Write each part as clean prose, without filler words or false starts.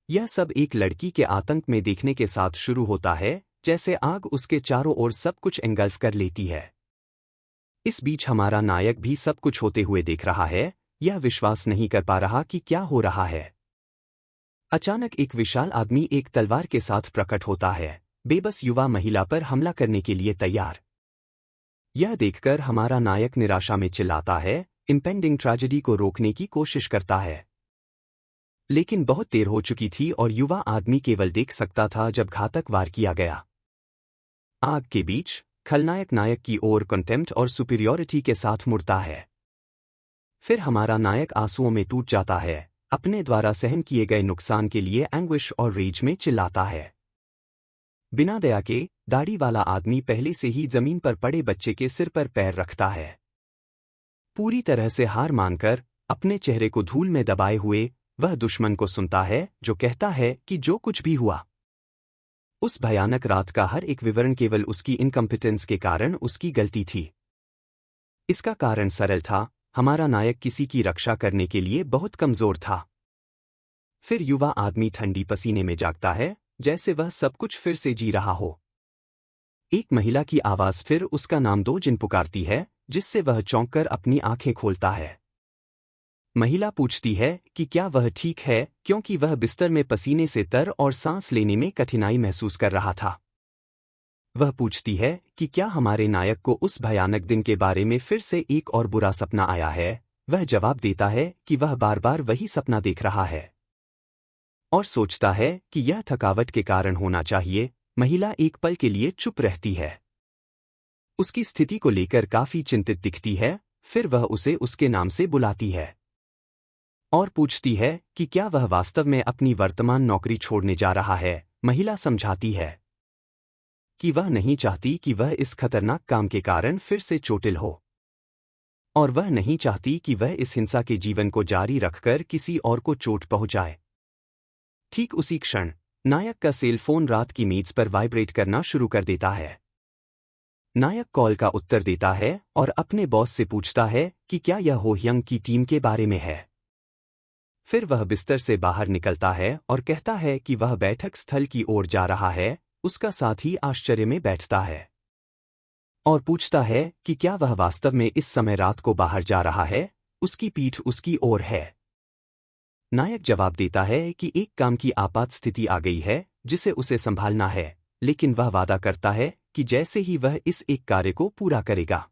यह सब एक लड़की के आतंक में देखने के साथ शुरू होता है, जैसे आग उसके चारों ओर सब कुछ एंगल्फ कर लेती है। इस बीच हमारा नायक भी सब कुछ होते हुए देख रहा है, यह विश्वास नहीं कर पा रहा कि क्या हो रहा है। अचानक एक विशाल आदमी एक तलवार के साथ प्रकट होता है, बेबस युवा महिला पर हमला करने के लिए तैयार। यह देखकर हमारा नायक निराशा में चिल्लाता है, इम्पेंडिंग ट्रेजेडी को रोकने की कोशिश करता है। लेकिन बहुत देर हो चुकी थी और युवा आदमी केवल देख सकता था जब घातक वार किया गया। आग के बीच खलनायक नायक की ओर कंटेम्प्ट और सुपीरियॉरिटी के साथ मुड़ता है। फिर हमारा नायक आंसुओं में टूट जाता है, अपने द्वारा सहन किए गए नुकसान के लिए एंग्विश और रेज में चिल्लाता है। बिना दया के दाढ़ी वाला आदमी पहले से ही जमीन पर पड़े बच्चे के सिर पर पैर रखता है। पूरी तरह से हार मानकर अपने चेहरे को धूल में दबाए हुए वह दुश्मन को सुनता है, जो कहता है कि जो कुछ भी हुआ, उस भयानक रात का हर एक विवरण केवल उसकी इनकम्पिटेंस के कारण उसकी गलती थी। इसका कारण सरल था, हमारा नायक किसी की रक्षा करने के लिए बहुत कमजोर था। फिर युवा आदमी ठंडी पसीने में जागता है, जैसे वह सब कुछ फिर से जी रहा हो। एक महिला की आवाज फिर उसका नाम दो जिन पुकारती है, जिससे वह चौंक कर अपनी आंखें खोलता है। महिला पूछती है कि क्या वह ठीक है, क्योंकि वह बिस्तर में पसीने से तर और सांस लेने में कठिनाई महसूस कर रहा था। वह पूछती है कि क्या हमारे नायक को उस भयानक दिन के बारे में फिर से एक और बुरा सपना आया है। वह जवाब देता है कि वह बार बार वही सपना देख रहा है और सोचता है कि यह थकावट के कारण होना चाहिए। महिला एक पल के लिए चुप रहती है, उसकी स्थिति को लेकर काफी चिंतित दिखती है। फिर वह उसे उसके नाम से बुलाती है और पूछती है कि क्या वह वास्तव में अपनी वर्तमान नौकरी छोड़ने जा रहा है। महिला समझाती है कि वह नहीं चाहती कि वह इस खतरनाक काम के कारण फिर से चोटिल हो, और वह नहीं चाहती कि वह इस हिंसा के जीवन को जारी रखकर किसी और को चोट पहुंचाए। ठीक उसी क्षण नायक का सेल फोन रात की मेज पर वाइब्रेट करना शुरू कर देता है। नायक कॉल का उत्तर देता है और अपने बॉस से पूछता है कि क्या यह हो यंग की टीम के बारे में है। फिर वह बिस्तर से बाहर निकलता है और कहता है कि वह बैठक स्थल की ओर जा रहा है। उसका साथी आश्चर्य में बैठता है और पूछता है कि क्या वह वास्तव में इस समय रात को बाहर जा रहा है। उसकी पीठ उसकी ओर है। नायक जवाब देता है कि एक काम की आपात स्थिति आ गई है जिसे उसे संभालना है, लेकिन वह वादा करता है कि जैसे ही वह इस एक कार्य को पूरा करेगा,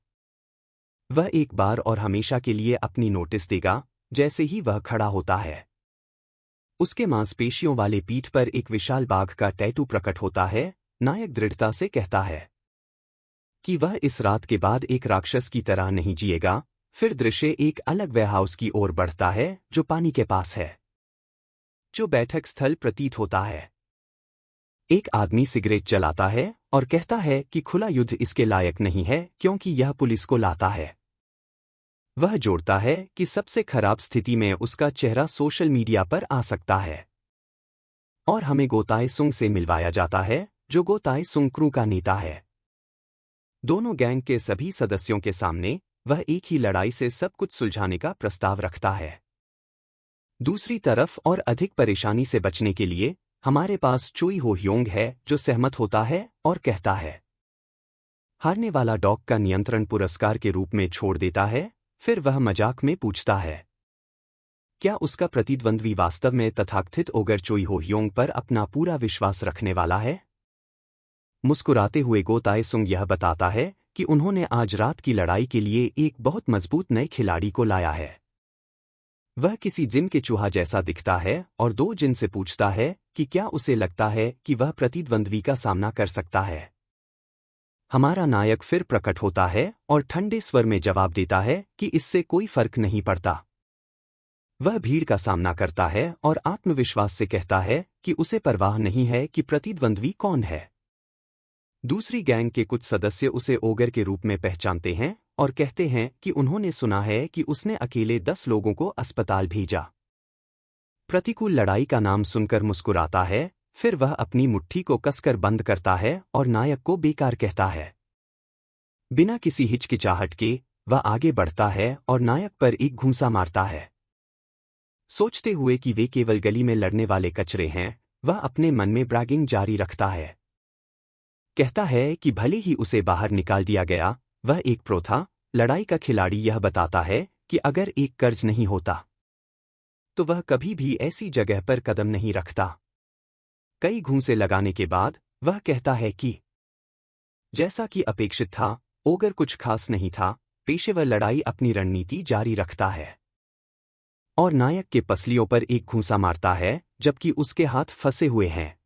वह एक बार और हमेशा के लिए अपनी नोटिस देगा। जैसे ही वह खड़ा होता है, उसके मांसपेशियों वाले पीठ पर एक विशाल बाघ का टैटू प्रकट होता है। नायक दृढ़ता से कहता है कि वह इस रात के बाद एक राक्षस की तरह नहीं जिएगा। फिर दृश्य एक अलग वेयरहाउस की ओर बढ़ता है जो पानी के पास है, जो बैठक स्थल प्रतीत होता है। एक आदमी सिगरेट जलाता है और कहता है कि खुला युद्ध इसके लायक नहीं है, क्योंकि यह पुलिस को लाता है। वह जोड़ता है कि सबसे खराब स्थिति में उसका चेहरा सोशल मीडिया पर आ सकता है और हमें गोताए सुंग से मिलवाया जाता है, जो गोताए सुंग क्रू का नेता है। दोनों गैंग के सभी सदस्यों के सामने वह एक ही लड़ाई से सब कुछ सुलझाने का प्रस्ताव रखता है। दूसरी तरफ और अधिक परेशानी से बचने के लिए हमारे पास चोई हो ह्योंग है, जो सहमत होता है और कहता है हारने वाला डॉग का नियंत्रण पुरस्कार के रूप में छोड़ देता है। फिर वह मजाक में पूछता है क्या उसका प्रतिद्वंद्वी वास्तव में तथाकथित ओगर चोई हो ह्योंग पर अपना पूरा विश्वास रखने वाला है। मुस्कुराते हुए गो ताए सुंग यह बताता है कि उन्होंने आज रात की लड़ाई के लिए एक बहुत मजबूत नए खिलाड़ी को लाया है। वह किसी जिन के चूहा जैसा दिखता है और दो जिन से पूछता है कि क्या उसे लगता है कि वह प्रतिद्वंद्वी का सामना कर सकता है। हमारा नायक फिर प्रकट होता है और ठंडे स्वर में जवाब देता है कि इससे कोई फर्क नहीं पड़ता। वह भीड़ का सामना करता है और आत्मविश्वास से कहता है कि उसे परवाह नहीं है कि प्रतिद्वंद्वी कौन है। दूसरी गैंग के कुछ सदस्य उसे ओगर के रूप में पहचानते हैं और कहते हैं कि उन्होंने सुना है कि उसने अकेले 10 लोगों को अस्पताल भेजा। प्रतिकूल लड़ाई का नाम सुनकर मुस्कुराता है। फिर वह अपनी मुट्ठी को कसकर बंद करता है और नायक को बेकार कहता है। बिना किसी हिचकिचाहट के वह आगे बढ़ता है और नायक पर एक घूंसा मारता है। सोचते हुए कि वे केवल गली में लड़ने वाले कचरे हैं, वह अपने मन में ब्रैगिंग जारी रखता है। कहता है कि भले ही उसे बाहर निकाल दिया गया, वह एक प्रो था। लड़ाई का खिलाड़ी यह बताता है कि अगर एक कर्ज नहीं होता तो वह कभी भी ऐसी जगह पर कदम नहीं रखता। कई घूंसे लगाने के बाद वह कहता है कि जैसा कि अपेक्षित था, ओगर कुछ खास नहीं था। पेशेवर लड़ाई अपनी रणनीति जारी रखता है और नायक के पसलियों पर एक घूंसा मारता है जबकि उसके हाथ फंसे हुए हैं।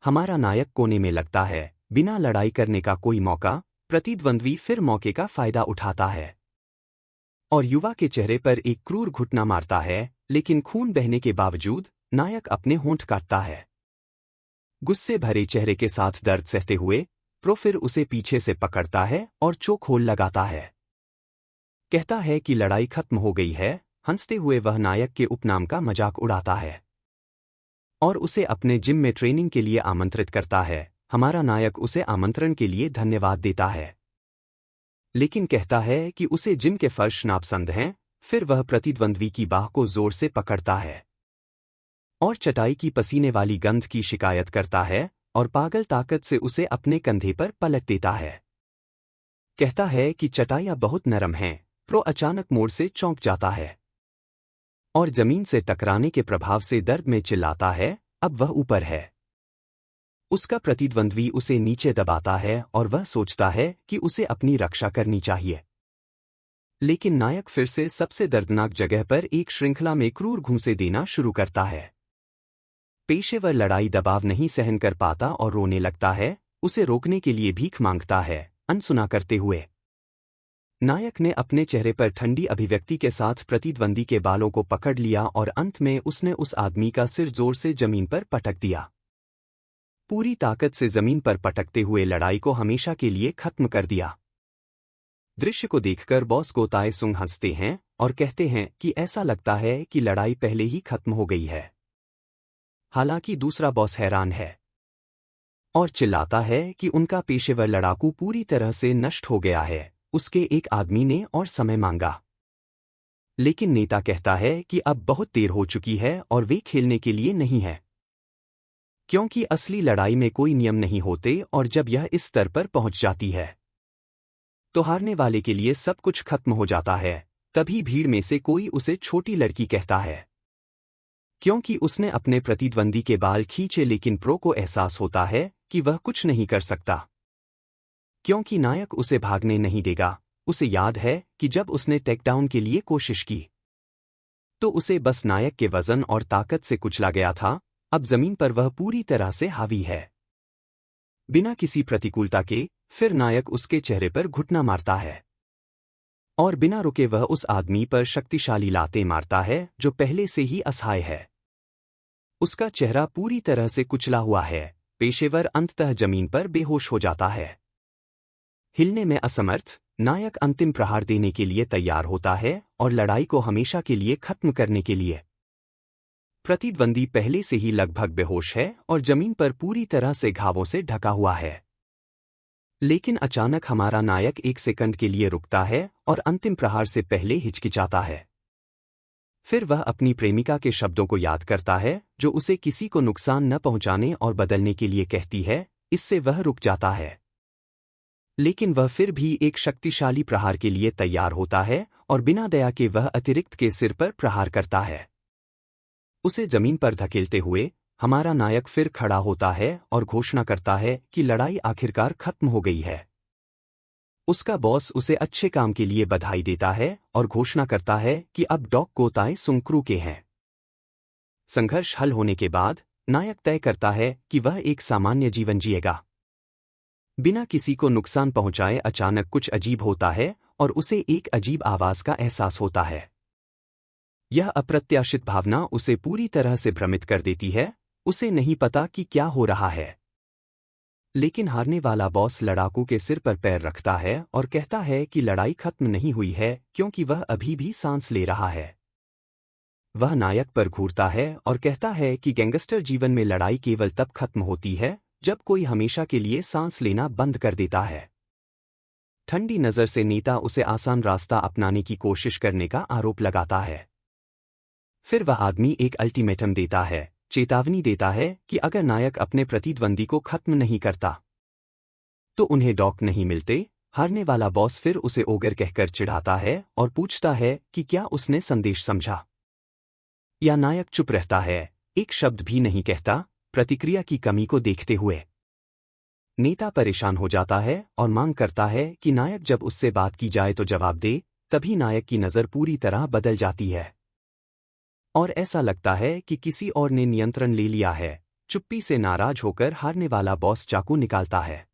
हमारा नायक कोने में लगता है, बिना लड़ाई करने का कोई मौका। प्रतिद्वंद्वी फिर मौके का फायदा उठाता है और युवा के चेहरे पर एक क्रूर घुटना मारता है, लेकिन खून बहने के बावजूद नायक अपने होंठ काटता है। गुस्से भरे चेहरे के साथ दर्द सहते हुए प्रो फिर उसे पीछे से पकड़ता है और चोक होल लगाता है। कहता है कि लड़ाई खत्म हो गई है। हंसते हुए वह नायक के उपनाम का मजाक उड़ाता है और उसे अपने जिम में ट्रेनिंग के लिए आमंत्रित करता है। हमारा नायक उसे आमंत्रण के लिए धन्यवाद देता है, लेकिन कहता है कि उसे जिम के फर्श नापसंद हैं। फिर वह प्रतिद्वंद्वी की बाह को जोर से पकड़ता है और चटाई की पसीने वाली गंध की शिकायत करता है और पागल ताकत से उसे अपने कंधे पर पलट देता है। कहता है कि चटाइयां बहुत नरम हैं। प्रो अचानक मोड़ से चौंक जाता है और जमीन से टकराने के प्रभाव से दर्द में चिल्लाता है। अब वह ऊपर है। उसका प्रतिद्वंद्वी उसे नीचे दबाता है और वह सोचता है कि उसे अपनी रक्षा करनी चाहिए, लेकिन नायक फिर से सबसे दर्दनाक जगह पर एक श्रृंखला में क्रूर घूंसे देना शुरू करता है। पेशेवर लड़ाई दबाव नहीं सहन कर पाता और रोने लगता है। उसे रोकने के लिए भीख मांगता है, अनसुना करते हुए। नायक ने अपने चेहरे पर ठंडी अभिव्यक्ति के साथ प्रतिद्वंदी के बालों को पकड़ लिया और अंत में उसने उस आदमी का सिर जोर से जमीन पर पटक दिया। पूरी ताकत से जमीन पर पटकते हुए लड़ाई को हमेशा के लिए खत्म कर दिया। दृश्य को देखकर बॉस गो ताए सुंग हंसते हैं और कहते हैं कि ऐसा लगता है कि लड़ाई पहले ही खत्म हो गई है। हालांकि दूसरा बॉस हैरान है और चिल्लाता है कि उनका पेशेवर लड़ाकू पूरी तरह से नष्ट हो गया है। उसके एक आदमी ने और समय मांगा, लेकिन नेता कहता है कि अब बहुत देर हो चुकी है और वे खेलने के लिए नहीं है, क्योंकि असली लड़ाई में कोई नियम नहीं होते और जब यह इस स्तर पर पहुंच जाती है तो हारने वाले के लिए सब कुछ खत्म हो जाता है। तभी भीड़ में से कोई उसे छोटी लड़की कहता है, क्योंकि उसने अपने प्रतिद्वंदी के बाल खींचे, लेकिन प्रो को एहसास होता है कि वह कुछ नहीं कर सकता, क्योंकि नायक उसे भागने नहीं देगा। उसे याद है कि जब उसने टेकडाउन के लिए कोशिश की तो उसे बस नायक के वजन और ताकत से कुचला गया था। अब जमीन पर वह पूरी तरह से हावी है, बिना किसी प्रतिकूलता के। फिर नायक उसके चेहरे पर घुटना मारता है और बिना रुके वह उस आदमी पर शक्तिशाली लातें मारता है जो पहले से ही असहाय है। उसका चेहरा पूरी तरह से कुचला हुआ है। पेशेवर अंततः जमीन पर बेहोश हो जाता है। हिलने में असमर्थ नायक अंतिम प्रहार देने के लिए तैयार होता है और लड़ाई को हमेशा के लिए खत्म करने के लिए। प्रतिद्वंदी पहले से ही लगभग बेहोश है और जमीन पर पूरी तरह से घावों से ढका हुआ है, लेकिन अचानक हमारा नायक एक सेकंड के लिए रुकता है और अंतिम प्रहार से पहले हिचकिचाता है। फिर वह अपनी प्रेमिका के शब्दों को याद करता है जो उसे किसी को नुकसान न पहुंचाने और बदलने के लिए कहती है। इससे वह रुक जाता है, लेकिन वह फिर भी एक शक्तिशाली प्रहार के लिए तैयार होता है और बिना दया के वह अतिरिक्त के सिर पर प्रहार करता है। उसे जमीन पर धकेलते हुए हमारा नायक फिर खड़ा होता है और घोषणा करता है कि लड़ाई आखिरकार खत्म हो गई है। उसका बॉस उसे अच्छे काम के लिए बधाई देता है और घोषणा करता है कि अब डॉग गो ताए सुंग क्रू के हैं। संघर्ष हल होने के बाद नायक तय करता है कि वह एक सामान्य जीवन जिएगा, बिना किसी को नुकसान पहुंचाए। अचानक कुछ अजीब होता है और उसे एक अजीब आवाज का एहसास होता है। यह अप्रत्याशित भावना उसे पूरी तरह से भ्रमित कर देती है। उसे नहीं पता कि क्या हो रहा है, लेकिन हारने वाला बॉस लड़ाकू के सिर पर पैर रखता है और कहता है कि लड़ाई खत्म नहीं हुई है, क्योंकि वह अभी भी सांस ले रहा है। वह नायक पर घूरता है और कहता है कि गैंगस्टर जीवन में लड़ाई केवल तब खत्म होती है जब कोई हमेशा के लिए सांस लेना बंद कर देता है। ठंडी नजर से नेता उसे आसान रास्ता अपनाने की कोशिश करने का आरोप लगाता है। फिर वह आदमी एक अल्टीमेटम देता है, चेतावनी देता है कि अगर नायक अपने प्रतिद्वंदी को खत्म नहीं करता तो उन्हें डॉक नहीं मिलते। हारने वाला बॉस फिर उसे ओगर कहकर चिढ़ाता है और पूछता है कि क्या उसने संदेश समझा, या नायक चुप रहता है, एक शब्द भी नहीं कहता, प्रतिक्रिया की कमी को देखते हुए। नेता परेशान हो जाता है और मांग करता है कि नायक जब उससे बात की जाए तो जवाब दे। तभी नायक की नज़र पूरी तरह बदल जाती है और ऐसा लगता है कि किसी और ने नियंत्रण ले लिया है। चुप्पी से नाराज होकर हारने वाला बॉस चाकू निकालता है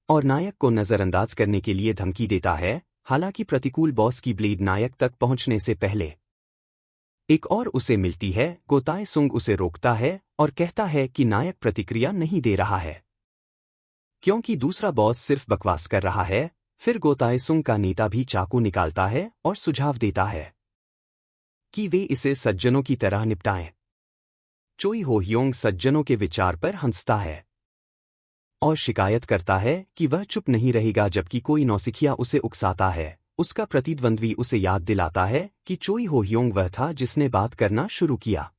और नायक को नज़रअंदाज करने के लिए धमकी देता है। हालांकि प्रतिकूल बॉस की ब्लेड नायक तक पहुंचने से पहले एक और उसे मिलती है। गोताए सुंग उसे रोकता है और कहता है कि नायक प्रतिक्रिया नहीं दे रहा है क्योंकि दूसरा बॉस सिर्फ बकवास कर रहा है। फिर गोताए सुंग का नेता भी चाकू निकालता है और सुझाव देता है कि वे इसे सज्जनों की तरह निपटाएं। चोई हो ह्योंग सज्जनों के विचार पर हंसता है और शिकायत करता है कि वह चुप नहीं रहेगा जबकि कोई नौसिखिया उसे उकसाता है। उसका प्रतिद्वंद्वी उसे याद दिलाता है कि चोई हो ह्योंग वह था जिसने बात करना शुरू किया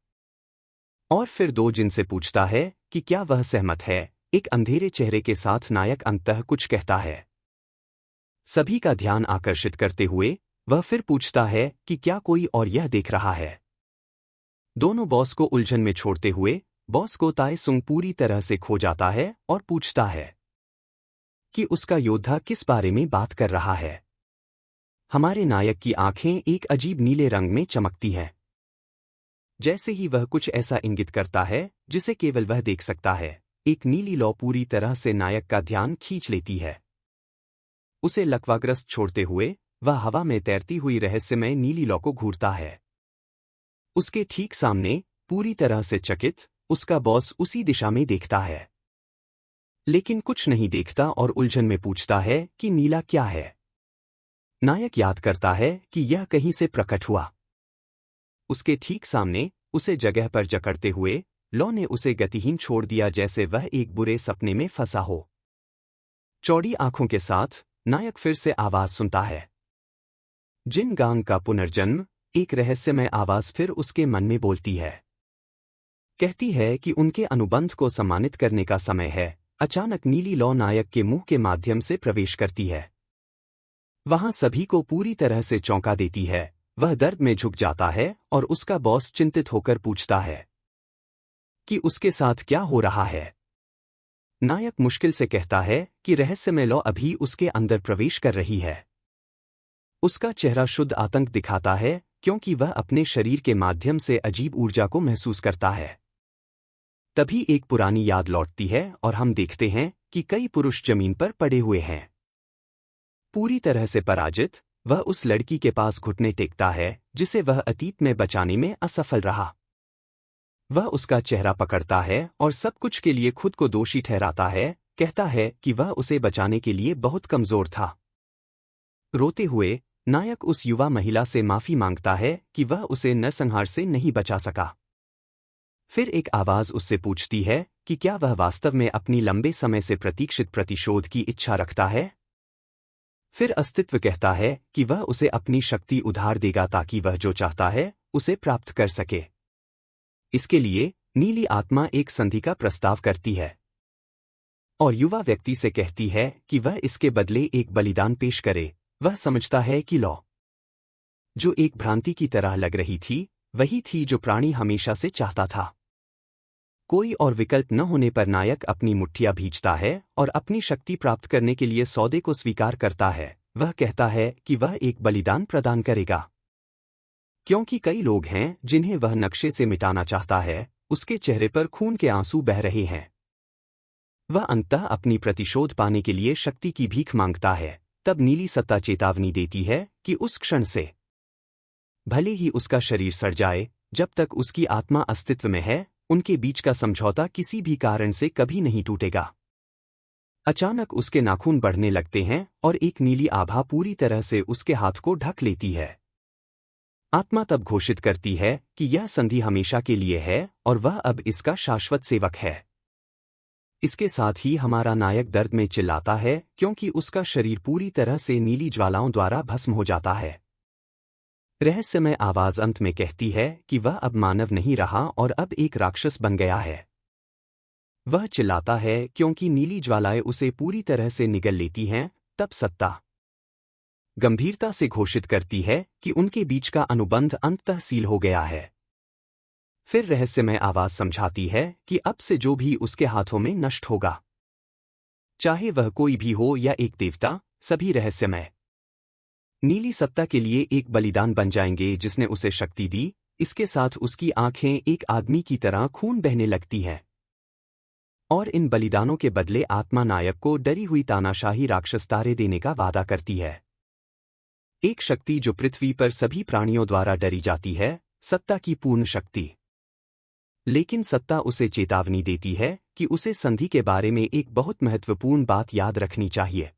और फिर दो जिन से पूछता है कि क्या वह सहमत है। एक अंधेरे चेहरे के साथ नायक अंततः कुछ कहता है, सभी का ध्यान आकर्षित करते हुए। वह फिर पूछता है कि क्या कोई और यह देख रहा है। दोनों बॉस को उलझन में छोड़ते हुए बॉस को ताए सुंग पूरी तरह से खो जाता है और पूछता है कि उसका योद्धा किस बारे में बात कर रहा है। हमारे नायक की आंखें एक अजीब नीले रंग में चमकती हैं, जैसे ही वह कुछ ऐसा इंगित करता है जिसे केवल वह देख सकता है। एक नीली लौ पूरी तरह से नायक का ध्यान खींच लेती है। उसे लकवाग्रस्त छोड़ते हुए वह हवा में तैरती हुई रहस्यमय नीली लौ को घूरता है। उसके ठीक सामने पूरी तरह से चकित उसका बॉस उसी दिशा में देखता है, लेकिन कुछ नहीं देखता और उलझन में पूछता है कि नीला क्या है। नायक याद करता है कि यह कहीं से प्रकट हुआ। उसके ठीक सामने उसे जगह पर जकड़ते हुए लौ ने उसे गतिहीन छोड़ दिया, जैसे वह एक बुरे सपने में फंसा हो। चौड़ी आंखों के साथ नायक फिर से आवाज सुनता है, जिन गांग का पुनर्जन्म। एक रहस्यमय आवाज फिर उसके मन में बोलती है, कहती है कि उनके अनुबंध को सम्मानित करने का समय है। अचानक नीली लौ नायक के मुंह के माध्यम से प्रवेश करती है। वहां सभी को पूरी तरह से चौंका देती है। वह दर्द में झुक जाता है और उसका बॉस चिंतित होकर पूछता है कि उसके साथ क्या हो रहा है। नायक मुश्किल से कहता है कि रहस्यमय लौ अभी उसके अंदर प्रवेश कर रही है। उसका चेहरा शुद्ध आतंक दिखाता है क्योंकि वह अपने शरीर के माध्यम से अजीब ऊर्जा को महसूस करता है। तभी एक पुरानी याद लौटती है और हम देखते हैं कि कई पुरुष जमीन पर पड़े हुए हैं। पूरी तरह से पराजित वह उस लड़की के पास घुटने टेकता है जिसे वह अतीत में बचाने में असफल रहा। वह उसका चेहरा पकड़ता है और सब कुछ के लिए खुद को दोषी ठहराता है, कहता है कि वह उसे बचाने के लिए बहुत कमजोर था। रोते हुए नायक उस युवा महिला से माफी मांगता है कि वह उसे नरसंहार से नहीं बचा सका। फिर एक आवाज उससे पूछती है कि क्या वह वास्तव में अपनी लंबे समय से प्रतीक्षित प्रतिशोध की इच्छा रखता है। फिर अस्तित्व कहता है कि वह उसे अपनी शक्ति उधार देगा ताकि वह जो चाहता है उसे प्राप्त कर सके। इसके लिए नीली आत्मा एक संधि का प्रस्ताव करती है और युवा व्यक्ति से कहती है कि वह इसके बदले एक बलिदान पेश करे। वह समझता है कि लौ जो एक भ्रांति की तरह लग रही थी वही थी जो प्राणी हमेशा से चाहता था। कोई और विकल्प न होने पर नायक अपनी मुट्ठियां भींचता है और अपनी शक्ति प्राप्त करने के लिए सौदे को स्वीकार करता है। वह कहता है कि वह एक बलिदान प्रदान करेगा क्योंकि कई लोग हैं जिन्हें वह नक्शे से मिटाना चाहता है। उसके चेहरे पर खून के आंसू बह रहे हैं। वह अंततः अपनी प्रतिशोध पाने के लिए शक्ति की भीख मांगता है। तब नीली सत्ता चेतावनी देती है कि उस क्षण से भले ही उसका शरीर सड़ जाए, जब तक उसकी आत्मा अस्तित्व में है उनके बीच का समझौता किसी भी कारण से कभी नहीं टूटेगा। अचानक उसके नाखून बढ़ने लगते हैं और एक नीली आभा पूरी तरह से उसके हाथ को ढक लेती है। आत्मा तब घोषित करती है कि यह संधि हमेशा के लिए है और वह अब इसका शाश्वत सेवक है। इसके साथ ही हमारा नायक दर्द में चिल्लाता है क्योंकि उसका शरीर पूरी तरह से नीली ज्वालाओं द्वारा भस्म हो जाता है। रहस्यमय आवाज अंत में कहती है कि वह अब मानव नहीं रहा और अब एक राक्षस बन गया है। वह चिल्लाता है क्योंकि नीली ज्वालाएं उसे पूरी तरह से निगल लेती हैं। तब सत्ता गंभीरता से घोषित करती है कि उनके बीच का अनुबंध अंततः सील हो गया है। फिर रहस्यमय आवाज समझाती है कि अब से जो भी उसके हाथों में नष्ट होगा, चाहे वह कोई भी हो या एक देवता, सभी रहस्यमय नीली सत्ता के लिए एक बलिदान बन जाएंगे जिसने उसे शक्ति दी। इसके साथ उसकी आंखें एक आदमी की तरह खून बहने लगती हैं। और इन बलिदानों के बदले आत्मा नायक को डरी हुई तानाशाही राक्षस तारे देने का वादा करती है। एक शक्ति जो पृथ्वी पर सभी प्राणियों द्वारा डरी जाती है, सत्ता की पूर्ण शक्ति। लेकिन सत्ता उसे चेतावनी देती है कि उसे संधि के बारे में एक बहुत महत्वपूर्ण बात याद रखनी चाहिए।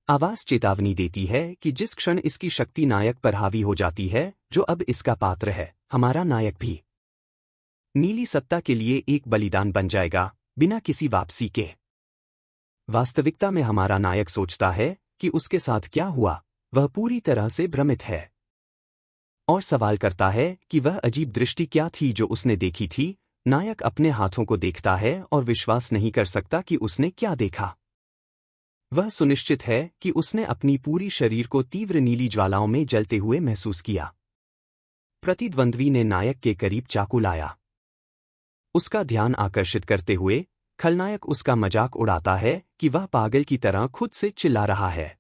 आवाज चेतावनी देती है कि जिस क्षण इसकी शक्ति नायक पर हावी हो जाती है, जो अब इसका पात्र है, हमारा नायक भी नीली सत्ता के लिए एक बलिदान बन जाएगा, बिना किसी वापसी के। वास्तविकता में हमारा नायक सोचता है कि उसके साथ क्या हुआ, वह पूरी तरह से भ्रमित है और सवाल करता है कि वह अजीब दृष्टि क्या थी जो उसने देखी थी। नायक अपने हाथों को देखता है और विश्वास नहीं कर सकता कि उसने क्या देखा। वह सुनिश्चित है कि उसने अपनी पूरी शरीर को तीव्र नीली ज्वालाओं में जलते हुए महसूस किया। प्रतिद्वंद्वी ने नायक के करीब चाकू लाया। उसका ध्यान आकर्षित करते हुए खलनायक उसका मजाक उड़ाता है कि वह पागल की तरह खुद से चिल्ला रहा है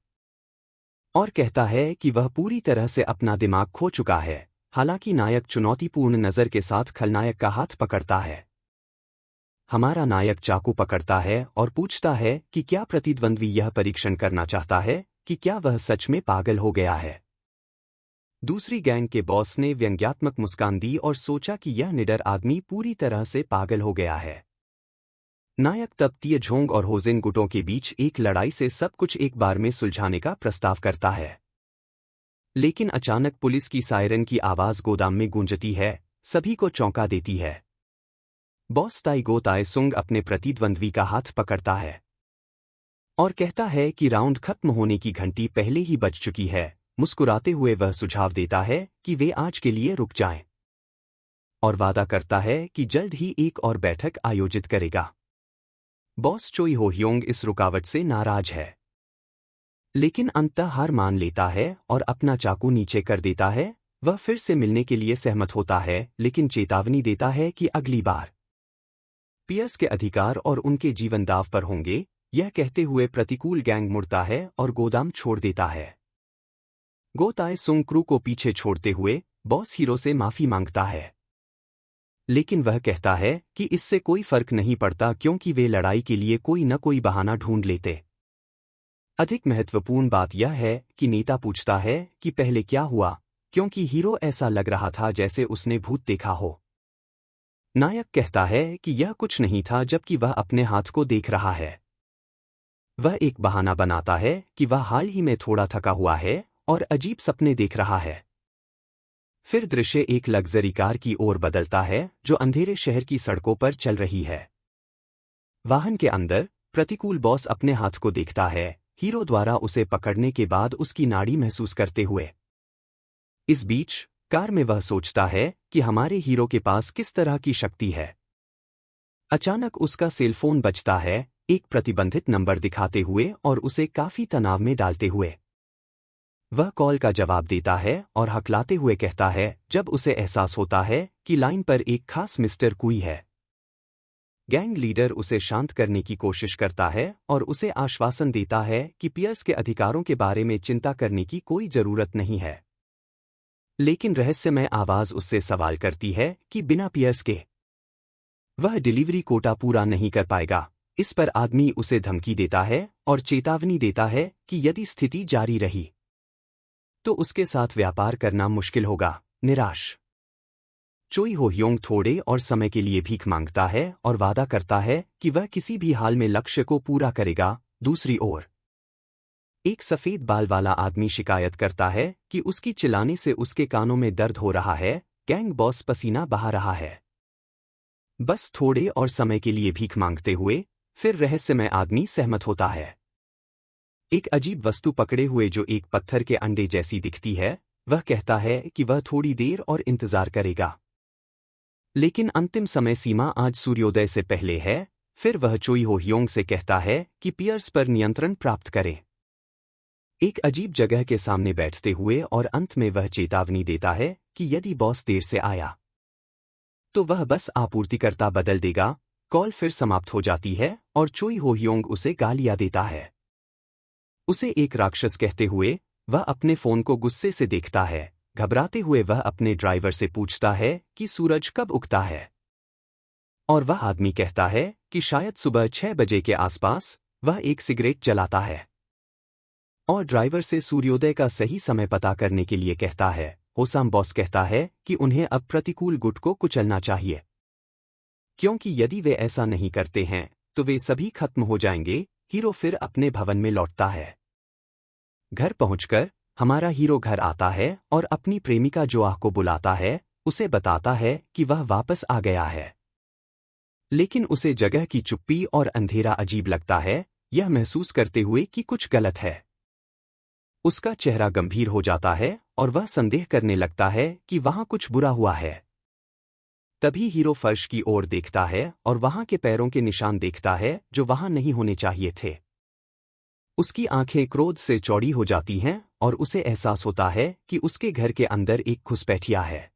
और कहता है कि वह पूरी तरह से अपना दिमाग खो चुका है। हालांकि नायक चुनौतीपूर्ण नज़र के साथ खलनायक का हाथ पकड़ता है। हमारा नायक चाकू पकड़ता है और पूछता है कि क्या प्रतिद्वंद्वी यह परीक्षण करना चाहता है कि क्या वह सच में पागल हो गया है। दूसरी गैंग के बॉस ने व्यंग्यात्मक मुस्कान दी और सोचा कि यह निडर आदमी पूरी तरह से पागल हो गया है। नायक तब तिएझोंग और होजिन गुटों के बीच एक लड़ाई से सब कुछ एक बार में सुलझाने का प्रस्ताव करता है। लेकिन अचानक पुलिस की सायरन की आवाज गोदाम में गूंजती है, सभी को चौंका देती है। बॉस ताइगो ताएसुंग अपने प्रतिद्वंद्वी का हाथ पकड़ता है और कहता है कि राउंड खत्म होने की घंटी पहले ही बज चुकी है। मुस्कुराते हुए वह सुझाव देता है कि वे आज के लिए रुक जाएं और वादा करता है कि जल्द ही एक और बैठक आयोजित करेगा। बॉस चोई हो ह्योंग इस रुकावट से नाराज है, लेकिन अंततः हार मान लेता है और अपना चाकू नीचे कर देता है। वह फिर से मिलने के लिए सहमत होता है, लेकिन चेतावनी देता है कि अगली बार पियर्स के अधिकार और उनके जीवन दाव पर होंगे। यह कहते हुए प्रतिकूल गैंग मुड़ता है और गोदाम छोड़ देता है। गो ताएसुंग क्रू को पीछे छोड़ते हुए बॉस हीरो से माफी मांगता है, लेकिन वह कहता है कि इससे कोई फर्क नहीं पड़ता क्योंकि वे लड़ाई के लिए कोई न कोई बहाना ढूंढ लेते। अधिक महत्वपूर्ण बात यह है कि नेता पूछता है कि पहले क्या हुआ, क्योंकि हीरो ऐसा लग रहा था जैसे उसने भूत देखा हो। नायक कहता है कि यह कुछ नहीं था, जबकि वह अपने हाथ को देख रहा है। वह एक बहाना बनाता है कि वह हाल ही में थोड़ा थका हुआ है और अजीब सपने देख रहा है। फिर दृश्य एक लग्जरी कार की ओर बदलता है जो अंधेरे शहर की सड़कों पर चल रही है। वाहन के अंदर प्रतिकूल बॉस अपने हाथ को देखता है, हीरो द्वारा उसे पकड़ने के बाद उसकी नाड़ी महसूस करते हुए। इस बीच कार में वह सोचता है कि हमारे हीरो के पास किस तरह की शक्ति है। अचानक उसका सेलफोन बजता है, एक प्रतिबंधित नंबर दिखाते हुए और उसे काफी तनाव में डालते हुए। वह कॉल का जवाब देता है और हकलाते हुए कहता है जब उसे एहसास होता है कि लाइन पर एक खास मिस्टर कुई है। गैंग लीडर उसे शांत करने की कोशिश करता है और उसे आश्वासन देता है कि पियर्स के अधिकारों के बारे में चिंता करने की कोई जरूरत नहीं है। लेकिन रहस्यमय आवाज उससे सवाल करती है कि बिना पियर्स के वह डिलीवरी कोटा पूरा नहीं कर पाएगा। इस पर आदमी उसे धमकी देता है और चेतावनी देता है कि यदि स्थिति जारी रही तो उसके साथ व्यापार करना मुश्किल होगा। निराश चोई हो ह्योंग थोड़े और समय के लिए भीख मांगता है और वादा करता है कि वह किसी भी हाल में लक्ष्य को पूरा करेगा। दूसरी ओर एक सफेद बाल वाला आदमी शिकायत करता है कि उसकी चिल्लाने से उसके कानों में दर्द हो रहा है। गैंग बॉस पसीना बहा रहा है। बस थोड़े और समय के लिए भीख मांगते हुए फिर रहस्यमय आदमी सहमत होता है। एक अजीब वस्तु पकड़े हुए जो एक पत्थर के अंडे जैसी दिखती है, वह कहता है कि वह थोड़ी देर और इंतजार करेगा। लेकिन अंतिम समय सीमा आज सूर्योदय से पहले है। फिर वह चोई हो ह्योंग से कहता है कि पियर्स पर नियंत्रण प्राप्त करें। एक अजीब जगह के सामने बैठते हुए और अंत में वह चेतावनी देता है कि यदि बॉस देर से आया तो वह बस आपूर्तिकर्ता बदल देगा। कॉल फिर समाप्त हो जाती है और चोई हो ह्योंग उसे गालियां देता है। उसे एक राक्षस कहते हुए वह अपने फोन को गुस्से से देखता है। घबराते हुए वह अपने ड्राइवर से पूछता है कि सूरज कब उगता है, और वह आदमी कहता है कि शायद सुबह 6 बजे के आसपास। वह एक सिगरेट जलाता है और ड्राइवर से सूर्योदय का सही समय पता करने के लिए कहता है। होसाम बॉस कहता है कि उन्हें अब प्रतिकूल गुट को कुचलना चाहिए, क्योंकि यदि वे ऐसा नहीं करते हैं तो वे सभी खत्म हो जाएंगे। हीरो फिर अपने भवन में लौटता है। घर पहुंचकर हमारा हीरो घर आता है और अपनी प्रेमिका जोआह को बुलाता है। उसे बताता है कि वह वापस आ गया है, लेकिन उसे जगह की चुप्पी और अंधेरा अजीब लगता है, यह महसूस करते हुए कि कुछ गलत है। उसका चेहरा गंभीर हो जाता है और वह संदेह करने लगता है कि वहां कुछ बुरा हुआ है। तभी हीरो फर्श की ओर देखता है और वहां के पैरों के निशान देखता है जो वहां नहीं होने चाहिए थे। उसकी आंखें क्रोध से चौड़ी हो जाती हैं और उसे एहसास होता है कि उसके घर के अंदर एक घुसपैठिया है।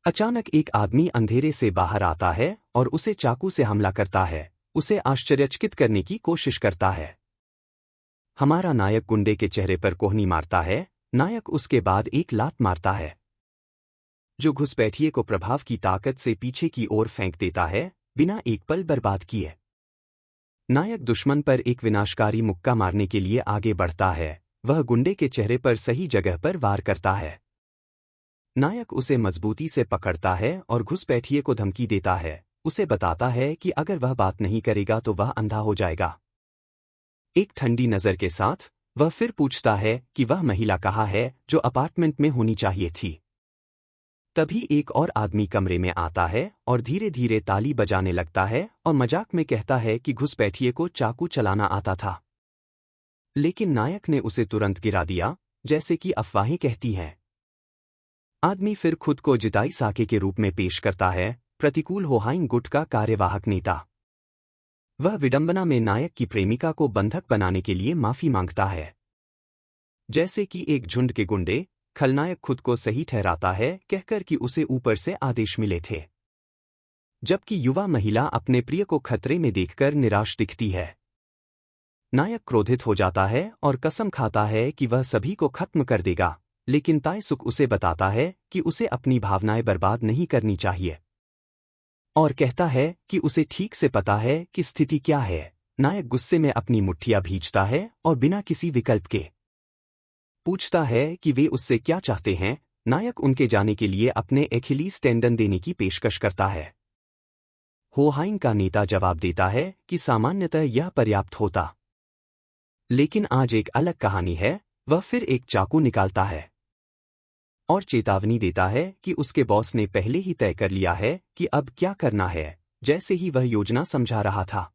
अचानक एक आदमी अंधेरे से बाहर आता है और उसे चाकू से हमला करता है। उसे आश्चर्यचकित करने की कोशिश करता है। हमारा नायक गुंडे के चेहरे पर कोहनी मारता है। नायक उसके बाद एक लात मारता है जो घुसपैठिए को प्रभाव की ताकत से पीछे की ओर फेंक देता है, बिना एक पल बर्बाद किए। नायक दुश्मन पर एक विनाशकारी मुक्का मारने के लिए आगे बढ़ता है। वह गुंडे के चेहरे पर सही जगह पर वार करता है। नायक उसे मजबूती से पकड़ता है और घुसपैठिए को धमकी देता है। उसे बताता है कि अगर वह बात नहीं करेगा तो वह अंधा हो जाएगा। एक ठंडी नज़र के साथ वह फिर पूछता है कि वह महिला कहाँ है जो अपार्टमेंट में होनी चाहिए थी। तभी एक और आदमी कमरे में आता है और धीरे धीरे ताली बजाने लगता है और मजाक में कहता है कि घुसपैठिए को चाकू चलाना आता था। लेकिन नायक ने उसे तुरंत गिरा दिया, जैसे कि अफवाहें कहती हैं। आदमी फिर खुद को जिताई साके के रूप में पेश करता है, प्रतिकूल होहाइंग गुट का कार्यवाहक नेता। वह विडंबना में नायक की प्रेमिका को बंधक बनाने के लिए माफी मांगता है। जैसे कि एक झुंड के गुंडे, खलनायक खुद को सही ठहराता है कहकर कि उसे ऊपर से आदेश मिले थे, जबकि युवा महिला अपने प्रिय को खतरे में देखकर निराश दिखती है। नायक क्रोधित हो जाता है और कसम खाता है कि वह सभी को खत्म कर देगा, लेकिन ताएसुक उसे बताता है कि उसे अपनी भावनाएं बर्बाद नहीं करनी चाहिए और कहता है कि उसे ठीक से पता है कि स्थिति क्या है। नायक गुस्से में अपनी मुट्ठियां भींचता है और बिना किसी विकल्प के पूछता है कि वे उससे क्या चाहते हैं। नायक उनके जाने के लिए अपने एखिलीज टेंडन देने की पेशकश करता है। होहाइंग का नेता जवाब देता है कि सामान्यतः यह पर्याप्त होता, लेकिन आज एक अलग कहानी है। वह फिर एक चाकू निकालता है और चेतावनी देता है कि उसके बॉस ने पहले ही तय कर लिया है कि अब क्या करना है, जैसे ही वह योजना समझा रहा था।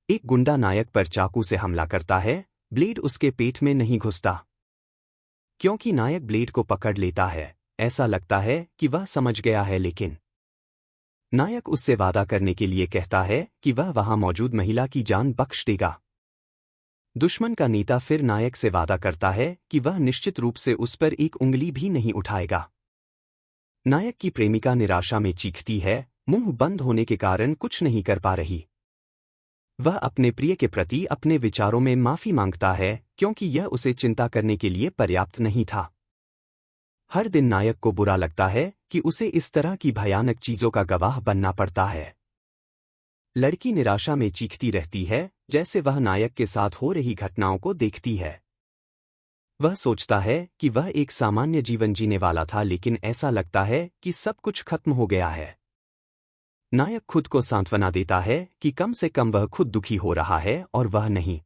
एक गुंडा नायक पर चाकू से हमला करता है। ब्लेड उसके पेट में नहीं घुसता, क्योंकि नायक ब्लेड को पकड़ लेता है। ऐसा लगता है कि वह समझ गया है, लेकिन नायक उससे वादा करने के लिए कहता है कि वह वहां मौजूद महिला की जान बख्श देगा। दुश्मन का नेता फिर नायक से वादा करता है कि वह निश्चित रूप से उस पर एक उंगली भी नहीं उठाएगा। नायक की प्रेमिका निराशा में चीखती है, मुंह बंद होने के कारण कुछ नहीं कर पा रही। वह अपने प्रिय के प्रति अपने विचारों में माफी मांगता है, क्योंकि यह उसे चिंता करने के लिए पर्याप्त नहीं था। हर दिन नायक को बुरा लगता है कि उसे इस तरह की भयानक चीजों का गवाह बनना पड़ता है। लड़की निराशा में चीखती रहती है, जैसे वह नायक के साथ हो रही घटनाओं को देखती है। वह सोचता है कि वह एक सामान्य जीवन जीने वाला था, लेकिन ऐसा लगता है कि सब कुछ खत्म हो गया है। नायक खुद को सांत्वना देता है कि कम से कम वह खुद दुखी हो रहा है और वह नहीं,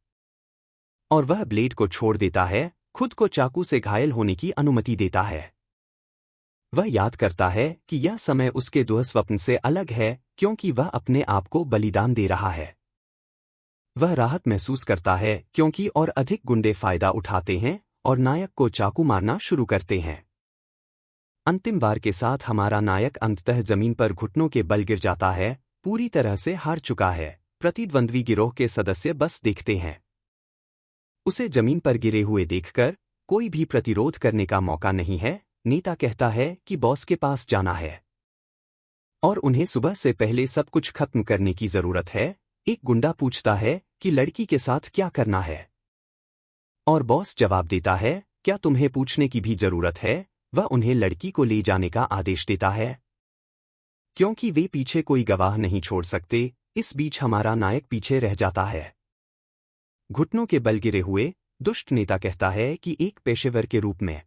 और वह ब्लेड को छोड़ देता है, खुद को चाकू से घायल होने की अनुमति देता है। वह याद करता है कि यह समय उसके दुःस्वप्न से अलग है, क्योंकि वह अपने आप को बलिदान दे रहा है। वह राहत महसूस करता है क्योंकि और अधिक गुंडे फायदा उठाते हैं और नायक को चाकू मारना शुरू करते हैं। अंतिम वार के साथ हमारा नायक अंततः जमीन पर घुटनों के बल गिर जाता है, पूरी तरह से हार चुका है। प्रतिद्वंद्वी गिरोह के सदस्य बस देखते हैं। उसे जमीन पर गिरे हुए देखकर कोई भी प्रतिरोध करने का मौका नहीं है। नेता कहता है कि बॉस के पास जाना है और उन्हें सुबह से पहले सब कुछ खत्म करने की जरूरत है। एक गुंडा पूछता है कि लड़की के साथ क्या करना है, और बॉस जवाब देता है, क्या तुम्हें पूछने की भी जरूरत है। वह उन्हें लड़की को ले जाने का आदेश देता है क्योंकि वे पीछे कोई गवाह नहीं छोड़ सकते। इस बीच हमारा नायक पीछे रह जाता है। घुटनों के बल गिरे हुए दुष्ट नेता कहता है कि एक पेशेवर के रूप में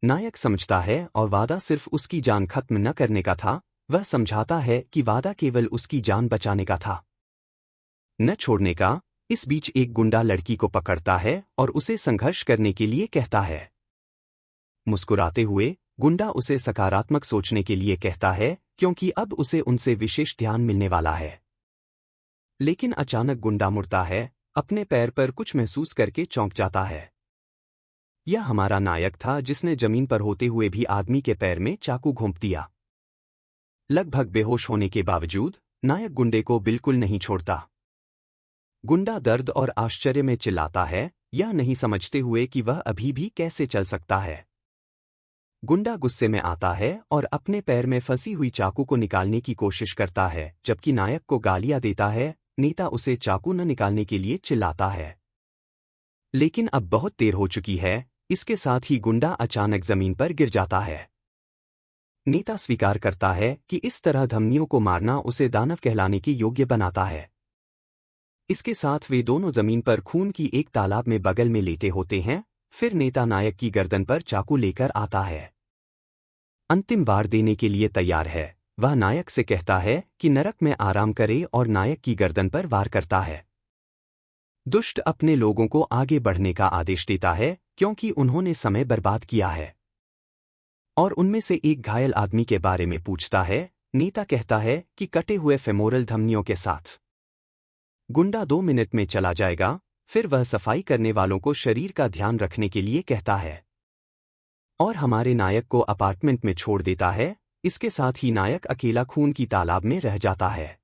नायक समझता है और वादा सिर्फ उसकी जान खत्म न करने का था। वह समझाता है कि वादा केवल उसकी जान बचाने का था, न छोड़ने का। इस बीच एक गुंडा लड़की को पकड़ता है और उसे संघर्ष करने के लिए कहता है। मुस्कुराते हुए गुंडा उसे सकारात्मक सोचने के लिए कहता है क्योंकि अब उसे उनसे विशेष ध्यान मिलने वाला है। लेकिन अचानक गुंडा मुड़ता है, अपने पैर पर कुछ महसूस करके चौंक जाता है। यह हमारा नायक था जिसने जमीन पर होते हुए भी आदमी के पैर में चाकू घोंप दिया। लगभग बेहोश होने के बावजूद नायक गुंडे को बिल्कुल नहीं छोड़ता। गुंडा दर्द और आश्चर्य में चिल्लाता है, यह नहीं समझते हुए कि वह अभी भी कैसे चल सकता है। गुंडा गुस्से में आता है और अपने पैर में फंसी हुई चाकू को निकालने की कोशिश करता है, जबकि नायक को गालियां देता है। नेता उसे चाकू न निकालने के लिए चिल्लाता है, लेकिन अब बहुत देर हो चुकी है। इसके साथ ही गुंडा अचानक जमीन पर गिर जाता है। नेता स्वीकार करता है कि इस तरह धमनियों को मारना उसे दानव कहलाने के योग्य बनाता है। इसके साथ वे दोनों जमीन पर खून की एक तालाब में बगल में लेटे होते हैं। फिर नेता नायक की गर्दन पर चाकू लेकर आता है, अंतिम वार देने के लिए तैयार है। वह नायक से कहता है कि नरक में आराम करे और नायक की गर्दन पर वार करता है। दुष्ट अपने लोगों को आगे बढ़ने का आदेश देता है क्योंकि उन्होंने समय बर्बाद किया है, और उनमें से एक घायल आदमी के बारे में पूछता है। नेता कहता है कि कटे हुए फेमोरल धमनियों के साथ। गुंडा 2 मिनट में चला जाएगा। फिर वह सफाई करने वालों को शरीर का ध्यान रखने के लिए कहता है और हमारे नायक को अपार्टमेंट में छोड़ देता है। इसके साथ ही नायक अकेला खून की तालाब में रह जाता है,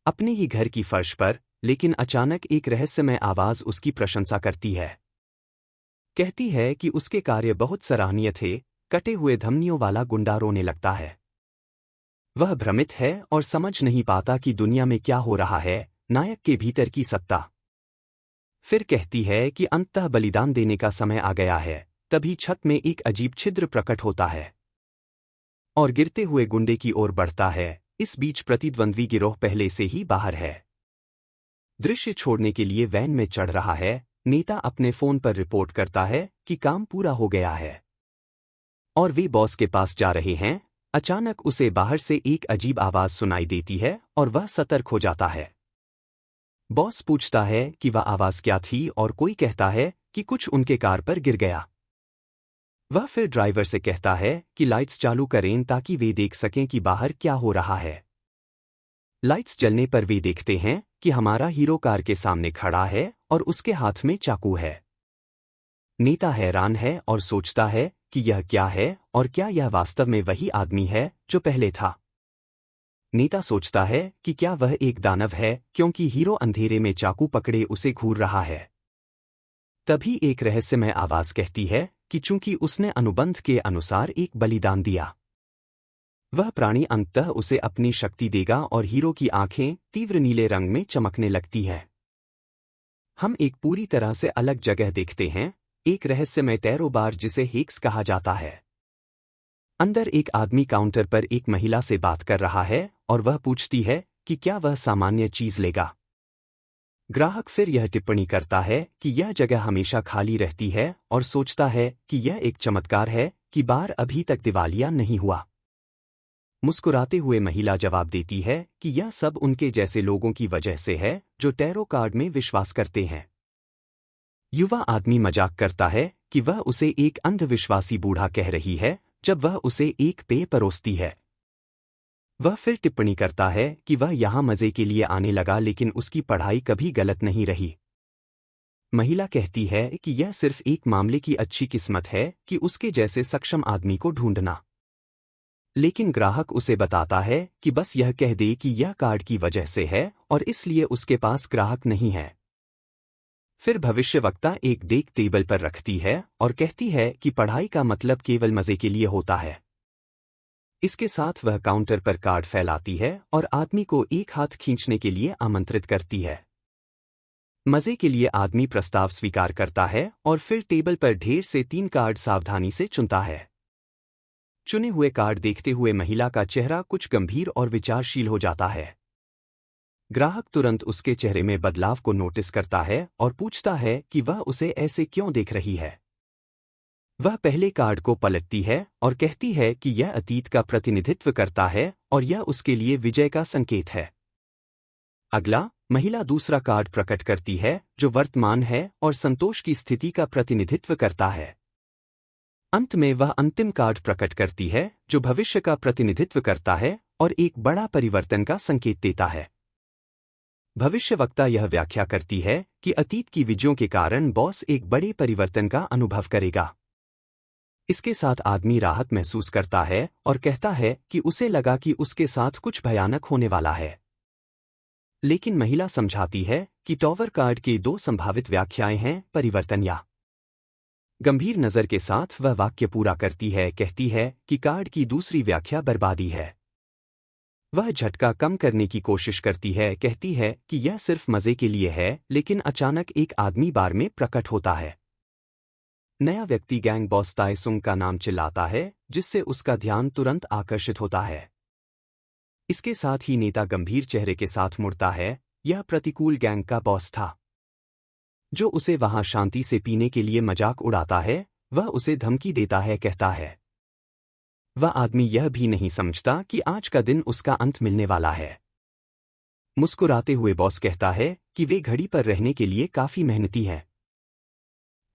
अपने ही घर की फर्श पर। लेकिन अचानक एक रहस्यमय आवाज उसकी प्रशंसा करती है, कहती है कि उसके कार्य बहुत सराहनीय थे। कटे हुए धमनियों वाला गुंडा रोने लगता है। वह भ्रमित है और समझ नहीं पाता कि दुनिया में क्या हो रहा है। नायक के भीतर की सत्ता फिर कहती है कि अंततः बलिदान देने का समय आ गया है। तभी छत में एक अजीब छिद्र प्रकट होता है और गिरते हुए गुंडे की ओर बढ़ता है। इस बीच प्रतिद्वंद्वी गिरोह पहले से ही बाहर है, दृश्य छोड़ने के लिए वैन में चढ़ रहा है। नेता अपने फोन पर रिपोर्ट करता है कि काम पूरा हो गया है और वे बॉस के पास जा रहे हैं। अचानक उसे बाहर से एक अजीब आवाज सुनाई देती है और वह सतर्क हो जाता है। बॉस पूछता है कि वह आवाज क्या थी और कोई कहता है कि कुछ उनके कार पर गिर गया। वह फिर ड्राइवर से कहता है कि लाइट्स चालू करें ताकि वे देख सकें कि बाहर क्या हो रहा है। लाइट्स जलने पर वे देखते हैं कि हमारा हीरो कार के सामने खड़ा है और उसके हाथ में चाकू है। नेता हैरान है और सोचता है कि यह क्या है और क्या यह वास्तव में वही आदमी है जो पहले था। नेता सोचता है कि क्या वह एक दानव है क्योंकि हीरो अंधेरे में चाकू पकड़े उसे घूर रहा है। तभी एक रहस्यमय आवाज कहती है कि चूंकि उसने अनुबंध के अनुसार एक बलिदान दिया, वह प्राणी अंततः उसे अपनी शक्ति देगा और हीरो की आंखें तीव्र नीले रंग में चमकने लगती हैं। हम एक पूरी तरह से अलग जगह देखते हैं, एक रहस्यमय टैरो बार जिसे हेक्स कहा जाता है। अंदर एक आदमी काउंटर पर एक महिला से बात कर रहा है और वह पूछती है कि क्या वह सामान्य चीज लेगा। ग्राहक फिर यह टिप्पणी करता है कि यह जगह हमेशा खाली रहती है और सोचता है कि यह एक चमत्कार है कि बार अभी तक दिवालिया नहीं हुआ। मुस्कुराते हुए महिला जवाब देती है कि यह सब उनके जैसे लोगों की वजह से है जो टैरो कार्ड में विश्वास करते हैं। युवा आदमी मजाक करता है कि वह उसे एक अंधविश्वासी बूढ़ा कह रही है जब वह उसे एक पेय परोसती है। वह फिर टिप्पणी करता है कि वह यहाँ मजे के लिए आने लगा लेकिन उसकी पढ़ाई कभी गलत नहीं रही। महिला कहती है कि यह सिर्फ एक मामले की अच्छी किस्मत है कि उसके जैसे सक्षम आदमी को ढूंढना। लेकिन ग्राहक उसे बताता है कि बस यह कह दे कि यह कार्ड की वजह से है और इसलिए उसके पास ग्राहक नहीं है। फिर भविष्यवक्ता एक डेक टेबल पर रखती है और कहती है कि पढ़ाई का मतलब केवल मजे के लिए होता है। इसके साथ वह काउंटर पर कार्ड फैलाती है और आदमी को एक हाथ खींचने के लिए आमंत्रित करती है। मजे के लिए आदमी प्रस्ताव स्वीकार करता है और फिर टेबल पर ढेर से 3 कार्ड सावधानी से चुनता है। चुने हुए कार्ड देखते हुए महिला का चेहरा कुछ गंभीर और विचारशील हो जाता है। ग्राहक तुरंत उसके चेहरे में बदलाव को नोटिस करता है और पूछता है कि वह उसे ऐसे क्यों देख रही है। वह पहले कार्ड को पलटती है और कहती है कि यह अतीत का प्रतिनिधित्व करता है और यह उसके लिए विजय का संकेत है। अगला, महिला दूसरा कार्ड प्रकट करती है जो वर्तमान है और संतोष की स्थिति का प्रतिनिधित्व करता है। अंत में वह अंतिम कार्ड प्रकट करती है जो भविष्य का प्रतिनिधित्व करता है और एक बड़ा परिवर्तन का संकेत देता है। भविष्यवक्ता यह व्याख्या करती है कि अतीत की विजयों के कारण बॉस एक बड़े परिवर्तन का अनुभव करेगा। इसके साथ आदमी राहत महसूस करता है और कहता है कि उसे लगा कि उसके साथ कुछ भयानक होने वाला है। लेकिन महिला समझाती है कि टॉवर कार्ड की 2 संभावित व्याख्याएं हैं, परिवर्तन या। गंभीर नज़र के साथ वह वाक्य पूरा करती है, कहती है कि कार्ड की दूसरी व्याख्या बर्बादी है। वह झटका कम करने की कोशिश करती है, कहती है कि यह सिर्फ मजे के लिए है, लेकिन अचानक एक आदमी बार में प्रकट होता है। नया व्यक्ति गैंग बॉस ताइसुंग का नाम चिल्लाता है, जिससे उसका ध्यान तुरंत आकर्षित होता है। इसके साथ ही नेता गंभीर चेहरे के साथ मुड़ता है। यह प्रतिकूल गैंग का बॉस था, जो उसे वहां शांति से पीने के लिए मजाक उड़ाता है। वह उसे धमकी देता है, कहता है वह आदमी यह भी नहीं समझता कि आज का दिन उसका अंत मिलने वाला है। मुस्कुराते हुए बॉस कहता है कि वे घड़ी पर रहने के लिए काफी मेहनती हैं।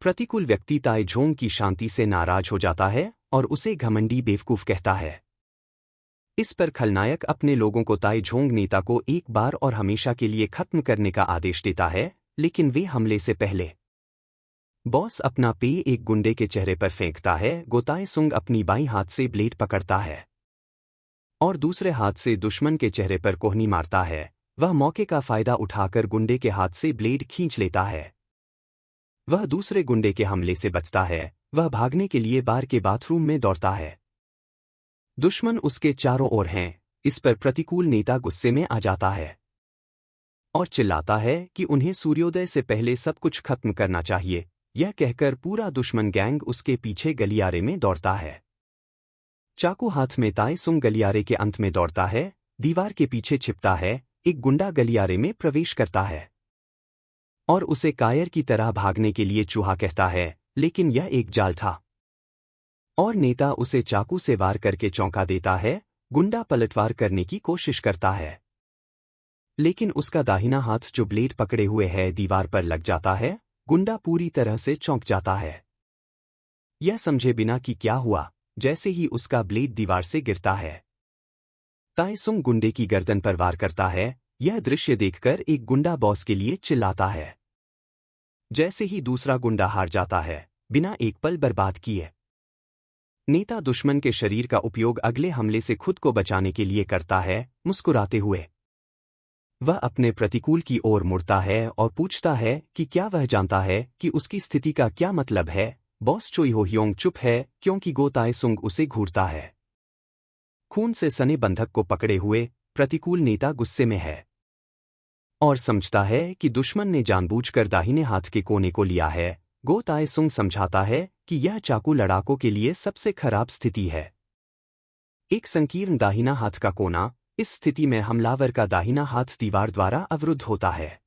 प्रतिकूल व्यक्ति ताइझोंग की शांति से नाराज हो जाता है और उसे घमंडी बेवकूफ कहता है। इस पर खलनायक अपने लोगों को ताइझोंग नेता को एक बार और हमेशा के लिए खत्म करने का आदेश देता है, लेकिन वे हमले से पहले बॉस अपना पेय एक गुंडे के चेहरे पर फेंकता है। गोताएसुंग अपनी बाईं हाथ से ब्लेड पकड़ता है और दूसरे हाथ से दुश्मन के चेहरे पर कोहनी मारता है। वह मौके का फायदा उठाकर गुंडे के हाथ से ब्लेड खींच लेता है। वह दूसरे गुंडे के हमले से बचता है। वह भागने के लिए बार के बाथरूम में दौड़ता है। दुश्मन उसके चारों ओर हैं। इस पर प्रतिकूल नेता गुस्से में आ जाता है और चिल्लाता है कि उन्हें सूर्योदय से पहले सब कुछ खत्म करना चाहिए। यह कहकर पूरा दुश्मन गैंग उसके पीछे गलियारे में दौड़ता है। चाकू हाथ में ताइसुंग गलियारे के अंत में दौड़ता है, दीवार के पीछे छिपता है। एक गुंडा गलियारे में प्रवेश करता है और उसे कायर की तरह भागने के लिए चूहा कहता है, लेकिन यह एक जाल था और नेता उसे चाकू से वार करके चौंका देता है। गुंडा पलटवार करने की कोशिश करता है, लेकिन उसका दाहिना हाथ जो ब्लेड पकड़े हुए है दीवार पर लग जाता है। गुंडा पूरी तरह से चौंक जाता है, यह समझे बिना कि क्या हुआ। जैसे ही उसका ब्लेड दीवार से गिरता है, ताइसुंग गुंडे की गर्दन पर वार करता है। यह दृश्य देखकर एक गुंडा बॉस के लिए चिल्लाता है। जैसे ही दूसरा गुंडा हार जाता है, बिना एक पल बर्बाद किए, नेता दुश्मन के शरीर का उपयोग अगले हमले से खुद को बचाने के लिए करता है। मुस्कुराते हुए वह अपने प्रतिकूल की ओर मुड़ता है और पूछता है कि क्या वह जानता है कि उसकी स्थिति का क्या मतलब है। बॉस चोई हो ह्योंग चुप है क्योंकि गो ताइसुंग उसे घूरता है। खून से सने बंधक को पकड़े हुए प्रतिकूल नेता गुस्से में है और समझता है कि दुश्मन ने जानबूझकर दाहिने हाथ के कोने को लिया है। गो ताइसुंग समझाता है कि यह चाकू लड़ाकों के लिए सबसे खराब स्थिति है। एक संकीर्ण दाहिना हाथ का कोना। इस स्थिति में हमलावर का दाहिना हाथ दीवार द्वारा अवरुद्ध होता है,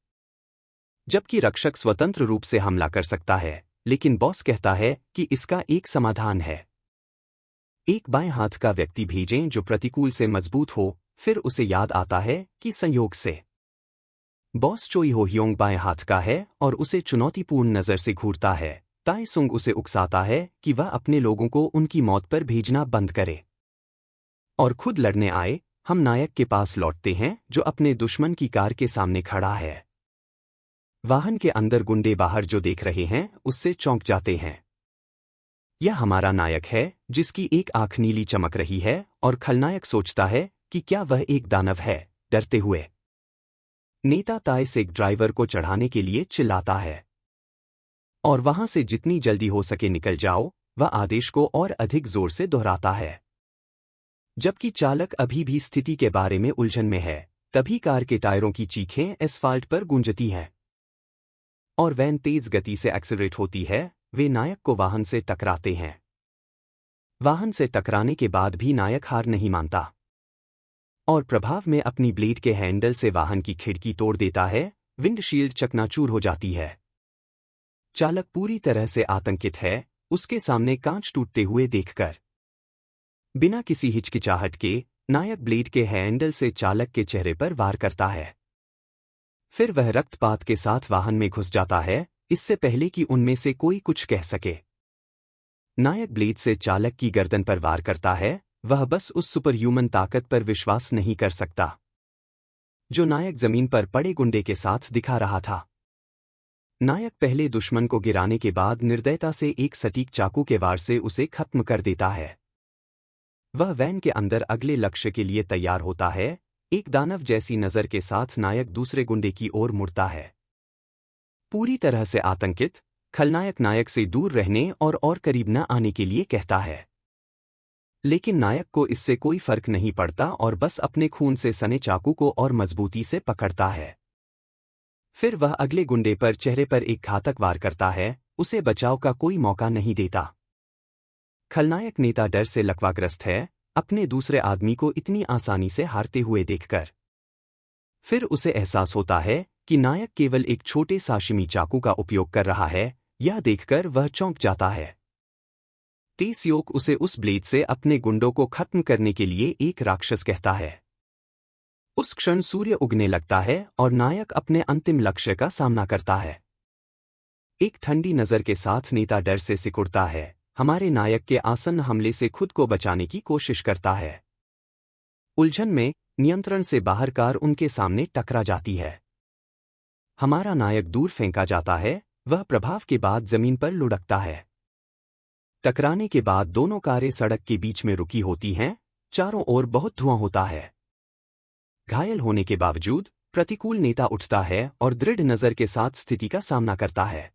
जबकि रक्षक स्वतंत्र रूप से हमला कर सकता है। लेकिन बॉस कहता है कि इसका एक समाधान है। एक बाएं हाथ का व्यक्ति भेजें जो प्रतिकूल से मजबूत हो। फिर उसे याद आता है कि संयोग से बॉस चोई हो ह्योंग बाएं हाथ का है और उसे चुनौतीपूर्ण नज़र से घूरता है। ताइसुंग उसे उकसाता है कि वह अपने लोगों को उनकी मौत पर भेजना बंद करे और खुद लड़ने आए। हम नायक के पास लौटते हैं जो अपने दुश्मन की कार के सामने खड़ा है। वाहन के अंदर गुंडे बाहर जो देख रहे हैं उससे चौंक जाते हैं। यह हमारा नायक है जिसकी एक आंख नीली चमक रही है और खलनायक सोचता है कि क्या वह एक दानव है। डरते हुए नेता ताइस एक ड्राइवर को चढ़ाने के लिए चिल्लाता है और वहां से जितनी जल्दी हो सके निकल जाओ। वह आदेश को और अधिक जोर से दोहराता है। जबकि चालक अभी भी स्थिति के बारे में उलझन में है, तभी कार के टायरों की चीखें एस्फाल्ट पर गूंजती हैं और वैन तेज गति से एक्सीलरेट होती है। वे नायक को वाहन से टकराते हैं। वाहन से टकराने के बाद भी नायक हार नहीं मानता और प्रभाव में अपनी ब्लेड के हैंडल से वाहन की खिड़की तोड़ देता है। विंडशील्ड चकनाचूर हो जाती है। चालक पूरी तरह से आतंकित है, उसके सामने कांच टूटते हुए देखकर। बिना किसी हिचकिचाहट के नायक ब्लेड के हैंडल से चालक के चेहरे पर वार करता है। फिर वह रक्तपात के साथ वाहन में घुस जाता है, इससे पहले कि उनमें से कोई कुछ कह सके। नायक ब्लेड से चालक की गर्दन पर वार करता है। वह बस उस सुपरह्यूमन ताकत पर विश्वास नहीं कर सकता जो नायक जमीन पर पड़े गुंडे के साथ दिखा रहा था। नायक पहले दुश्मन को गिराने के बाद निर्दयता से एक सटीक चाकू के वार से उसे खत्म कर देता है। वह वैन के अंदर अगले लक्ष्य के लिए तैयार होता है। एक दानव जैसी नजर के साथ नायक दूसरे गुंडे की ओर मुड़ता है। पूरी तरह से आतंकित, खलनायक नायक से दूर रहने और करीब न आने के लिए कहता है। लेकिन नायक को इससे कोई फर्क नहीं पड़ता और बस अपने खून से सने चाकू को और मजबूती से पकड़ता है। फिर वह अगले गुंडे पर चेहरे पर एक घातक वार करता है। उसे बचाव का कोई मौका नहीं देता। खलनायक नेता डर से लकवाग्रस्त है, अपने दूसरे आदमी को इतनी आसानी से हारते हुए देखकर। फिर उसे एहसास होता है कि नायक केवल एक छोटे साशिमी चाकू का उपयोग कर रहा है। यह देखकर वह चौंक जाता है। तेस्योक उसे उस ब्लेड से अपने गुंडों को खत्म करने के लिए एक राक्षस कहता है। उस क्षण सूर्य उगने लगता है और नायक अपने अंतिम लक्ष्य का सामना करता है। एक ठंडी नजर के साथ नेता डर से सिकुड़ता है। हमारे नायक के आसन्न हमले से खुद को बचाने की कोशिश करता है। उलझन में नियंत्रण से बाहर कार उनके सामने टकरा जाती है। हमारा नायक दूर फेंका जाता है। वह प्रभाव के बाद जमीन पर लुढ़कता है। टकराने के बाद दोनों कारें सड़क के बीच में रुकी होती हैं। चारों ओर बहुत धुआं होता है। घायल होने के बावजूद प्रतिकूल नेता उठता है और दृढ़ नजर के साथ स्थिति का सामना करता है।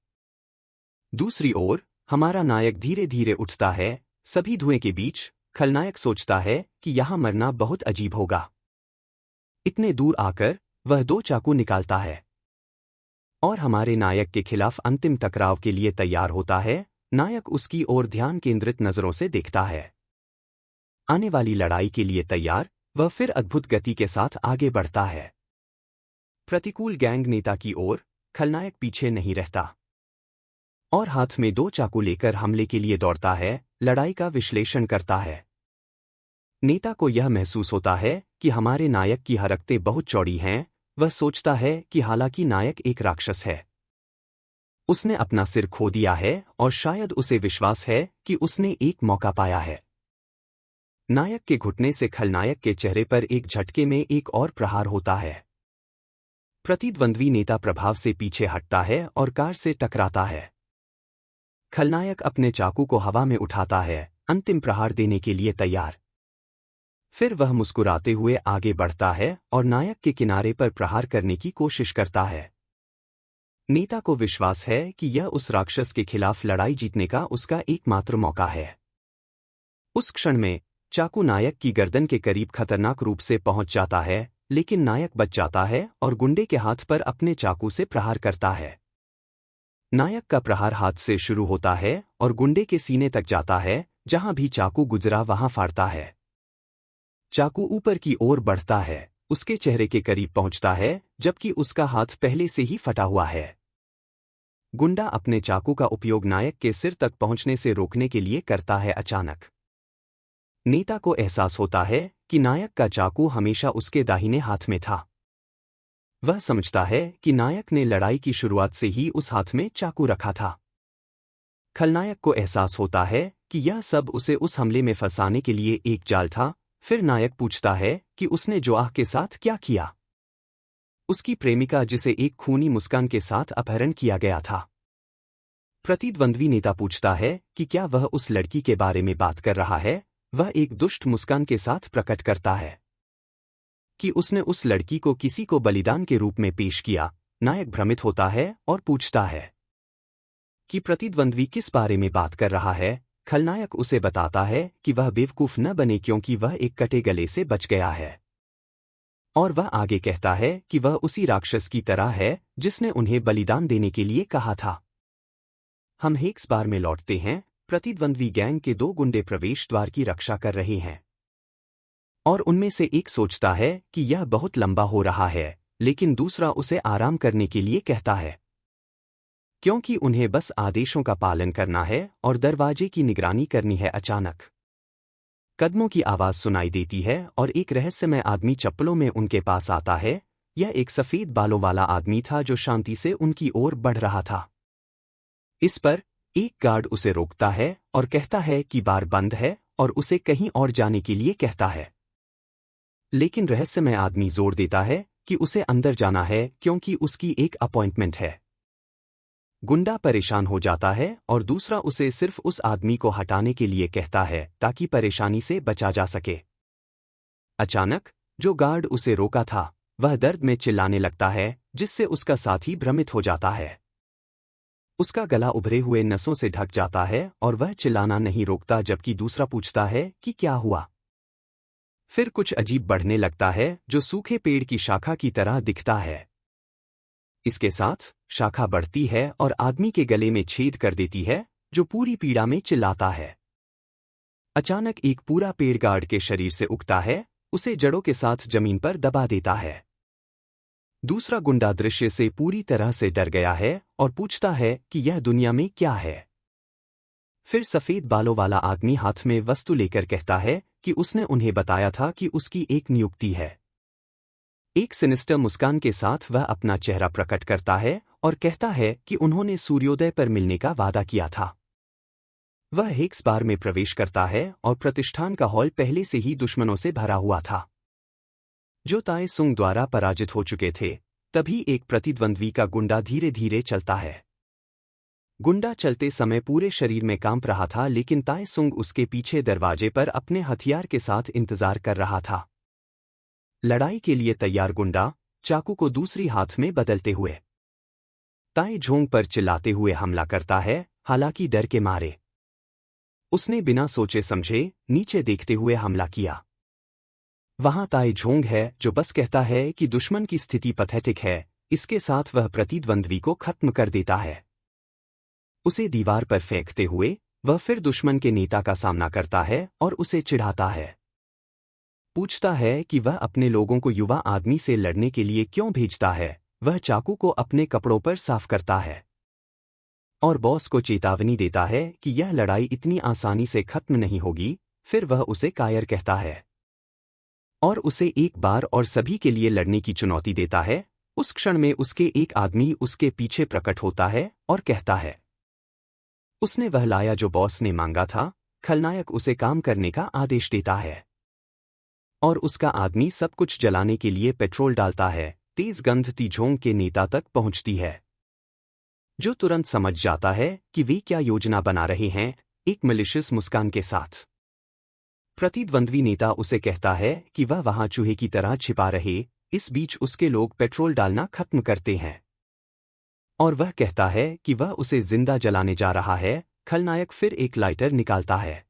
दूसरी ओर हमारा नायक धीरे धीरे उठता है। सभी धुएं के बीच खलनायक सोचता है कि यहां मरना बहुत अजीब होगा। इतने दूर आकर वह 2 चाकू निकालता है और हमारे नायक के खिलाफ अंतिम टकराव के लिए तैयार होता है। नायक उसकी ओर ध्यान केंद्रित नजरों से देखता है। आने वाली लड़ाई के लिए तैयार, वह फिर अद्भुत गति के साथ आगे बढ़ता है। प्रतिकूल गैंग नेता की ओर खलनायक पीछे नहीं रहता और हाथ में 2 चाकू लेकर हमले के लिए दौड़ता है। लड़ाई का विश्लेषण करता है। नेता को यह महसूस होता है कि हमारे नायक की हरकतें बहुत चौड़ी हैं। वह सोचता है कि हालांकि नायक एक राक्षस है, उसने अपना सिर खो दिया है और शायद उसे विश्वास है कि उसने एक मौका पाया है। नायक के घुटने से खलनायक के चेहरे पर एक झटके में एक और प्रहार होता है। प्रतिद्वंद्वी नेता प्रभाव से पीछे हटता है और कार से टकराता है। खलनायक अपने चाकू को हवा में उठाता है, अंतिम प्रहार देने के लिए तैयार। फिर वह मुस्कुराते हुए आगे बढ़ता है और नायक के किनारे पर प्रहार करने की कोशिश करता है। नेता को विश्वास है कि यह उस राक्षस के खिलाफ लड़ाई जीतने का उसका एकमात्र मौका है। उस क्षण में चाकू नायक की गर्दन के करीब खतरनाक रूप से पहुंच जाता है, लेकिन नायक बच जाता है और गुंडे के हाथ पर अपने चाकू से प्रहार करता है। नायक का प्रहार हाथ से शुरू होता है और गुंडे के सीने तक जाता है। जहां भी चाकू गुजरा वहां फाड़ता है। चाकू ऊपर की ओर बढ़ता है, उसके चेहरे के करीब पहुंचता है, जबकि उसका हाथ पहले से ही फटा हुआ है। गुंडा अपने चाकू का उपयोग नायक के सिर तक पहुंचने से रोकने के लिए करता है। अचानक नेता को एहसास होता है कि नायक का चाकू हमेशा उसके दाहिने हाथ में था। वह समझता है कि नायक ने लड़ाई की शुरुआत से ही उस हाथ में चाकू रखा था। खलनायक को एहसास होता है कि यह सब उसे उस हमले में फंसाने के लिए एक जाल था। फिर नायक पूछता है कि उसने जोआह के साथ क्या किया। उसकी प्रेमिका जिसे एक खूनी मुस्कान के साथ अपहरण किया गया था। प्रतिद्वंद्वी नेता पूछता है कि क्या वह उस लड़की के बारे में बात कर रहा है। वह एक दुष्ट मुस्कान के साथ प्रकट करता है कि उसने उस लड़की को किसी को बलिदान के रूप में पेश किया। नायक भ्रमित होता है और पूछता है कि प्रतिद्वंद्वी किस बारे में बात कर रहा है। खलनायक उसे बताता है कि वह बेवकूफ न बने क्योंकि वह एक कटे गले से बच गया है। और वह आगे कहता है कि वह उसी राक्षस की तरह है जिसने उन्हें बलिदान देने के लिए कहा था। हम हेक्स बार में लौटते हैं। प्रतिद्वंद्वी गैंग के 2 गुंडे प्रवेश द्वार की रक्षा कर रहे हैं और उनमें से एक सोचता है कि यह बहुत लंबा हो रहा है, लेकिन दूसरा उसे आराम करने के लिए कहता है क्योंकि उन्हें बस आदेशों का पालन करना है और दरवाजे की निगरानी करनी है। अचानक कदमों की आवाज सुनाई देती है और एक रहस्यमय आदमी चप्पलों में उनके पास आता है। यह एक सफेद बालों वाला आदमी था जो शांति से उनकी ओर बढ़ रहा था। इस पर एक गार्ड उसे रोकता है और कहता है कि बार बंद है और उसे कहीं और जाने के लिए कहता है। लेकिन रहस्यमय आदमी जोर देता है कि उसे अंदर जाना है क्योंकि उसकी एक अपॉइंटमेंट है। गुंडा परेशान हो जाता है और दूसरा उसे सिर्फ उस आदमी को हटाने के लिए कहता है ताकि परेशानी से बचा जा सके। अचानक जो गार्ड उसे रोका था वह दर्द में चिल्लाने लगता है, जिससे उसका साथी भ्रमित हो जाता है। उसका गला उभरे हुए नसों से ढक जाता है और वह चिल्लाना नहीं रोकता जबकि दूसरा पूछता है कि क्या हुआ। फिर कुछ अजीब बढ़ने लगता है जो सूखे पेड़ की शाखा की तरह दिखता है। इसके साथ शाखा बढ़ती है और आदमी के गले में छेद कर देती है, जो पूरी पीड़ा में चिल्लाता है। अचानक एक पूरा पेड़ गार्ड के शरीर से उगता है, उसे जड़ों के साथ जमीन पर दबा देता है। दूसरा गुंडा दृश्य से पूरी तरह से डर गया है और पूछता है कि यह दुनिया में क्या है। फिर सफेद बालों वाला आदमी हाथ में वस्तु लेकर कहता है कि उसने उन्हें बताया था कि उसकी एक नियुक्ति है। एक सिनिस्टर मुस्कान के साथ वह अपना चेहरा प्रकट करता है और कहता है कि उन्होंने सूर्योदय पर मिलने का वादा किया था। वह हेक्स बार में प्रवेश करता है और प्रतिष्ठान का हॉल पहले से ही दुश्मनों से भरा हुआ था, जो ताए सुंग द्वारा पराजित हो चुके थे। तभी एक प्रतिद्वंद्वी का गुंडा धीरे धीरे चलता है। गुंडा चलते समय पूरे शरीर में कांप रहा था, लेकिन ताए सुंग उसके पीछे दरवाजे पर अपने हथियार के साथ इंतजार कर रहा था। लड़ाई के लिए तैयार गुंडा चाकू को दूसरी हाथ में बदलते हुए ताए झोंग पर चिल्लाते हुए हमला करता है, हालांकि डर के मारे। उसने बिना सोचे समझे नीचे देखते हुए हमला किया। वहां ताए झोंग है जो बस कहता है कि दुश्मन की स्थिति पैथेटिक है। इसके साथ वह प्रतिद्वंद्वी को खत्म कर देता है। उसे दीवार पर फेंकते हुए वह फिर दुश्मन के नेता का सामना करता है और उसे चिढ़ाता है। पूछता है कि वह अपने लोगों को युवा आदमी से लड़ने के लिए क्यों भेजता है। वह चाकू को अपने कपड़ों पर साफ करता है और बॉस को चेतावनी देता है कि यह लड़ाई इतनी आसानी से खत्म नहीं होगी। फिर वह उसे कायर कहता है और उसे एक बार और सभी के लिए लड़ने की चुनौती देता है। उस क्षण में उसके एक आदमी उसके पीछे प्रकट होता है और कहता है उसने वह लाया जो बॉस ने मांगा था। खलनायक उसे काम करने का आदेश देता है और उसका आदमी सब कुछ जलाने के लिए पेट्रोल डालता है। तेज गंध तीझोंग के नेता तक पहुंचती है, जो तुरंत समझ जाता है कि वे क्या योजना बना रहे हैं, एक मलिशियस मुस्कान के साथ। प्रतिद्वंद्वी नेता उसे कहता है कि वह वहां चूहे की तरह छिपा रहे। इस बीच उसके लोग पेट्रोल डालना खत्म करते हैं और वह कहता है कि वह उसे जिंदा जलाने जा रहा है। खलनायक फिर एक लाइटर निकालता है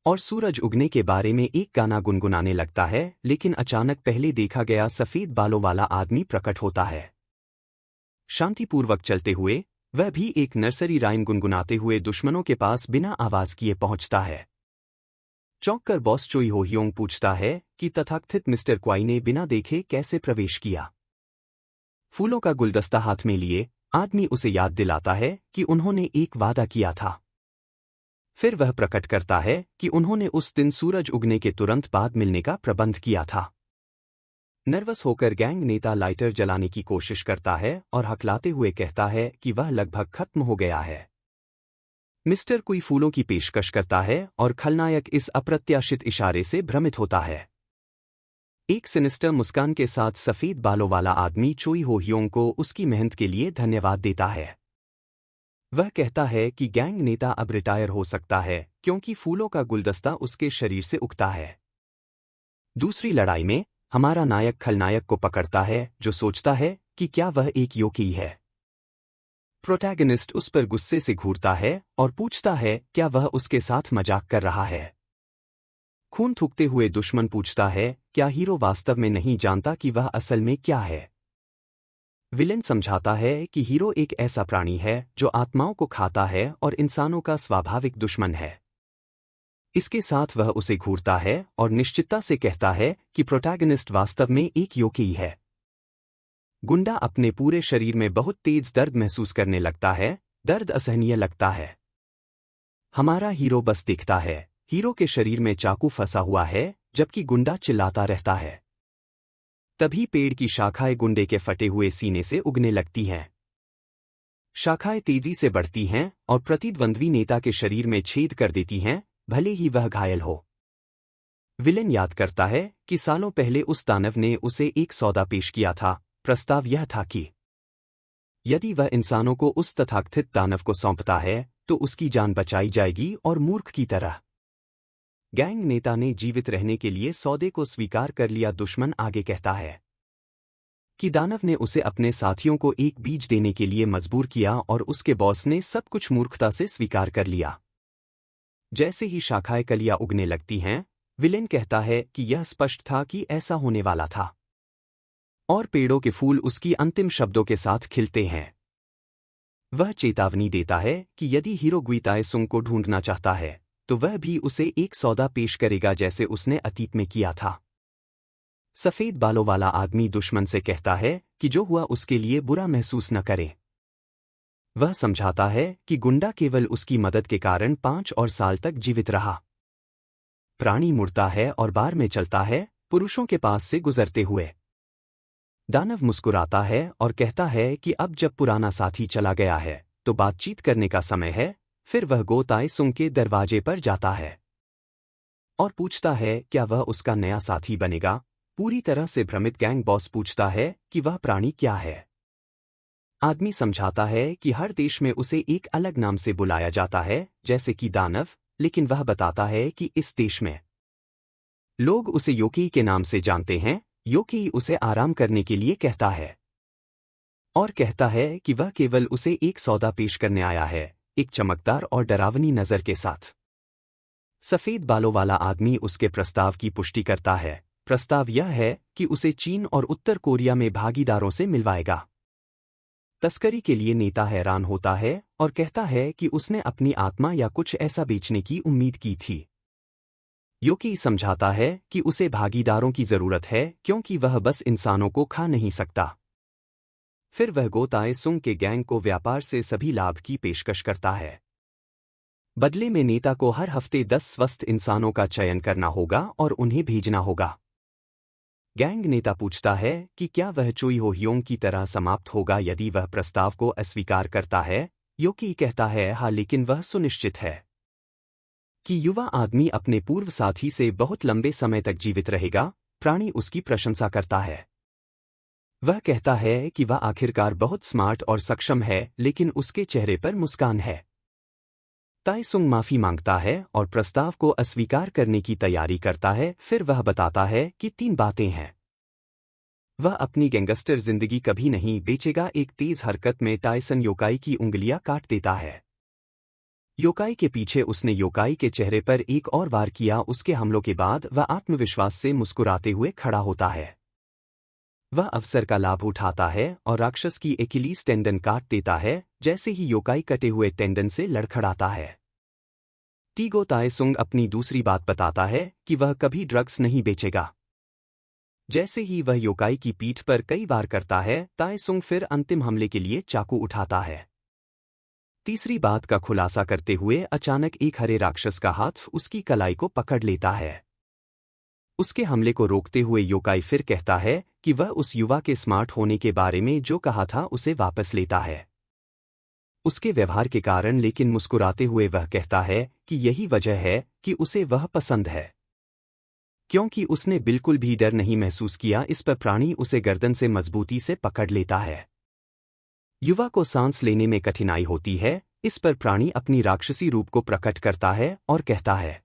और सूरज उगने के बारे में एक गाना गुनगुनाने लगता है, लेकिन अचानक पहले देखा गया सफेद बालों वाला आदमी प्रकट होता है। शांतिपूर्वक चलते हुए वह भी एक नर्सरी राइम गुनगुनाते हुए दुश्मनों के पास बिना आवाज किए पहुंचता है। चौंक कर बॉस चोई हो ह्योंग पूछता है कि तथाकथित मिस्टर क्वाई ने बिना देखे कैसे प्रवेश किया। फूलों का गुलदस्ता हाथ में लिए आदमी उसे याद दिलाता है कि उन्होंने एक वादा किया था। फिर वह प्रकट करता है कि उन्होंने उस दिन सूरज उगने के तुरंत बाद मिलने का प्रबंध किया था। नर्वस होकर गैंग नेता लाइटर जलाने की कोशिश करता है और हकलाते हुए कहता है कि वह लगभग खत्म हो गया है। मिस्टर कुई फूलों की पेशकश करता है और खलनायक इस अप्रत्याशित इशारे से भ्रमित होता है। एक सिनिस्टर मुस्कान के साथ सफेद बालों वाला आदमी चोई हो ह्योंग को उसकी मेहनत के लिए धन्यवाद देता है। वह कहता है कि गैंग नेता अब रिटायर हो सकता है क्योंकि फूलों का गुलदस्ता उसके शरीर से उगता है। दूसरी लड़ाई में हमारा नायक खलनायक को पकड़ता है जो सोचता है कि क्या वह एक योकी है। प्रोटैगनिस्ट उस पर गुस्से से घूरता है और पूछता है क्या वह उसके साथ मजाक कर रहा है। खून थूकते हुए दुश्मन पूछता है क्या हीरो वास्तव में नहीं जानता कि वह असल में क्या है। विलेन समझाता है कि हीरो एक ऐसा प्राणी है जो आत्माओं को खाता है और इंसानों का स्वाभाविक दुश्मन है। इसके साथ वह उसे घूरता है और निश्चितता से कहता है कि प्रोटैगनिस्ट वास्तव में एक योकी है। गुंडा अपने पूरे शरीर में बहुत तेज दर्द महसूस करने लगता है, दर्द असहनीय लगता है। हमारा हीरो बस दिखता है, हीरो के शरीर में चाकू फंसा हुआ है जबकि गुंडा चिल्लाता रहता है। तभी पेड़ की शाखाएं गुंडे के फटे हुए सीने से उगने लगती हैं। शाखाएं तेजी से बढ़ती हैं और प्रतिद्वंद्वी नेता के शरीर में छेद कर देती हैं, भले ही वह घायल हो। विलेन याद करता है कि सालों पहले उस दानव ने उसे एक सौदा पेश किया था। प्रस्ताव यह था कि यदि वह इंसानों को उस तथाकथित दानव को सौंपता है तो उसकी जान बचाई जाएगी और मूर्ख की तरह। गैंग नेता ने जीवित रहने के लिए सौदे को स्वीकार कर लिया। दुश्मन आगे कहता है कि दानव ने उसे अपने साथियों को एक बीज देने के लिए मजबूर किया और उसके बॉस ने सब कुछ मूर्खता से स्वीकार कर लिया। जैसे ही शाखाएं कलियां उगने लगती हैं, विलेन कहता है कि यह स्पष्ट था कि ऐसा होने वाला था और पेड़ों के फूल उसकी अंतिम शब्दों के साथ खिलते हैं। वह चेतावनी देता है कि यदि हीरो गुई ताएसुंग को ढूंढना चाहता है तो वह भी उसे एक सौदा पेश करेगा जैसे उसने अतीत में किया था। सफेद बालों वाला आदमी दुश्मन से कहता है कि जो हुआ उसके लिए बुरा महसूस न करे। वह समझाता है कि गुंडा केवल उसकी मदद के कारण 5 और साल तक जीवित रहा। प्राणी मुड़ता है और बार में चलता है, पुरुषों के पास से गुजरते हुए। दानव मुस्कुराता है और कहता है कि अब जब पुराना साथी चला गया है तो बातचीत करने का समय है। फिर वह गो ताएसुंग के दरवाजे पर जाता है और पूछता है क्या वह उसका नया साथी बनेगा। पूरी तरह से भ्रमित गैंग बॉस पूछता है कि वह प्राणी क्या है। आदमी समझाता है कि हर देश में उसे एक अलग नाम से बुलाया जाता है जैसे कि दानव, लेकिन वह बताता है कि इस देश में लोग उसे योकी के नाम से जानते हैं। योकी उसे आराम करने के लिए कहता है और कहता है कि वह केवल उसे एक सौदा पेश करने आया है, एक चमकदार और डरावनी नजर के साथ। सफेद बालों वाला आदमी उसके प्रस्ताव की पुष्टि करता है। प्रस्ताव यह है कि उसे चीन और उत्तर कोरिया में भागीदारों से मिलवाएगा। तस्करी के लिए नेता हैरान होता है और कहता है कि उसने अपनी आत्मा या कुछ ऐसा बेचने की उम्मीद की थी। योकी समझाता है कि उसे भागीदारों की जरूरत है क्योंकि वह बस इंसानों को खा नहीं सकता। फिर वह गो ताएसुंग के गैंग को व्यापार से सभी लाभ की पेशकश करता है। बदले में नेता को हर हफ्ते 10 स्वस्थ इंसानों का चयन करना होगा और उन्हें भेजना होगा। गैंग नेता पूछता है कि क्या वह चोई हो ह्योंग की तरह समाप्त होगा यदि वह प्रस्ताव को अस्वीकार करता है। योकी कहता है हाँ, लेकिन वह सुनिश्चित है कि युवा आदमी अपने पूर्व साथी से बहुत लंबे समय तक जीवित रहेगा। प्राणी उसकी प्रशंसा करता है। वह कहता है कि वह आखिरकार बहुत स्मार्ट और सक्षम है, लेकिन उसके चेहरे पर मुस्कान है। ताएसुंग माफी मांगता है और प्रस्ताव को अस्वीकार करने की तैयारी करता है। फिर वह बताता है कि 3 बातें हैं। वह अपनी गैंगस्टर जिंदगी कभी नहीं बेचेगा। एक तेज हरकत में टायसन योकाई की उंगलियां काट देता है। योकाई के पीछे उसने योकाई के चेहरे पर एक और वार किया। उसके हमलों के बाद वह आत्मविश्वास से मुस्कुराते हुए खड़ा होता है। वह अवसर का लाभ उठाता है और राक्षस की एकिलीस टेंडन काट देता है। जैसे ही योकाई कटे हुए टेंडन से लड़खड़ाता है, टीगो ताएसुंग अपनी दूसरी बात बताता है कि वह कभी ड्रग्स नहीं बेचेगा। जैसे ही वह योकाई की पीठ पर कई वार करता है, ताएसुंग फिर अंतिम हमले के लिए चाकू उठाता है। तीसरी बात का खुलासा करते हुए अचानक एक हरे राक्षस का हाथ उसकी कलाई को पकड़ लेता है। उसके हमले को रोकते हुए योकाई फिर कहता है कि वह उस युवा के स्मार्ट होने के बारे में जो कहा था उसे वापस लेता है। उसके व्यवहार के कारण, लेकिन मुस्कुराते हुए वह कहता है कि यही वजह है कि उसे वह पसंद है। क्योंकि उसने बिल्कुल भी डर नहीं महसूस किया। इस पर प्राणी उसे गर्दन से मजबूती से पकड़ लेता है। युवा को सांस लेने में कठिनाई होती है। इस पर प्राणी अपनी राक्षसी रूप को प्रकट करता है और कहता है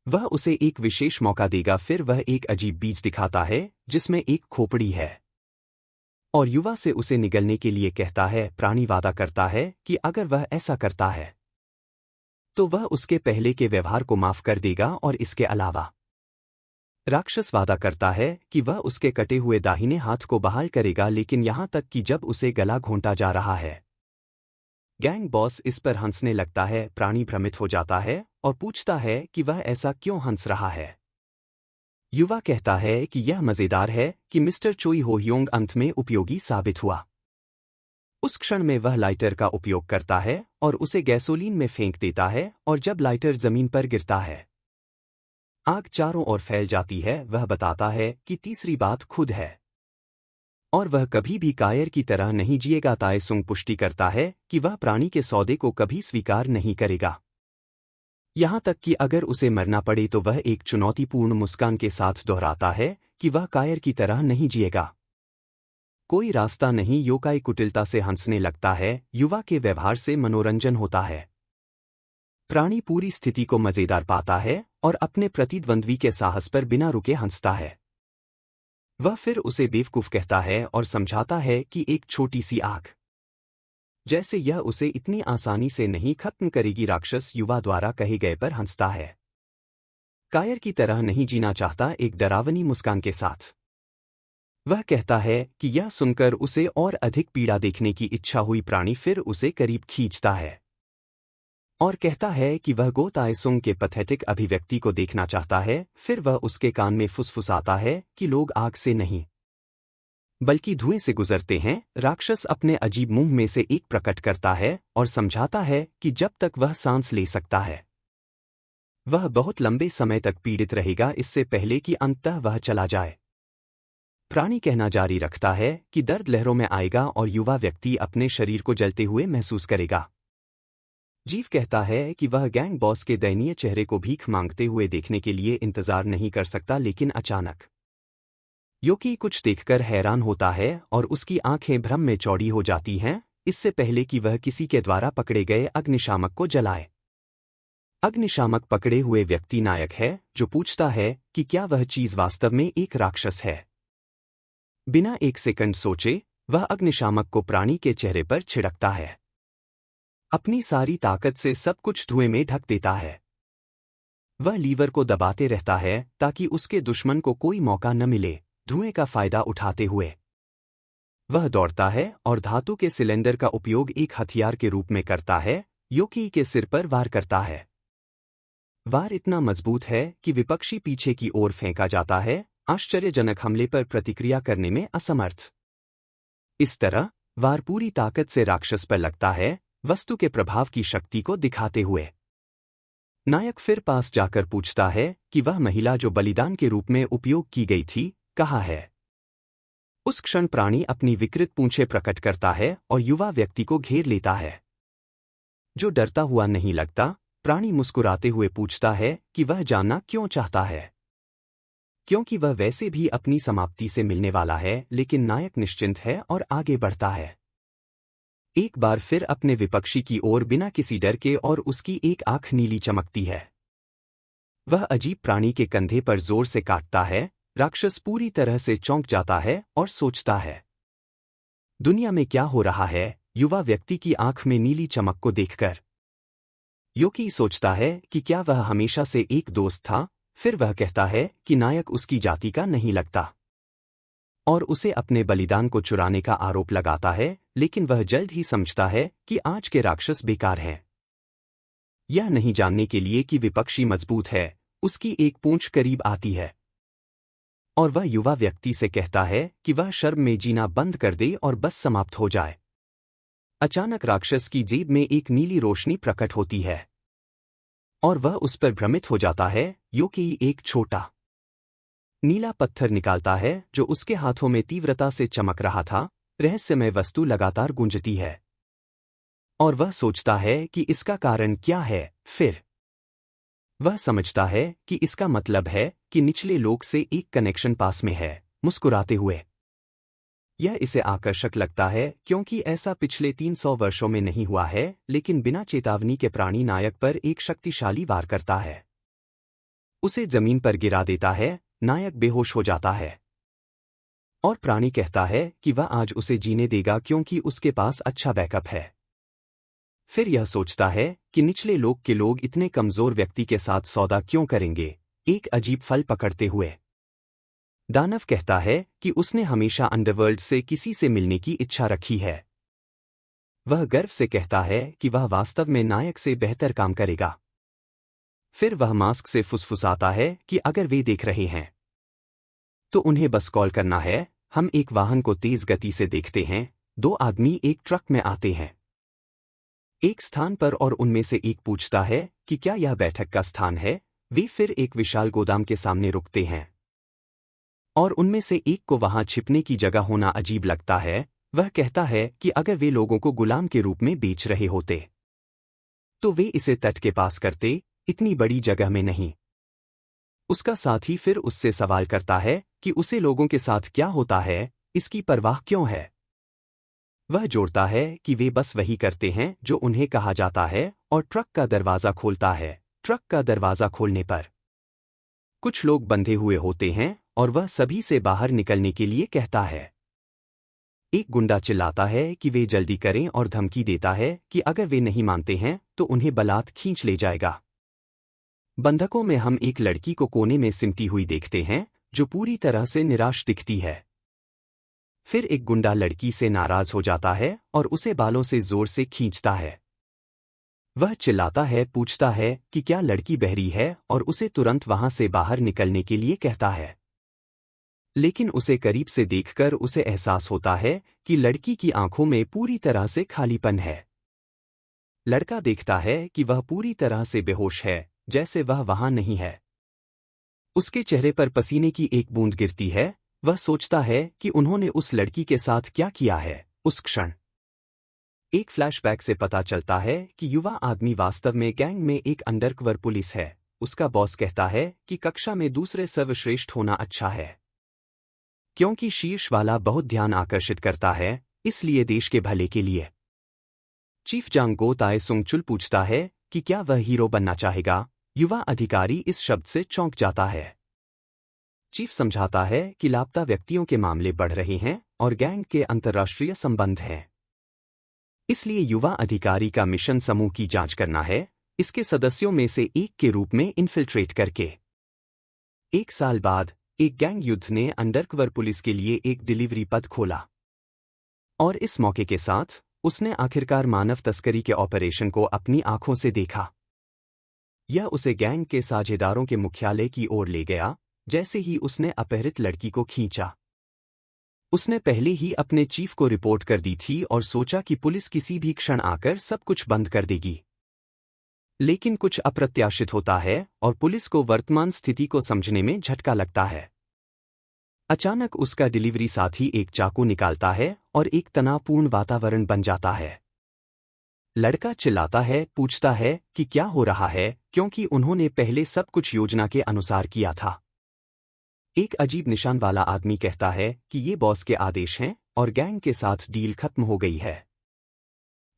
वह उसे एक विशेष मौका देगा। फिर वह एक अजीब बीज दिखाता है जिसमें एक खोपड़ी है और युवा से उसे निगलने के लिए कहता है। प्राणी वादा करता है कि अगर वह ऐसा करता है तो वह उसके पहले के व्यवहार को माफ कर देगा और इसके अलावा राक्षस वादा करता है कि वह उसके कटे हुए दाहिने हाथ को बहाल करेगा, लेकिन यहां तक कि जब उसे गला घोंटा जा रहा है। गैंग बॉस इस पर हंसने लगता है। प्राणी भ्रमित हो जाता है और पूछता है कि वह ऐसा क्यों हंस रहा है। युवा कहता है कि यह मजेदार है कि मिस्टर चोई हो ह्योंग अंत में उपयोगी साबित हुआ। उस क्षण में वह लाइटर का उपयोग करता है और उसे गैसोलीन में फेंक देता है और जब लाइटर जमीन पर गिरता है आग चारों ओर फैल जाती है। वह बताता है कि तीसरी बात खुद है और वह कभी भी कायर की तरह नहीं जिएगा। ताएसुंग पुष्टि करता है कि वह प्राणी के सौदे को कभी स्वीकार नहीं करेगा, यहां तक कि अगर उसे मरना पड़े तो वह एक चुनौतीपूर्ण मुस्कान के साथ दोहराता है कि वह कायर की तरह नहीं जिएगा। कोई रास्ता नहीं। योकाई कुटिलता से हंसने लगता है। युवा के व्यवहार से मनोरंजन होता है। प्राणी पूरी स्थिति को मजेदार पाता है और अपने प्रतिद्वंद्वी के साहस पर बिना रुके हंसता है। वह फिर उसे बेवकूफ कहता है और समझाता है कि एक छोटी सी आग जैसे यह उसे इतनी आसानी से नहीं खत्म करेगी। राक्षस युवा द्वारा कहे गए पर हंसता है। कायर की तरह नहीं जीना चाहता, एक डरावनी मुस्कान के साथ। वह कहता है कि यह सुनकर उसे और अधिक पीड़ा देखने की इच्छा हुई। प्राणी फिर उसे करीब खींचता है और कहता है कि वह गो ताएसुंग के पैथेटिक अभिव्यक्ति को देखना चाहता है। फिर वह उसके कान में फुसफुसाता है कि लोग आग से नहीं बल्कि धुएं से गुजरते हैं। राक्षस अपने अजीब मुंह में से एक प्रकट करता है और समझाता है कि जब तक वह सांस ले सकता है वह बहुत लंबे समय तक पीड़ित रहेगा, इससे पहले कि अंततः वह चला जाए। प्राणी कहना जारी रखता है कि दर्द लहरों में आएगा और युवा व्यक्ति अपने शरीर को जलते हुए महसूस करेगा। जीव कहता है कि वह गैंग बॉस के दयनीय चेहरे को भीख मांगते हुए देखने के लिए इंतजार नहीं कर सकता, लेकिन अचानक योकी कुछ देखकर हैरान होता है और उसकी आंखें भ्रम में चौड़ी हो जाती हैं, इससे पहले कि वह किसी के द्वारा पकड़े गए अग्निशामक को जलाए। अग्निशामक पकड़े हुए व्यक्ति नायक है, जो पूछता है कि क्या वह चीज वास्तव में एक राक्षस है। बिना एक सेकंड सोचे वह अग्निशामक को प्राणी के चेहरे पर छिड़कता है। अपनी सारी ताकत से सब कुछ धुएं में ढक देता है। वह लीवर को दबाते रहता है ताकि उसके दुश्मन को कोई मौका न मिले। धुएं का फायदा उठाते हुए वह दौड़ता है और धातु के सिलेंडर का उपयोग एक हथियार के रूप में करता है। योकी के सिर पर वार करता है। वार इतना मजबूत है कि विपक्षी पीछे की ओर फेंका जाता है, आश्चर्यजनक हमले पर प्रतिक्रिया करने में असमर्थ। इस तरह वार पूरी ताकत से राक्षस पर लगता है, वस्तु के प्रभाव की शक्ति को दिखाते हुए। नायक फिर पास जाकर पूछता है कि वह महिला जो बलिदान के रूप में उपयोग की गई थी कहाँ है। उस क्षण प्राणी अपनी विकृत पूंछें प्रकट करता है और युवा व्यक्ति को घेर लेता है। जो डरता हुआ नहीं लगता, प्राणी मुस्कुराते हुए पूछता है कि वह जानना क्यों चाहता है, क्योंकि वह वैसे भी अपनी समाप्ति से मिलने वाला है। लेकिन नायक निश्चिंत है और आगे बढ़ता है, एक बार फिर अपने विपक्षी की ओर बिना किसी डर के, और उसकी एक आंख नीली चमकती है। वह अजीब प्राणी के कंधे पर जोर से काटता है। राक्षस पूरी तरह से चौंक जाता है और सोचता है दुनिया में क्या हो रहा है, युवा व्यक्ति की आंख में नीली चमक को देखकर। योकी सोचता है कि क्या वह हमेशा से एक दोस्त था। फिर वह कहता है कि नायक उसकी जाति का नहीं लगता और उसे अपने बलिदान को चुराने का आरोप लगाता है, लेकिन वह जल्द ही समझता है कि आज के राक्षस बेकार हैं। यह नहीं जानने के लिए कि विपक्षी मजबूत है, उसकी एक पूंछ करीब आती है और वह युवा व्यक्ति से कहता है कि वह शर्म में जीना बंद कर दे और बस समाप्त हो जाए। अचानक राक्षस की जेब में एक नीली रोशनी प्रकट होती है और वह उस पर भ्रमित हो जाता है। योकी एक छोटा नीला पत्थर निकालता है जो उसके हाथों में तीव्रता से चमक रहा था। रहस्यमय वस्तु लगातार गूंजती है और वह सोचता है कि इसका कारण क्या है। फिर वह समझता है कि इसका मतलब है कि निचले लोक से एक कनेक्शन पास में है, मुस्कुराते हुए। यह इसे आकर्षक लगता है क्योंकि ऐसा पिछले 300 वर्षों में नहीं हुआ है, लेकिन बिना चेतावनी के प्राणी नायक पर एक शक्तिशाली वार करता है। उसे जमीन पर गिरा देता है, नायक बेहोश हो जाता है। और प्राणी कहता है कि वह आज उसे जीने देगा क्योंकि उसके पास अच्छा बैकअप है। फिर यह सोचता है कि निचले लोक के लोग इतने कमजोर व्यक्ति के साथ सौदा क्यों करेंगे, एक अजीब फल पकड़ते हुए। दानव कहता है कि उसने हमेशा अंडरवर्ल्ड से किसी से मिलने की इच्छा रखी है। वह गर्व से कहता है कि वह वास्तव में नायक से बेहतर काम करेगा। फिर वह मास्क से फुसफुसाता है कि अगर वे देख रहे हैं तो उन्हें बस कॉल करना है। हम एक वाहन को तेज गति से देखते हैं। 2 आदमी एक ट्रक में आते हैं एक स्थान पर और उनमें से एक पूछता है कि क्या यह बैठक का स्थान है। वे फिर एक विशाल गोदाम के सामने रुकते हैं और उनमें से एक को वहां छिपने की जगह होना अजीब लगता है। वह कहता है कि अगर वे लोगों को गुलाम के रूप में बेच रहे होते तो वे इसे तट के पास करते, इतनी बड़ी जगह में नहीं। उसका साथी फिर उससे सवाल करता है कि उसे लोगों के साथ क्या होता है, इसकी परवाह क्यों है। वह जोड़ता है कि वे बस वही करते हैं जो उन्हें कहा जाता है और ट्रक का दरवाज़ा खोलता है। ट्रक का दरवाज़ा खोलने पर कुछ लोग बंधे हुए होते हैं और वह सभी से बाहर निकलने के लिए कहता है। एक गुंडा चिल्लाता है कि वे जल्दी करें और धमकी देता है कि अगर वे नहीं मानते हैं तो उन्हें बलात् खींच ले जाएगा। बंधकों में हम एक लड़की को कोने में सिमटी हुई देखते हैं जो पूरी तरह से निराश दिखती है। फिर एक गुंडा लड़की से नाराज हो जाता है और उसे बालों से जोर से खींचता है। वह चिल्लाता है, पूछता है कि क्या लड़की बहरी है और उसे तुरंत वहां से बाहर निकलने के लिए कहता है। लेकिन उसे करीब से देखकर उसे एहसास होता है कि लड़की की आंखों में पूरी तरह से खालीपन है। लड़का देखता है कि वह पूरी तरह से बेहोश है, जैसे वह वहां नहीं है। उसके चेहरे पर पसीने की एक बूंद गिरती है। वह सोचता है कि उन्होंने उस लड़की के साथ क्या किया है। उस क्षण एक फ्लैशबैक से पता चलता है कि युवा आदमी वास्तव में गैंग में एक अंडरकवर पुलिस है। उसका बॉस कहता है कि कक्षा में दूसरे सर्वश्रेष्ठ होना अच्छा है क्योंकि शीर्ष वाला बहुत ध्यान आकर्षित करता है, इसलिए देश के भले के लिए। चीफ जांग गो ताए सुंगचुल पूछता है कि क्या वह हीरो बनना चाहेगा। युवा अधिकारी इस शब्द से चौंक जाता है। चीफ समझाता है कि लापता व्यक्तियों के मामले बढ़ रहे हैं और गैंग के अंतर्राष्ट्रीय संबंध हैं। इसलिए युवा अधिकारी का मिशन समूह की जांच करना है, इसके सदस्यों में से एक के रूप में इन्फिल्ट्रेट करके। 1 साल बाद एक गैंग युद्ध ने अंडरकवर पुलिस के लिए एक डिलीवरी पद खोला और इस मौके के साथ उसने आखिरकार मानव तस्करी के ऑपरेशन को अपनी आंखों से देखा। यह उसे गैंग के साझेदारों के मुख्यालय की ओर ले गया। जैसे ही उसने अपहृत लड़की को खींचा, उसने पहले ही अपने चीफ को रिपोर्ट कर दी थी और सोचा कि पुलिस किसी भी क्षण आकर सब कुछ बंद कर देगी। लेकिन कुछ अप्रत्याशित होता है और पुलिस को वर्तमान स्थिति को समझने में झटका लगता है। अचानक उसका डिलीवरी साथी एक चाकू निकालता है और एक तनावपूर्ण वातावरण बन जाता है। लड़का चिल्लाता है, पूछता है कि क्या हो रहा है, क्योंकि उन्होंने पहले सब कुछ योजना के अनुसार किया था। एक अजीब निशान वाला आदमी कहता है कि ये बॉस के आदेश हैं और गैंग के साथ डील खत्म हो गई है।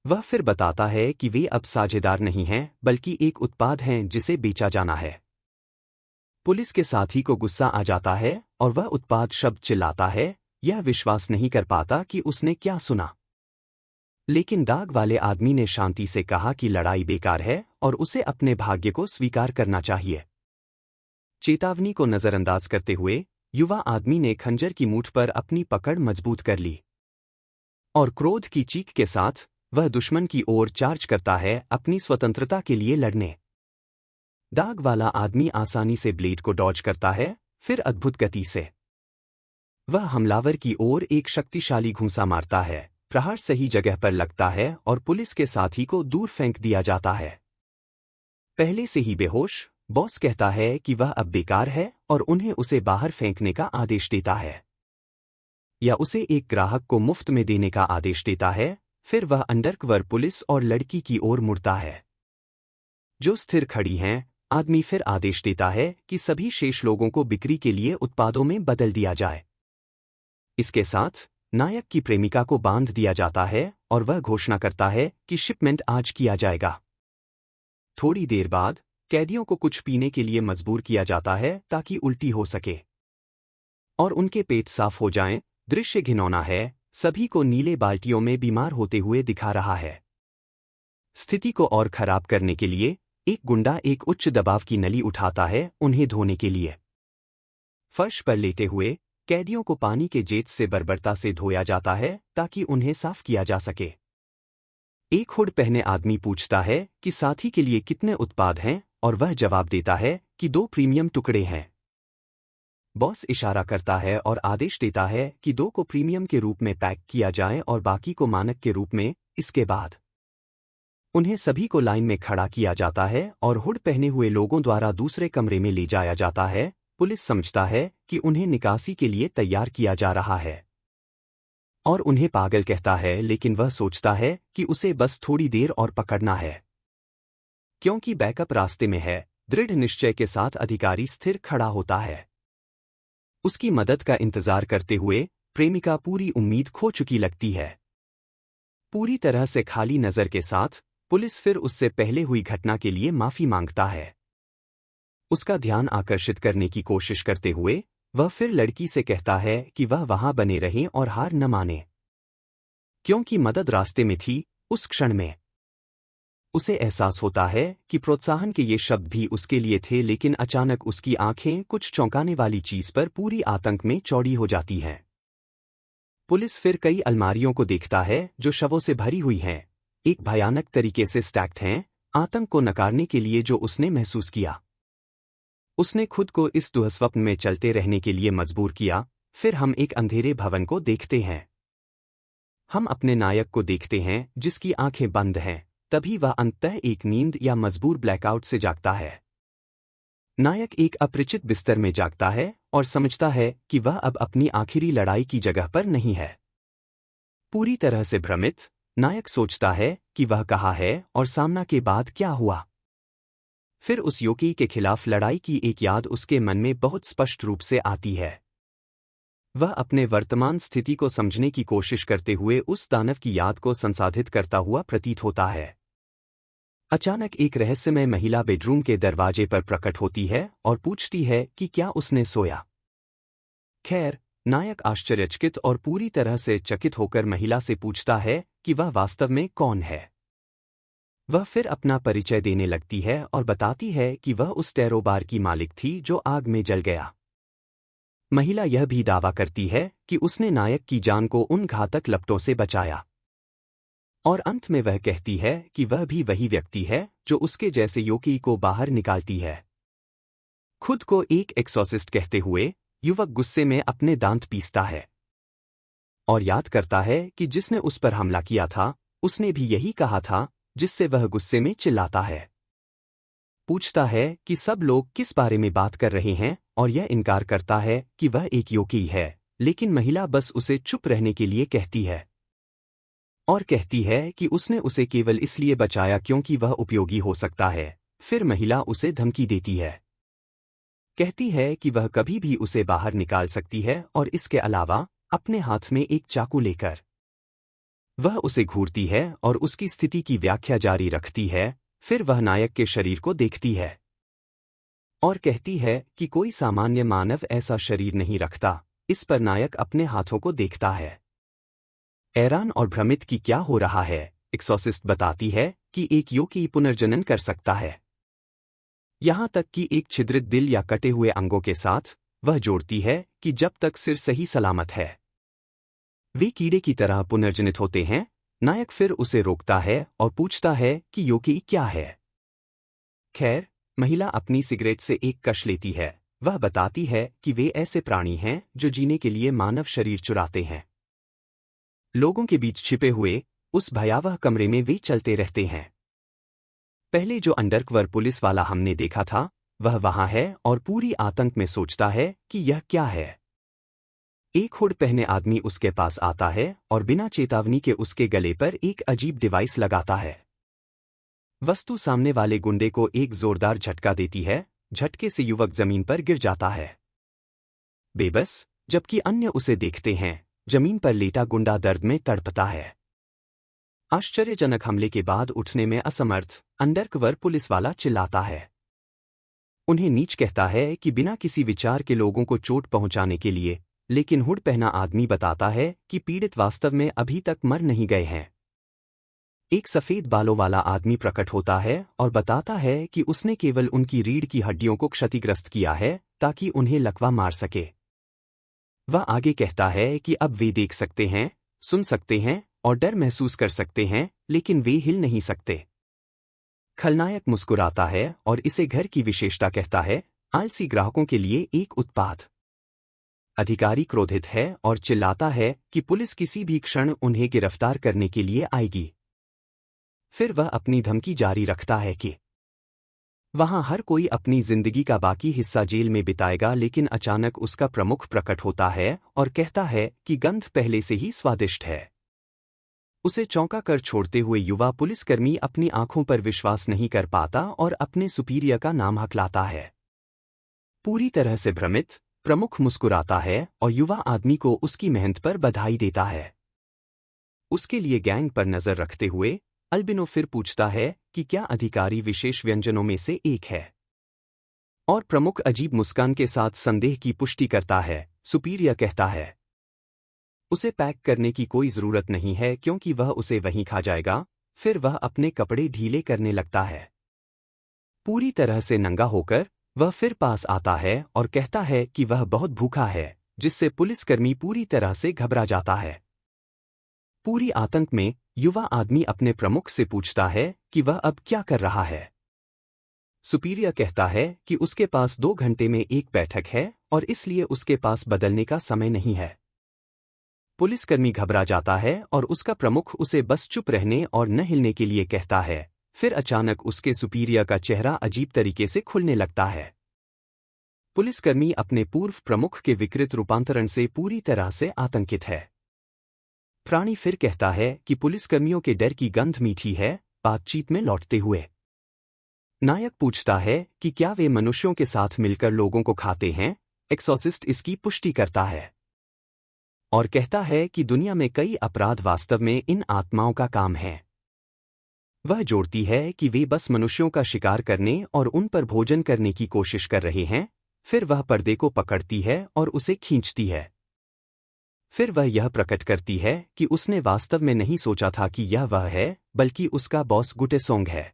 वह फिर बताता है कि वे अब साझेदार नहीं हैं बल्कि एक उत्पाद हैं जिसे बेचा जाना है। पुलिस के साथी को गुस्सा आ जाता है और वह उत्पाद शब्द चिल्लाता है। यह विश्वास नहीं कर पाता कि उसने क्या सुना। लेकिन दाग वाले आदमी ने शांति से कहा कि लड़ाई बेकार है और उसे अपने भाग्य को स्वीकार करना चाहिए। चेतावनी को नजरअंदाज करते हुए युवा आदमी ने खंजर की मूठ पर अपनी पकड़ मजबूत कर ली और क्रोध की चीख के साथ वह दुश्मन की ओर चार्ज करता है, अपनी स्वतंत्रता के लिए लड़ने। दाग वाला आदमी आसानी से ब्लेड को डॉज करता है, फिर अद्भुत गति से वह हमलावर की ओर एक शक्तिशाली घूंसा मारता है। प्रहार सही जगह पर लगता है और पुलिस के साथी को दूर फेंक दिया जाता है। पहले से ही बेहोश बॉस कहता है कि वह अब बेकार है और उन्हें उसे बाहर फेंकने का आदेश देता है या उसे एक ग्राहक को मुफ्त में देने का आदेश देता है। फिर वह अंडरकवर पुलिस और लड़की की ओर मुड़ता है जो स्थिर खड़ी हैं आदमी फिर आदेश देता है कि सभी शेष लोगों को बिक्री के लिए उत्पादों में बदल दिया जाए। इसके साथ नायक की प्रेमिका को बांध दिया जाता है और वह घोषणा करता है कि शिपमेंट आज किया जाएगा। थोड़ी देर बाद कैदियों को कुछ पीने के लिए मजबूर किया जाता है ताकि उल्टी हो सके और उनके पेट साफ हो जाएं। दृश्य घिनौना है, सभी को नीले बाल्टियों में बीमार होते हुए दिखा रहा है। स्थिति को और खराब करने के लिए एक गुंडा एक उच्च दबाव की नली उठाता है उन्हें धोने के लिए। फर्श पर लेटे हुए कैदियों को पानी के जेट से बर्बरता से धोया जाता है ताकि उन्हें साफ किया जा सके। एक हुड पहने आदमी पूछता है कि साथी के लिए कितने उत्पाद हैं और वह जवाब देता है कि 2 प्रीमियम टुकड़े हैं। बॉस इशारा करता है और आदेश देता है कि 2 को प्रीमियम के रूप में पैक किया जाए और बाकी को मानक के रूप में। इसके बाद उन्हें सभी को लाइन में खड़ा किया जाता है और हुड पहने हुए लोगों द्वारा दूसरे कमरे में ले जाया जाता है। पुलिस समझता है कि उन्हें निकासी के लिए तैयार किया जा रहा है और उन्हें पागल कहता है, लेकिन वह सोचता है कि उसे बस थोड़ी देर और पकड़ना है क्योंकि बैकअप रास्ते में है। दृढ़ निश्चय के साथ अधिकारी स्थिर खड़ा होता है, उसकी मदद का इंतजार करते हुए। प्रेमिका पूरी उम्मीद खो चुकी लगती है। पूरी तरह से खाली नजर के साथ पुलिस फिर उससे पहले हुई घटना के लिए माफी मांगता है। उसका ध्यान आकर्षित करने की कोशिश करते हुए वह फिर लड़की से कहता है कि वह वहां बने रहें और हार न माने क्योंकि मदद रास्ते में थी। उस क्षण में उसे एहसास होता है कि प्रोत्साहन के ये शब्द भी उसके लिए थे, लेकिन अचानक उसकी आंखें कुछ चौंकाने वाली चीज पर पूरी आतंक में चौड़ी हो जाती हैं। पुलिस फिर कई अलमारियों को देखता है जो शवों से भरी हुई हैं, एक भयानक तरीके से स्टैक्ड हैं, आतंक को नकारने के लिए जो उसने महसूस किया। उसने खुद को इस दुःस्वप्न में चलते रहने के लिए मजबूर किया। फिर हम एक अंधेरे भवन को देखते हैं। हम अपने नायक को देखते हैं जिसकी आंखें बंद हैं। तभी वह अंततः एक नींद या मजबूर ब्लैकआउट से जागता है। नायक एक अपरिचित बिस्तर में जागता है और समझता है कि वह अब अपनी आखिरी लड़ाई की जगह पर नहीं है। पूरी तरह से भ्रमित नायक सोचता है कि वह कहाँ है और सामना के बाद क्या हुआ। फिर उस योगी के खिलाफ लड़ाई की एक याद उसके मन में बहुत स्पष्ट रूप से आती है। वह अपने वर्तमान स्थिति को समझने की कोशिश करते हुए उस दानव की याद को संसाधित करता हुआ प्रतीत होता है। अचानक एक रहस्यमय महिला बेडरूम के दरवाजे पर प्रकट होती है और पूछती है कि क्या उसने सोया। खैर, नायक आश्चर्यचकित और पूरी तरह से चकित होकर महिला से पूछता है कि वह वास्तव में कौन है। वह फिर अपना परिचय देने लगती है और बताती है कि वह उस टैरो बार की मालिक थी जो आग में जल गया। महिला यह भी दावा करती है कि उसने नायक की जान को उन घातक लपटों से बचाया और अंत में वह कहती है कि वह भी वही व्यक्ति है जो उसके जैसे योगी को बाहर निकालती है। खुद को एक एक्सॉर्सिस्ट कहते हुए युवक गुस्से में अपने दांत पीसता है और याद करता है कि जिसने उस पर हमला किया था उसने भी यही कहा था, जिससे वह गुस्से में चिल्लाता है। पूछता है कि सब लोग किस बारे में बात कर रहे हैं और यह इनकार करता है कि वह एक योगी है, लेकिन महिला बस उसे चुप रहने के लिए कहती है और कहती है कि उसने उसे केवल इसलिए बचाया क्योंकि वह उपयोगी हो सकता है। फिर महिला उसे धमकी देती है, कहती है कि वह कभी भी उसे बाहर निकाल सकती है और इसके अलावा अपने हाथ में एक चाकू लेकर वह उसे घूरती है और उसकी स्थिति की व्याख्या जारी रखती है। फिर वह नायक के शरीर को देखती है और कहती है कि कोई सामान्य मानव ऐसा शरीर नहीं रखता। इस पर नायक अपने हाथों को देखता है, हैरान और भ्रमित कि क्या हो रहा है। एक्सॉर्सिस्ट बताती है कि एक योगी पुनर्जनन कर सकता है, यहां तक कि एक छिद्रित दिल या कटे हुए अंगों के साथ। वह जोड़ती है कि जब तक सिर सही सलामत है वे कीड़े की तरह पुनर्जनित होते हैं। नायक फिर उसे रोकता है और पूछता है कि योगी क्या है। खैर, महिला अपनी सिगरेट से एक कश लेती है। वह बताती है कि वे ऐसे प्राणी हैं जो जीने के लिए मानव शरीर चुराते हैं। लोगों के बीच छिपे हुए उस भयावह कमरे में वे चलते रहते हैं। पहले जो अंडरकवर पुलिस वाला हमने देखा था वह वहां है और पूरी आतंक में सोचता है कि यह क्या है। एक हुड पहने आदमी उसके पास आता है और बिना चेतावनी के उसके गले पर एक अजीब डिवाइस लगाता है। वस्तु सामने वाले गुंडे को एक जोरदार झटका देती है। झटके से युवक जमीन पर गिर जाता है बेबस, जबकि अन्य उसे देखते हैं। जमीन पर लेटा गुंडा दर्द में तड़पता है। आश्चर्यजनक हमले के बाद उठने में असमर्थ अंडरकवर पुलिस वाला चिल्लाता है। उन्हें नीच कहता है कि बिना किसी विचार के लोगों को चोट पहुंचाने के लिए, लेकिन हुड पहना आदमी बताता है कि पीड़ित वास्तव में अभी तक मर नहीं गए हैं। एक सफेद बालों वाला आदमी प्रकट होता है और बताता है कि उसने केवल उनकी रीढ़ की हड्डियों को क्षतिग्रस्त किया है ताकि उन्हें लकवा मार सके। वह आगे कहता है कि अब वे देख सकते हैं, सुन सकते हैं और डर महसूस कर सकते हैं, लेकिन वे हिल नहीं सकते। खलनायक मुस्कुराता है और इसे घर की विशेषता कहता है, आलसी ग्राहकों के लिए एक उत्पाद। अधिकारी क्रोधित है और चिल्लाता है कि पुलिस किसी भी क्षण उन्हें गिरफ्तार करने के लिए आएगी। फिर वह अपनी धमकी जारी रखता है कि वहां हर कोई अपनी जिंदगी का बाकी हिस्सा जेल में बिताएगा, लेकिन अचानक उसका प्रमुख प्रकट होता है और कहता है कि गंध पहले से ही स्वादिष्ट है। उसे चौंका कर छोड़ते हुए युवा पुलिसकर्मी अपनी आंखों पर विश्वास नहीं कर पाता और अपने सुपीरियर का नाम हकलाता है। पूरी तरह से भ्रमित, प्रमुख मुस्कुराता है और युवा आदमी को उसकी मेहनत पर बधाई देता है। उसके लिए गैंग पर नजर रखते हुए अल्बिनो फिर पूछता है कि क्या अधिकारी विशेष व्यंजनों में से एक है, और प्रमुख अजीब मुस्कान के साथ संदेह की पुष्टि करता है। सुपीरियर कहता है उसे पैक करने की कोई जरूरत नहीं है क्योंकि वह उसे वहीं खा जाएगा। फिर वह अपने कपड़े ढीले करने लगता है। पूरी तरह से नंगा होकर वह फिर पास आता है और कहता है कि वह बहुत भूखा है, जिससे पुलिसकर्मी पूरी तरह से घबरा जाता है। पूरी आतंक में युवा आदमी अपने प्रमुख से पूछता है कि वह अब क्या कर रहा है। सुपीरियर कहता है कि उसके पास 2 घंटे में एक बैठक है और इसलिए उसके पास बदलने का समय नहीं है। पुलिसकर्मी घबरा जाता है और उसका प्रमुख उसे बस चुप रहने और न हिलने के लिए कहता है। फिर अचानक उसके सुपीरियर का चेहरा अजीब तरीके से खुलने लगता है। पुलिसकर्मी अपने पूर्व प्रमुख के विकृत रूपांतरण से पूरी तरह से आतंकित है। प्राणी फिर कहता है कि पुलिसकर्मियों के डर की गंध मीठी है। बातचीत में लौटते हुए नायक पूछता है कि क्या वे मनुष्यों के साथ मिलकर लोगों को खाते हैं। एक्सोर्सिस्ट इसकी पुष्टि करता है और कहता है कि दुनिया में कई अपराध वास्तव में इन आत्माओं का काम है। वह जोड़ती है कि वे बस मनुष्यों का शिकार करने और उन पर भोजन करने की कोशिश कर रहे हैं। फिर वह पर्दे को पकड़ती है और उसे खींचती है। फिर वह यह प्रकट करती है कि उसने वास्तव में नहीं सोचा था कि यह वह है, बल्कि उसका बॉस गुटेसोंग है।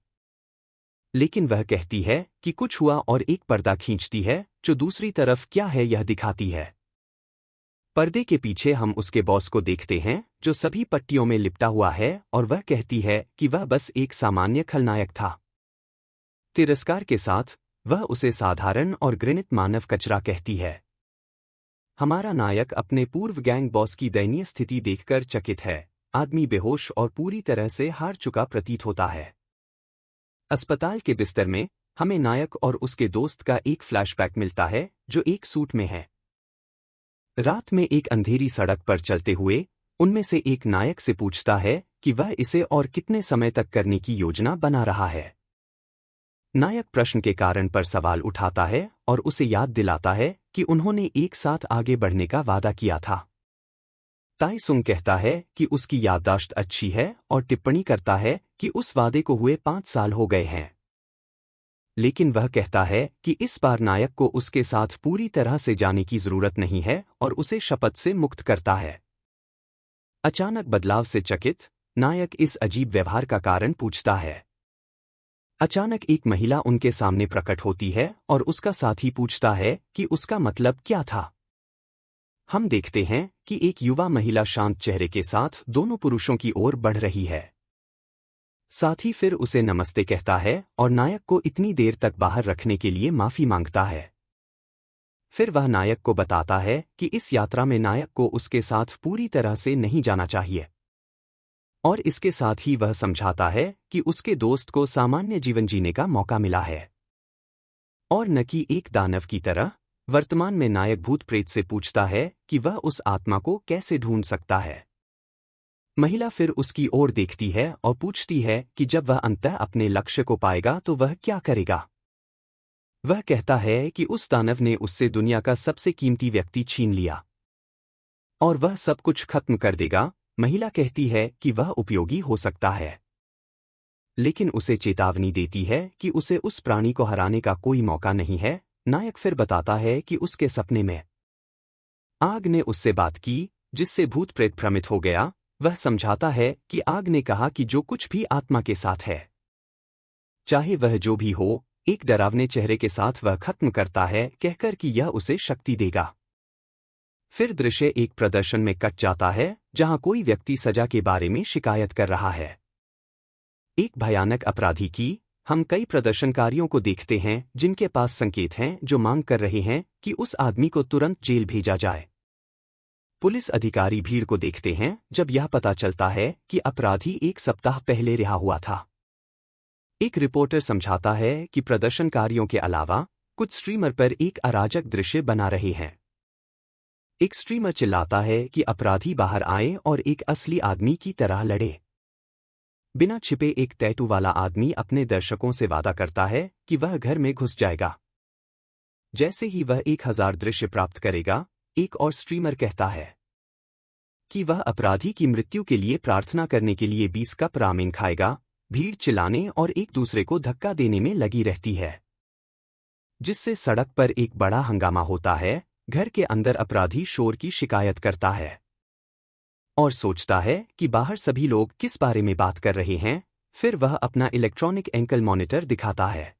लेकिन वह कहती है कि कुछ हुआ और एक पर्दा खींचती है जो दूसरी तरफ क्या है यह दिखाती है। पर्दे के पीछे हम उसके बॉस को देखते हैं जो सभी पट्टियों में लिपटा हुआ है और वह कहती है कि वह बस एक सामान्य खलनायक था। तिरस्कार के साथ वह उसे साधारण और घृणित मानव कचरा कहती है। हमारा नायक अपने पूर्व गैंग बॉस की दयनीय स्थिति देखकर चकित है। आदमी बेहोश और पूरी तरह से हार चुका प्रतीत होता है। अस्पताल के बिस्तर में हमें नायक और उसके दोस्त का एक फ्लैशबैक मिलता है जो एक सूट में है। रात में एक अंधेरी सड़क पर चलते हुए उनमें से एक नायक से पूछता है कि वह इसे और कितने समय तक करने की योजना बना रहा है। नायक प्रश्न के कारण पर सवाल उठाता है और उसे याद दिलाता है कि उन्होंने एक साथ आगे बढ़ने का वादा किया था। ताई सुंग कहता है कि उसकी याददाश्त अच्छी है और टिप्पणी करता है कि उस वादे को हुए 5 साल हो गए हैं। लेकिन वह कहता है कि इस बार नायक को उसके साथ पूरी तरह से जाने की जरूरत नहीं है और उसे शपथ से मुक्त करता है। अचानक बदलाव से चकित नायक इस अजीब व्यवहार का कारण पूछता है। अचानक एक महिला उनके सामने प्रकट होती है और उसका साथी पूछता है कि उसका मतलब क्या था। हम देखते हैं कि एक युवा महिला शांत चेहरे के साथ दोनों पुरुषों की ओर बढ़ रही है। साथी फिर उसे नमस्ते कहता है और नायक को इतनी देर तक बाहर रखने के लिए माफी मांगता है। फिर वह नायक को बताता है कि इस यात्रा में नायक को उसके साथ पूरी तरह से नहीं जाना चाहिए, और इसके साथ ही वह समझाता है कि उसके दोस्त को सामान्य जीवन जीने का मौका मिला है और न कि एक दानव की तरह। वर्तमान में नायक भूत प्रेत से पूछता है कि वह उस आत्मा को कैसे ढूंढ सकता है। महिला फिर उसकी ओर देखती है और पूछती है कि जब वह अंततः अपने लक्ष्य को पाएगा तो वह क्या करेगा। वह कहता है कि उस दानव ने उससे दुनिया का सबसे कीमती व्यक्ति छीन लिया और वह सब कुछ खत्म कर देगा। महिला कहती है कि वह उपयोगी हो सकता है, लेकिन उसे चेतावनी देती है कि उसे उस प्राणी को हराने का कोई मौका नहीं है। नायक फिर बताता है कि उसके सपने में आग ने उससे बात की, जिससे भूत प्रेत भ्रमित हो गया। वह समझाता है कि आग ने कहा कि जो कुछ भी आत्मा के साथ है, चाहे वह जो भी हो, एक डरावने चेहरे के साथ वह खत्म करता है, कहकर कि यह उसे शक्ति देगा। फिर दृश्य एक प्रदर्शन में कट जाता है, जहां कोई व्यक्ति सजा के बारे में शिकायत कर रहा है। एक भयानक अपराधी की। हम कई प्रदर्शनकारियों को देखते हैं जिनके पास संकेत हैं जो मांग कर रहे हैं कि उस आदमी को तुरंत जेल भेजा जाए। पुलिस अधिकारी भीड़ को देखते हैं जब यह पता चलता है कि अपराधी एक सप्ताह पहले रिहा हुआ था। एक रिपोर्टर समझाता है कि प्रदर्शनकारियों के अलावा कुछ स्ट्रीमर पर एक अराजक दृश्य बना रहे हैं। एक स्ट्रीमर चिल्लाता है कि अपराधी बाहर आए और एक असली आदमी की तरह लड़े। बिना छिपे एक टैटू वाला आदमी अपने दर्शकों से वादा करता है कि वह घर में घुस जाएगा जैसे ही वह 1000 दृश्य प्राप्त करेगा। एक और स्ट्रीमर कहता है कि वह अपराधी की मृत्यु के लिए प्रार्थना करने के लिए 20 कप रामेन खाएगा। भीड़ चिल्लाने और एक दूसरे को धक्का देने में लगी रहती है, जिससे सड़क पर एक बड़ा हंगामा होता है। घर के अंदर अपराधी शोर की शिकायत करता है और सोचता है कि बाहर सभी लोग किस बारे में बात कर रहे हैं। फिर वह अपना इलेक्ट्रॉनिक एंकल मॉनिटर दिखाता है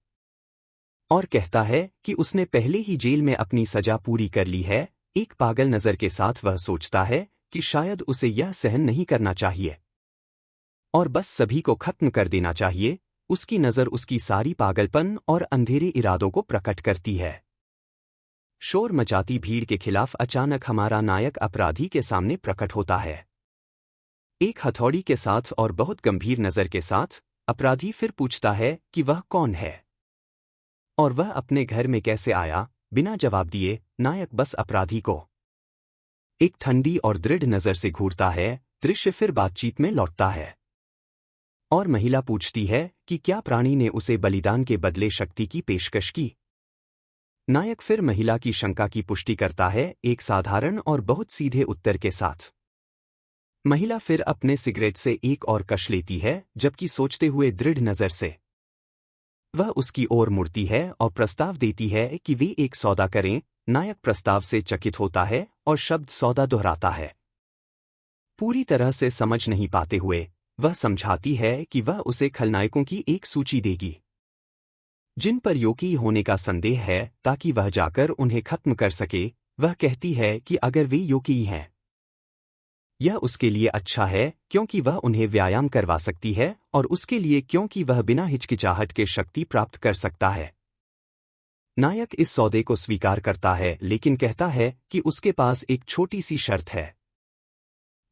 और कहता है कि उसने पहले ही जेल में अपनी सजा पूरी कर ली है। एक पागल नज़र के साथ वह सोचता है कि शायद उसे यह सहन नहीं करना चाहिए और बस सभी को खत्म कर देना चाहिए। उसकी नज़र उसकी सारी पागलपन और अंधेरे इरादों को प्रकट करती है। शोर मचाती भीड़ के खिलाफ अचानक हमारा नायक अपराधी के सामने प्रकट होता है, एक हथौड़ी के साथ और बहुत गंभीर नज़र के साथ। अपराधी फिर पूछता है कि वह कौन है और वह अपने घर में कैसे आया। बिना जवाब दिए नायक बस अपराधी को एक ठंडी और दृढ़ नज़र से घूरता है। दृश्य फिर बातचीत में लौटता है और महिला पूछती है कि क्या प्राणी ने उसे बलिदान के बदले शक्ति की पेशकश की। नायक फिर महिला की शंका की पुष्टि करता है, एक साधारण और बहुत सीधे उत्तर के साथ। महिला फिर अपने सिगरेट से एक और कश लेती है, जबकि सोचते हुए दृढ़ नज़र से वह उसकी ओर मुड़ती है और प्रस्ताव देती है कि वे एक सौदा करें। नायक प्रस्ताव से चकित होता है और शब्द सौदा दोहराता है। पूरी तरह से समझ नहीं पाते हुए वह समझाती है कि वह उसे खलनायकों की एक सूची देगी जिन पर योगी होने का संदेह है, ताकि वह जाकर उन्हें खत्म कर सके। वह कहती है कि अगर वे योगी हैं, यह उसके लिए अच्छा है क्योंकि वह उन्हें व्यायाम करवा सकती है और उसके लिए क्योंकि वह बिना हिचकिचाहट के शक्ति प्राप्त कर सकता है। नायक इस सौदे को स्वीकार करता है, लेकिन कहता है कि उसके पास एक छोटी सी शर्त है।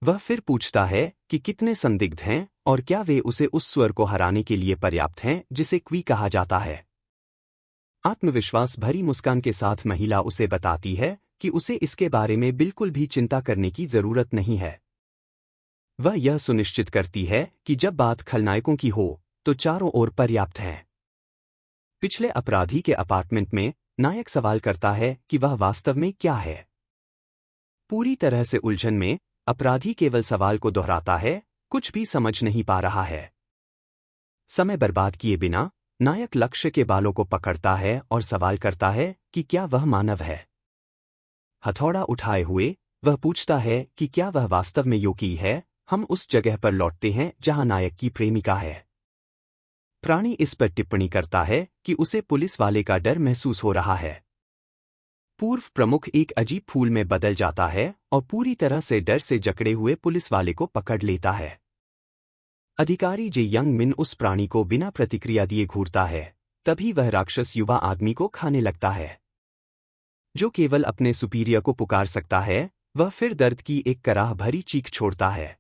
वह फिर पूछता है कि कितने संदिग्ध हैं और क्या वे उसे उस स्वर को हराने के लिए पर्याप्त हैं जिसे क्वी कहा जाता है। आत्मविश्वास भरी मुस्कान के साथ महिला उसे बताती है कि उसे इसके बारे में बिल्कुल भी चिंता करने की जरूरत नहीं है। वह यह सुनिश्चित करती है कि जब बात खलनायकों की हो तो चारों ओर पर्याप्त है। पिछले अपराधी के अपार्टमेंट में नायक सवाल करता है कि वह वास्तव में क्या है। पूरी तरह से उलझन में अपराधी केवल सवाल को दोहराता है, कुछ भी समझ नहीं पा रहा है। समय बर्बाद किए बिना नायक लक्ष्य के बालों को पकड़ता है और सवाल करता है कि क्या वह मानव है। हथौड़ा उठाए हुए वह पूछता है कि क्या वह वास्तव में योगी है। हम उस जगह पर लौटते हैं जहां नायक की प्रेमिका है। प्राणी इस पर टिप्पणी करता है कि उसे पुलिस वाले का डर महसूस हो रहा है। पूर्व प्रमुख एक अजीब फूल में बदल जाता है और पूरी तरह से डर से जकड़े हुए पुलिस वाले को पकड़ लेता है। अधिकारी जे यंग मिन उस प्राणी को बिना प्रतिक्रिया दिए घूरता है। तभी वह राक्षस युवा आदमी को खाने लगता है, जो केवल अपने सुपीरियर को पुकार सकता है। वह फिर दर्द की एक कराह भरी चीख छोड़ता है।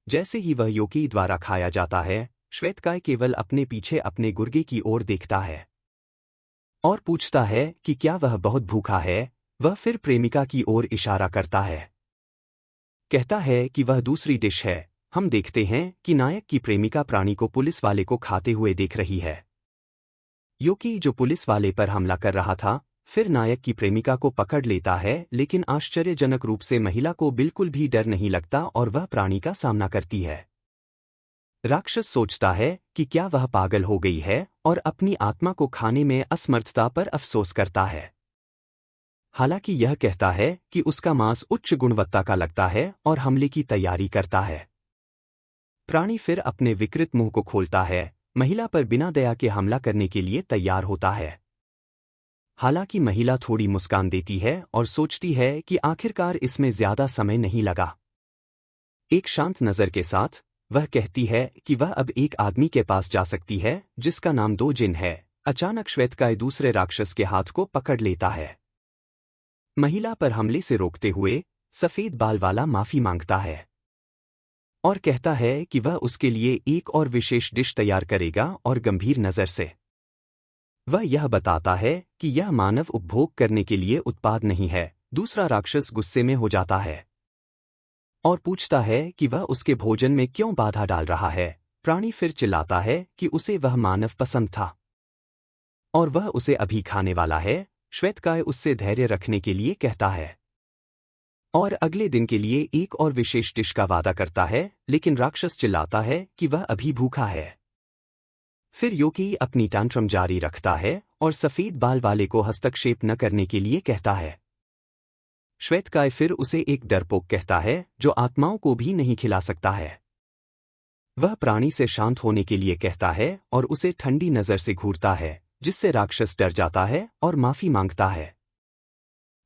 जैसे ही वह योगी द्वारा खाया जाता है, श्वेतकाय केवल अपने पीछे अपने गुर्गे की ओर देखता है और पूछता है कि क्या वह बहुत भूखा है। वह फिर प्रेमिका की ओर इशारा करता है, कहता है कि वह दूसरी डिश है। हम देखते हैं कि नायक की प्रेमिका प्राणी को पुलिस वाले को खाते हुए देख रही है। योकी जो पुलिस वाले पर हमला कर रहा था, फिर नायक की प्रेमिका को पकड़ लेता है, लेकिन आश्चर्यजनक रूप से महिला को बिल्कुल भी डर नहीं लगता और वह प्राणी का सामना करती है। राक्षस सोचता है कि क्या वह पागल हो गई है और अपनी आत्मा को खाने में असमर्थता पर अफसोस करता है। हालांकि यह कहता है कि उसका मांस उच्च गुणवत्ता का लगता है और हमले की तैयारी करता है। प्राणी फिर अपने विकृत मुंह को खोलता है, महिला पर बिना दया के हमला करने के लिए तैयार होता है। हालांकि महिला थोड़ी मुस्कान देती है और सोचती है कि आखिरकार इसमें ज्यादा समय नहीं लगा। एक शांत नजर के साथ वह कहती है कि वह अब एक आदमी के पास जा सकती है जिसका नाम दो जिन है। अचानक श्वेतकाय दूसरे राक्षस के हाथ को पकड़ लेता है। महिला पर हमले से रोकते हुए सफेद बाल वाला माफी मांगता है और कहता है कि वह उसके लिए एक और विशेष डिश तैयार करेगा और गंभीर नजर से वह यह बताता है कि यह मानव उपभोग करने के लिए उत्पाद नहीं है। दूसरा राक्षस गुस्से में हो जाता है और पूछता है कि वह उसके भोजन में क्यों बाधा डाल रहा है। प्राणी फिर चिल्लाता है कि उसे वह मानव पसंद था और वह उसे अभी खाने वाला है। श्वेतकाय उससे धैर्य रखने के लिए कहता है और अगले दिन के लिए एक और विशेष डिश का वादा करता है, लेकिन राक्षस चिल्लाता है कि वह अभी भूखा है। फिर योकी अपनी टैंट्रम जारी रखता है और सफेद बाल वाले को हस्तक्षेप न करने के लिए कहता है। श्वेतकाय फिर उसे एक डरपोक कहता है जो आत्माओं को भी नहीं खिला सकता है। वह प्राणी से शांत होने के लिए कहता है और उसे ठंडी नजर से घूरता है, जिससे राक्षस डर जाता है और माफी मांगता है।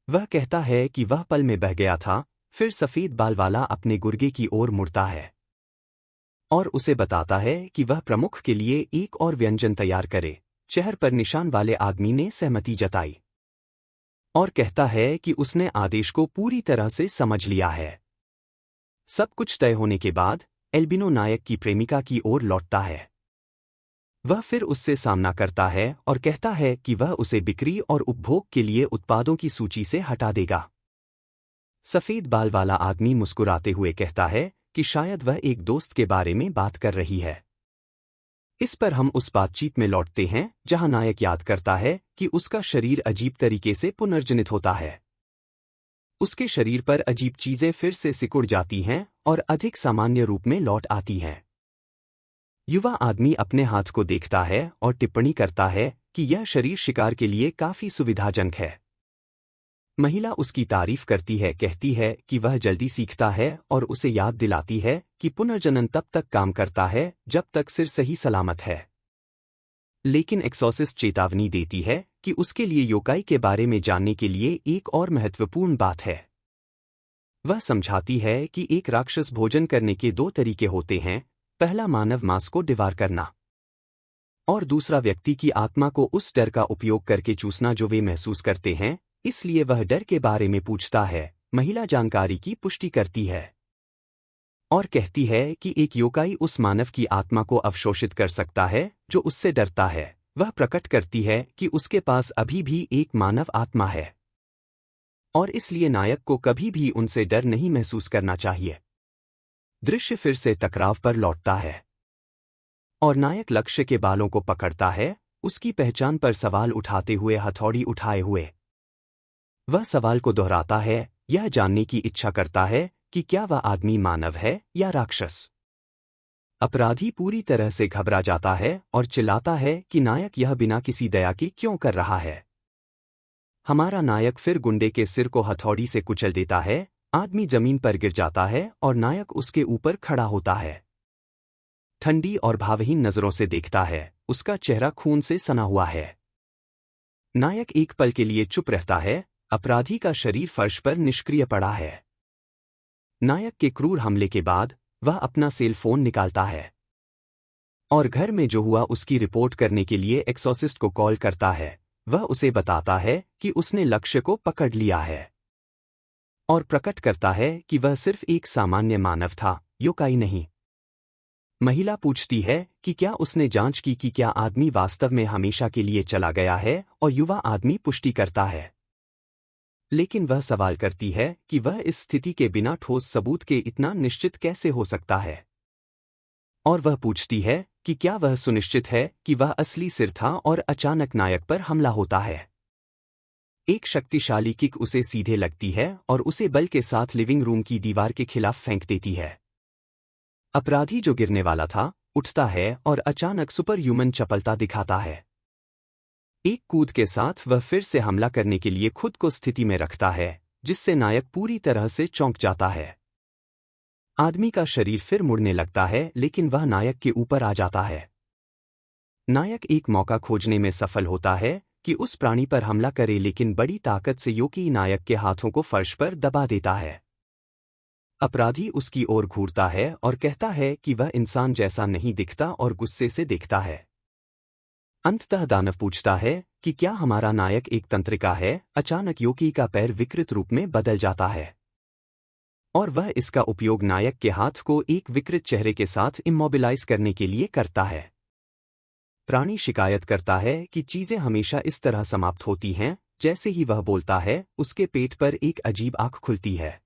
वह कहता है कि वह पल में बह गया था। फिर सफेद बाल वाला अपने गुर्गे की ओर मुड़ता है और उसे बताता है कि वह प्रमुख के लिए एक और व्यंजन तैयार करे। चेहर पर निशान वाले आदमी ने सहमति जताई और कहता है कि उसने आदेश को पूरी तरह से समझ लिया है। सब कुछ तय होने के बाद एल्बिनो नायक की प्रेमिका की ओर लौटता है। वह फिर उससे सामना करता है और कहता है कि वह उसे बिक्री और उपभोग के लिए उत्पादों की सूची से हटा देगा। सफेद बाल वाला आदमी मुस्कुराते हुए कहता है कि शायद वह एक दोस्त के बारे में बात कर रही है। इस पर हम उस बातचीत में लौटते हैं जहां नायक याद करता है कि उसका शरीर अजीब तरीके से पुनर्जनित होता है। उसके शरीर पर अजीब चीजें फिर से सिकुड़ जाती हैं और अधिक सामान्य रूप में लौट आती हैं। युवा आदमी अपने हाथ को देखता है और टिप्पणी करता है कि यह शरीर शिकार के लिए काफी सुविधाजनक है। महिला उसकी तारीफ करती है, कहती है कि वह जल्दी सीखता है और उसे याद दिलाती है कि पुनर्जनन तब तक काम करता है जब तक सिर सही सलामत है। लेकिन एक्सॉर्सिस्ट चेतावनी देती है कि उसके लिए योकाई के बारे में जानने के लिए एक और महत्वपूर्ण बात है। वह समझाती है कि एक राक्षस भोजन करने के दो तरीके होते हैं, पहला मानव मांस को डिवार करना और दूसरा व्यक्ति की आत्मा को उस डर का उपयोग करके चूसना जो वे महसूस करते हैं। इसलिए वह डर के बारे में पूछता है। महिला जानकारी की पुष्टि करती है और कहती है कि एक योकाई उस मानव की आत्मा को अवशोषित कर सकता है जो उससे डरता है। वह प्रकट करती है कि उसके पास अभी भी एक मानव आत्मा है और इसलिए नायक को कभी भी उनसे डर नहीं महसूस करना चाहिए। दृश्य फिर से टकराव पर लौटता है और नायक लक्ष्य के बालों को पकड़ता है, उसकी पहचान पर सवाल उठाते हुए हथौड़ी उठाए हुए। वह सवाल को दोहराता है, यह जानने की इच्छा करता है कि क्या वह आदमी मानव है या राक्षस। अपराधी पूरी तरह से घबरा जाता है और चिल्लाता है कि नायक यह बिना किसी दया के क्यों कर रहा है। हमारा नायक फिर गुंडे के सिर को हथौड़ी से कुचल देता है। आदमी जमीन पर गिर जाता है और नायक उसके ऊपर खड़ा होता है। ठंडी और भावहीन नजरों से देखता है, उसका चेहरा खून से सना हुआ है। नायक एक पल के लिए चुप रहता है। अपराधी का शरीर फर्श पर निष्क्रिय पड़ा है। नायक के क्रूर हमले के बाद वह अपना सेल फोन निकालता है और घर में जो हुआ उसकी रिपोर्ट करने के लिए एक्सॉर्सिस्ट को कॉल करता है। वह उसे बताता है कि उसने लक्ष्य को पकड़ लिया है और प्रकट करता है कि वह सिर्फ एक सामान्य मानव था, योकाई नहीं। महिला पूछती है कि क्या उसने जांच की कि क्या आदमी वास्तव में हमेशा के लिए चला गया है और युवा आदमी पुष्टि करता है। लेकिन वह सवाल करती है कि वह इस स्थिति के बिना ठोस सबूत के इतना निश्चित कैसे हो सकता है। और वह पूछती है कि क्या वह सुनिश्चित है कि वह असली सिर था और अचानक नायक पर हमला होता है। एक शक्तिशाली किक उसे सीधे लगती है और उसे बल के साथ लिविंग रूम की दीवार के खिलाफ फेंक देती है। अपराधी जो गिरने वाला था, उठता है और अचानक सुपर ह्यूमन चपलता दिखाता है। एक कूद के साथ वह फिर से हमला करने के लिए खुद को स्थिति में रखता है, जिससे नायक पूरी तरह से चौंक जाता है। आदमी का शरीर फिर मुड़ने लगता है, लेकिन वह नायक के ऊपर आ जाता है। नायक एक मौका खोजने में सफल होता है कि उस प्राणी पर हमला करे, लेकिन बड़ी ताकत से योकी नायक के हाथों को फर्श पर दबा देता है। अपराधी उसकी ओर घूरता है और कहता है कि वह इंसान जैसा नहीं दिखता और गुस्से से देखता है। अंततः दानव पूछता है कि क्या हमारा नायक एक तंत्रिका है। अचानक योकी का पैर विकृत रूप में बदल जाता है और वह इसका उपयोग नायक के हाथ को एक विकृत चेहरे के साथ इमोबिलाइज करने के लिए करता है। प्राणी शिकायत करता है कि चीजें हमेशा इस तरह समाप्त होती हैं। जैसे ही वह बोलता है, उसके पेट पर एक अजीब आंख खुलती है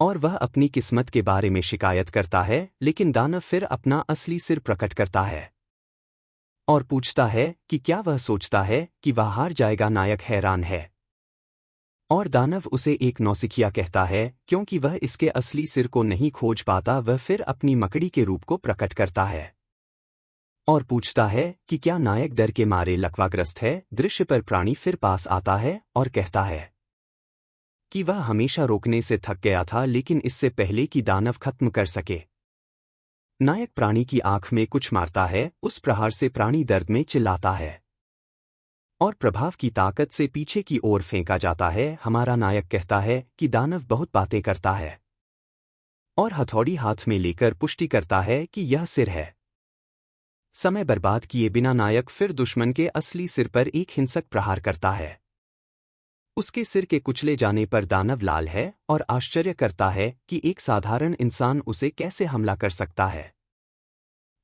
और वह अपनी किस्मत के बारे में शिकायत करता है, लेकिन दानव फिर अपना असली सिर प्रकट करता है और पूछता है कि क्या वह सोचता है कि वह हार जाएगा। नायक हैरान है और दानव उसे एक नौसिखिया कहता है, क्योंकि वह इसके असली सिर को नहीं खोज पाता। वह फिर अपनी मकड़ी के रूप को प्रकट करता है और पूछता है कि क्या नायक डर के मारे लकवाग्रस्त है। दृश्य पर प्राणी फिर पास आता है और कहता है कि वह हमेशा रोकने से थक गया था, लेकिन इससे पहले कि दानव खत्म कर सके। नायक प्राणी की आंख में कुछ मारता है। उस प्रहार से प्राणी दर्द में चिल्लाता है और प्रभाव की ताकत से पीछे की ओर फेंका जाता है। हमारा नायक कहता है कि दानव बहुत बातें करता है और हथौड़ी हाथ में लेकर पुष्टि करता है कि यह सिर है। समय बर्बाद किए बिना नायक फिर दुश्मन के असली सिर पर एक हिंसक प्रहार करता है। उसके सिर के कुचले जाने पर दानव लाल है और आश्चर्य करता है कि एक साधारण इंसान उसे कैसे हमला कर सकता है।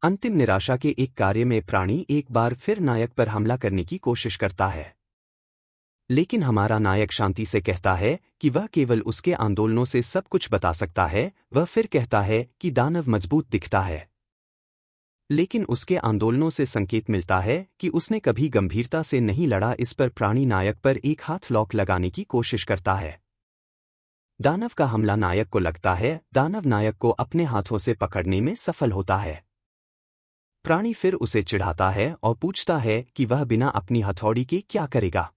अंतिम निराशा के एक कार्य में प्राणी एक बार फिर नायक पर हमला करने की कोशिश करता है, लेकिन हमारा नायक शांति से कहता है कि वह केवल उसके आंदोलनों से सब कुछ बता सकता है। वह फिर कहता है कि दानव मजबूत दिखता है, लेकिन उसके आंदोलनों से संकेत मिलता है कि उसने कभी गंभीरता से नहीं लड़ा। इस पर प्राणी नायक पर एक हाथ लॉक लगाने की कोशिश करता है। दानव का हमला नायक को लगता है। दानव नायक को अपने हाथों से पकड़ने में सफल होता है। प्राणी फिर उसे चिढ़ाता है और पूछता है कि वह बिना अपनी हथौड़ी के क्या करेगा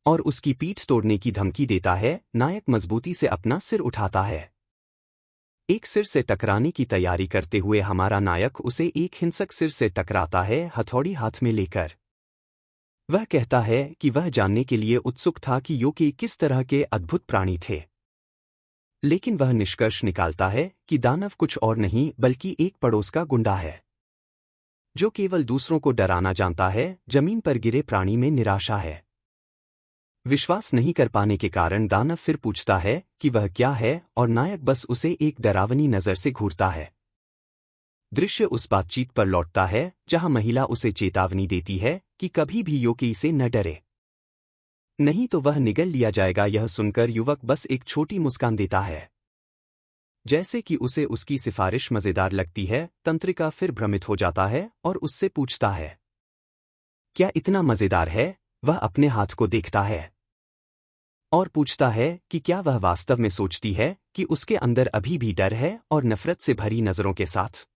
और उसकी पीठ तोड़ने की धमकी देता है। नायक मजबूती से अपना सिर उठाता है, एक सिर से टकराने की तैयारी करते हुए। हमारा नायक उसे एक हिंसक सिर से टकराता है, हथौड़ी हाथ में लेकर। वह कहता है कि वह जानने के लिए उत्सुक था कि योकी किस तरह के अद्भुत प्राणी थे, लेकिन वह निष्कर्ष निकालता है कि दानव कुछ और नहीं बल्कि एक पड़ोस का गुंडा है जो केवल दूसरों को डराना जानता है। जमीन पर गिरे प्राणी में निराशा है। विश्वास नहीं कर पाने के कारण दानव फिर पूछता है कि वह क्या है और नायक बस उसे एक डरावनी नजर से घूरता है। दृश्य उस बातचीत पर लौटता है जहां महिला उसे चेतावनी देती है कि कभी भी योकी से न डरे, नहीं तो वह निगल लिया जाएगा। यह सुनकर युवक बस एक छोटी मुस्कान देता है, जैसे कि उसे उसकी सिफारिश मजेदार लगती है। तंत्रिका फिर भ्रमित हो जाता है और उससे पूछता है क्या इतना मजेदार है। वह अपने हाथ को देखता है और पूछता है कि क्या वह वास्तव में सोचती है कि उसके अंदर अभी भी डर है और नफरत से भरी नजरों के साथ।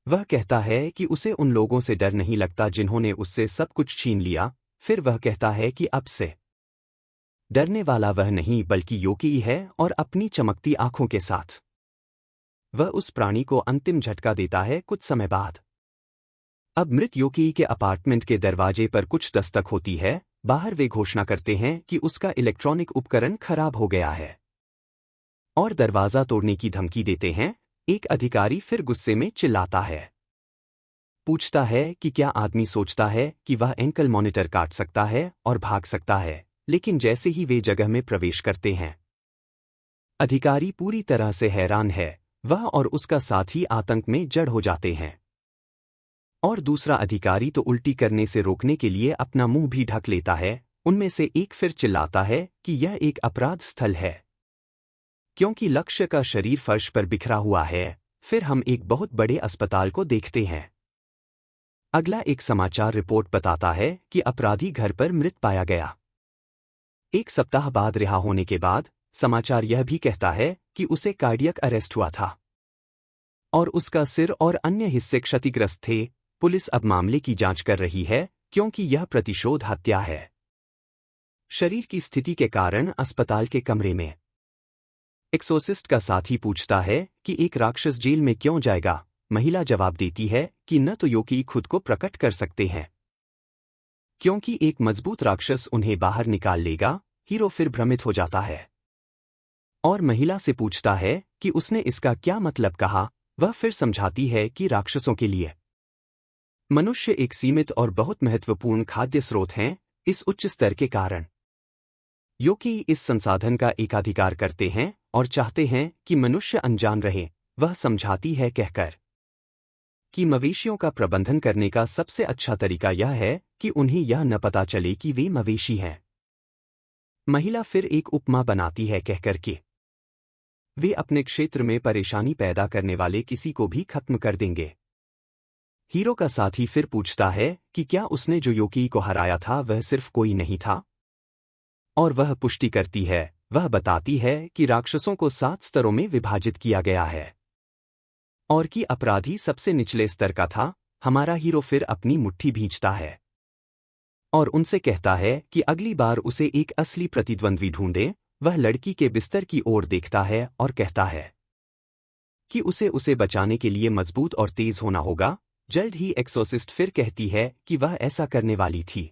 वह कहता है कि उसे उन लोगों से डर नहीं लगता जिन्होंने उससे सब कुछ छीन लिया। फिर वह कहता है कि अब से डरने वाला वह नहीं बल्कि योकी है, और अपनी चमकती आंखों के साथ वह उस प्राणी को अंतिम झटका देता है। कुछ समय बाद अब मृत योकी के अपार्टमेंट के दरवाजे पर कुछ दस्तक होती है। बाहर वे घोषणा करते हैं कि उसका इलेक्ट्रॉनिक उपकरण खराब हो गया है और दरवाजा तोड़ने की धमकी देते हैं। एक अधिकारी फिर गुस्से में चिल्लाता है, पूछता है कि क्या आदमी सोचता है कि वह एंकल मॉनिटर काट सकता है और भाग सकता है। लेकिन जैसे ही वे जगह में प्रवेश करते हैं, अधिकारी पूरी तरह से हैरान है। वह और उसका साथी आतंक में जड़ हो जाते हैं और दूसरा अधिकारी तो उल्टी करने से रोकने के लिए अपना मुंह भी ढक लेता है। उनमें से एक फिर चिल्लाता है कि यह एक अपराध स्थल है, क्योंकि लक्ष्य का शरीर फर्श पर बिखरा हुआ है। फिर हम एक बहुत बड़े अस्पताल को देखते हैं। अगला एक समाचार रिपोर्ट बताता है कि अपराधी घर पर मृत पाया गया। एक सप्ताह बाद रिहा होने के बाद समाचार यह भी कहता है कि उसे कार्डियक अरेस्ट हुआ था और उसका सिर और अन्य हिस्से क्षतिग्रस्त थे। पुलिस अब मामले की जांच कर रही है क्योंकि यह प्रतिशोध हत्या है। शरीर की स्थिति के कारण अस्पताल के कमरे में एक्सोसिस्ट का साथी पूछता है कि एक राक्षस जेल में क्यों जाएगा। महिला जवाब देती है कि न तो योकी खुद को प्रकट कर सकते हैं क्योंकि एक मजबूत राक्षस उन्हें बाहर निकाल लेगा। हीरो फिर भ्रमित हो जाता है और महिला से पूछता है कि उसने इसका क्या मतलब कहा। वह फिर समझाती है कि राक्षसों के लिए मनुष्य एक सीमित और बहुत महत्वपूर्ण खाद्य स्रोत हैं। इस उच्च स्तर के कारण योकी इस संसाधन का एकाधिकार करते हैं और चाहते हैं कि मनुष्य अनजान रहे। वह समझाती है कहकर कि मवेशियों का प्रबंधन करने का सबसे अच्छा तरीका यह है कि उन्हें यह न पता चले कि वे मवेशी हैं। महिला फिर एक उपमा बनाती है कहकर कि वे अपने क्षेत्र में परेशानी पैदा करने वाले किसी को भी खत्म कर देंगे। हीरो का साथी फिर पूछता है कि क्या उसने जो योकी को हराया था वह सिर्फ कोई नहीं था, और वह पुष्टि करती है। वह बताती है कि राक्षसों को 7 स्तरों में विभाजित किया गया है और कि अपराधी सबसे निचले स्तर का था। हमारा हीरो फिर अपनी मुट्ठी भींचता है और उनसे कहता है कि अगली बार उसे एक असली प्रतिद्वंद्वी ढूंढें। वह लड़की के बिस्तर की ओर देखता है और कहता है कि उसे बचाने के लिए मजबूत और तेज होना होगा। जल्द ही एक्सोसिस्ट फिर कहती है कि वह ऐसा करने वाली थी,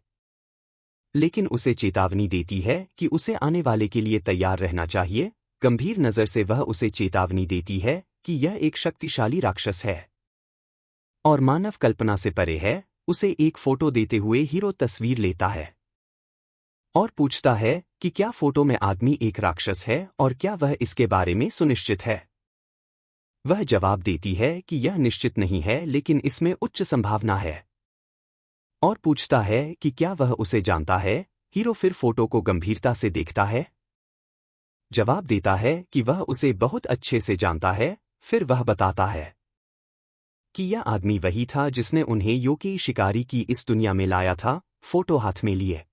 लेकिन उसे चेतावनी देती है कि उसे आने वाले के लिए तैयार रहना चाहिए। गंभीर नज़र से वह उसे चेतावनी देती है कि यह एक शक्तिशाली राक्षस है और मानव कल्पना से परे है। उसे एक फोटो देते हुए हीरो तस्वीर लेता है और पूछता है कि क्या फोटो में आदमी एक राक्षस है और क्या वह इसके बारे में सुनिश्चित है। वह जवाब देती है कि यह निश्चित नहीं है, लेकिन इसमें उच्च संभावना है, और पूछता है कि क्या वह उसे जानता है। हीरो फिर फोटो को गंभीरता से देखता है, जवाब देता है कि वह उसे बहुत अच्छे से जानता है। फिर वह बताता है कि यह आदमी वही था जिसने उन्हें योकी शिकारी की इस दुनिया में लाया था। फोटो हाथ में लिए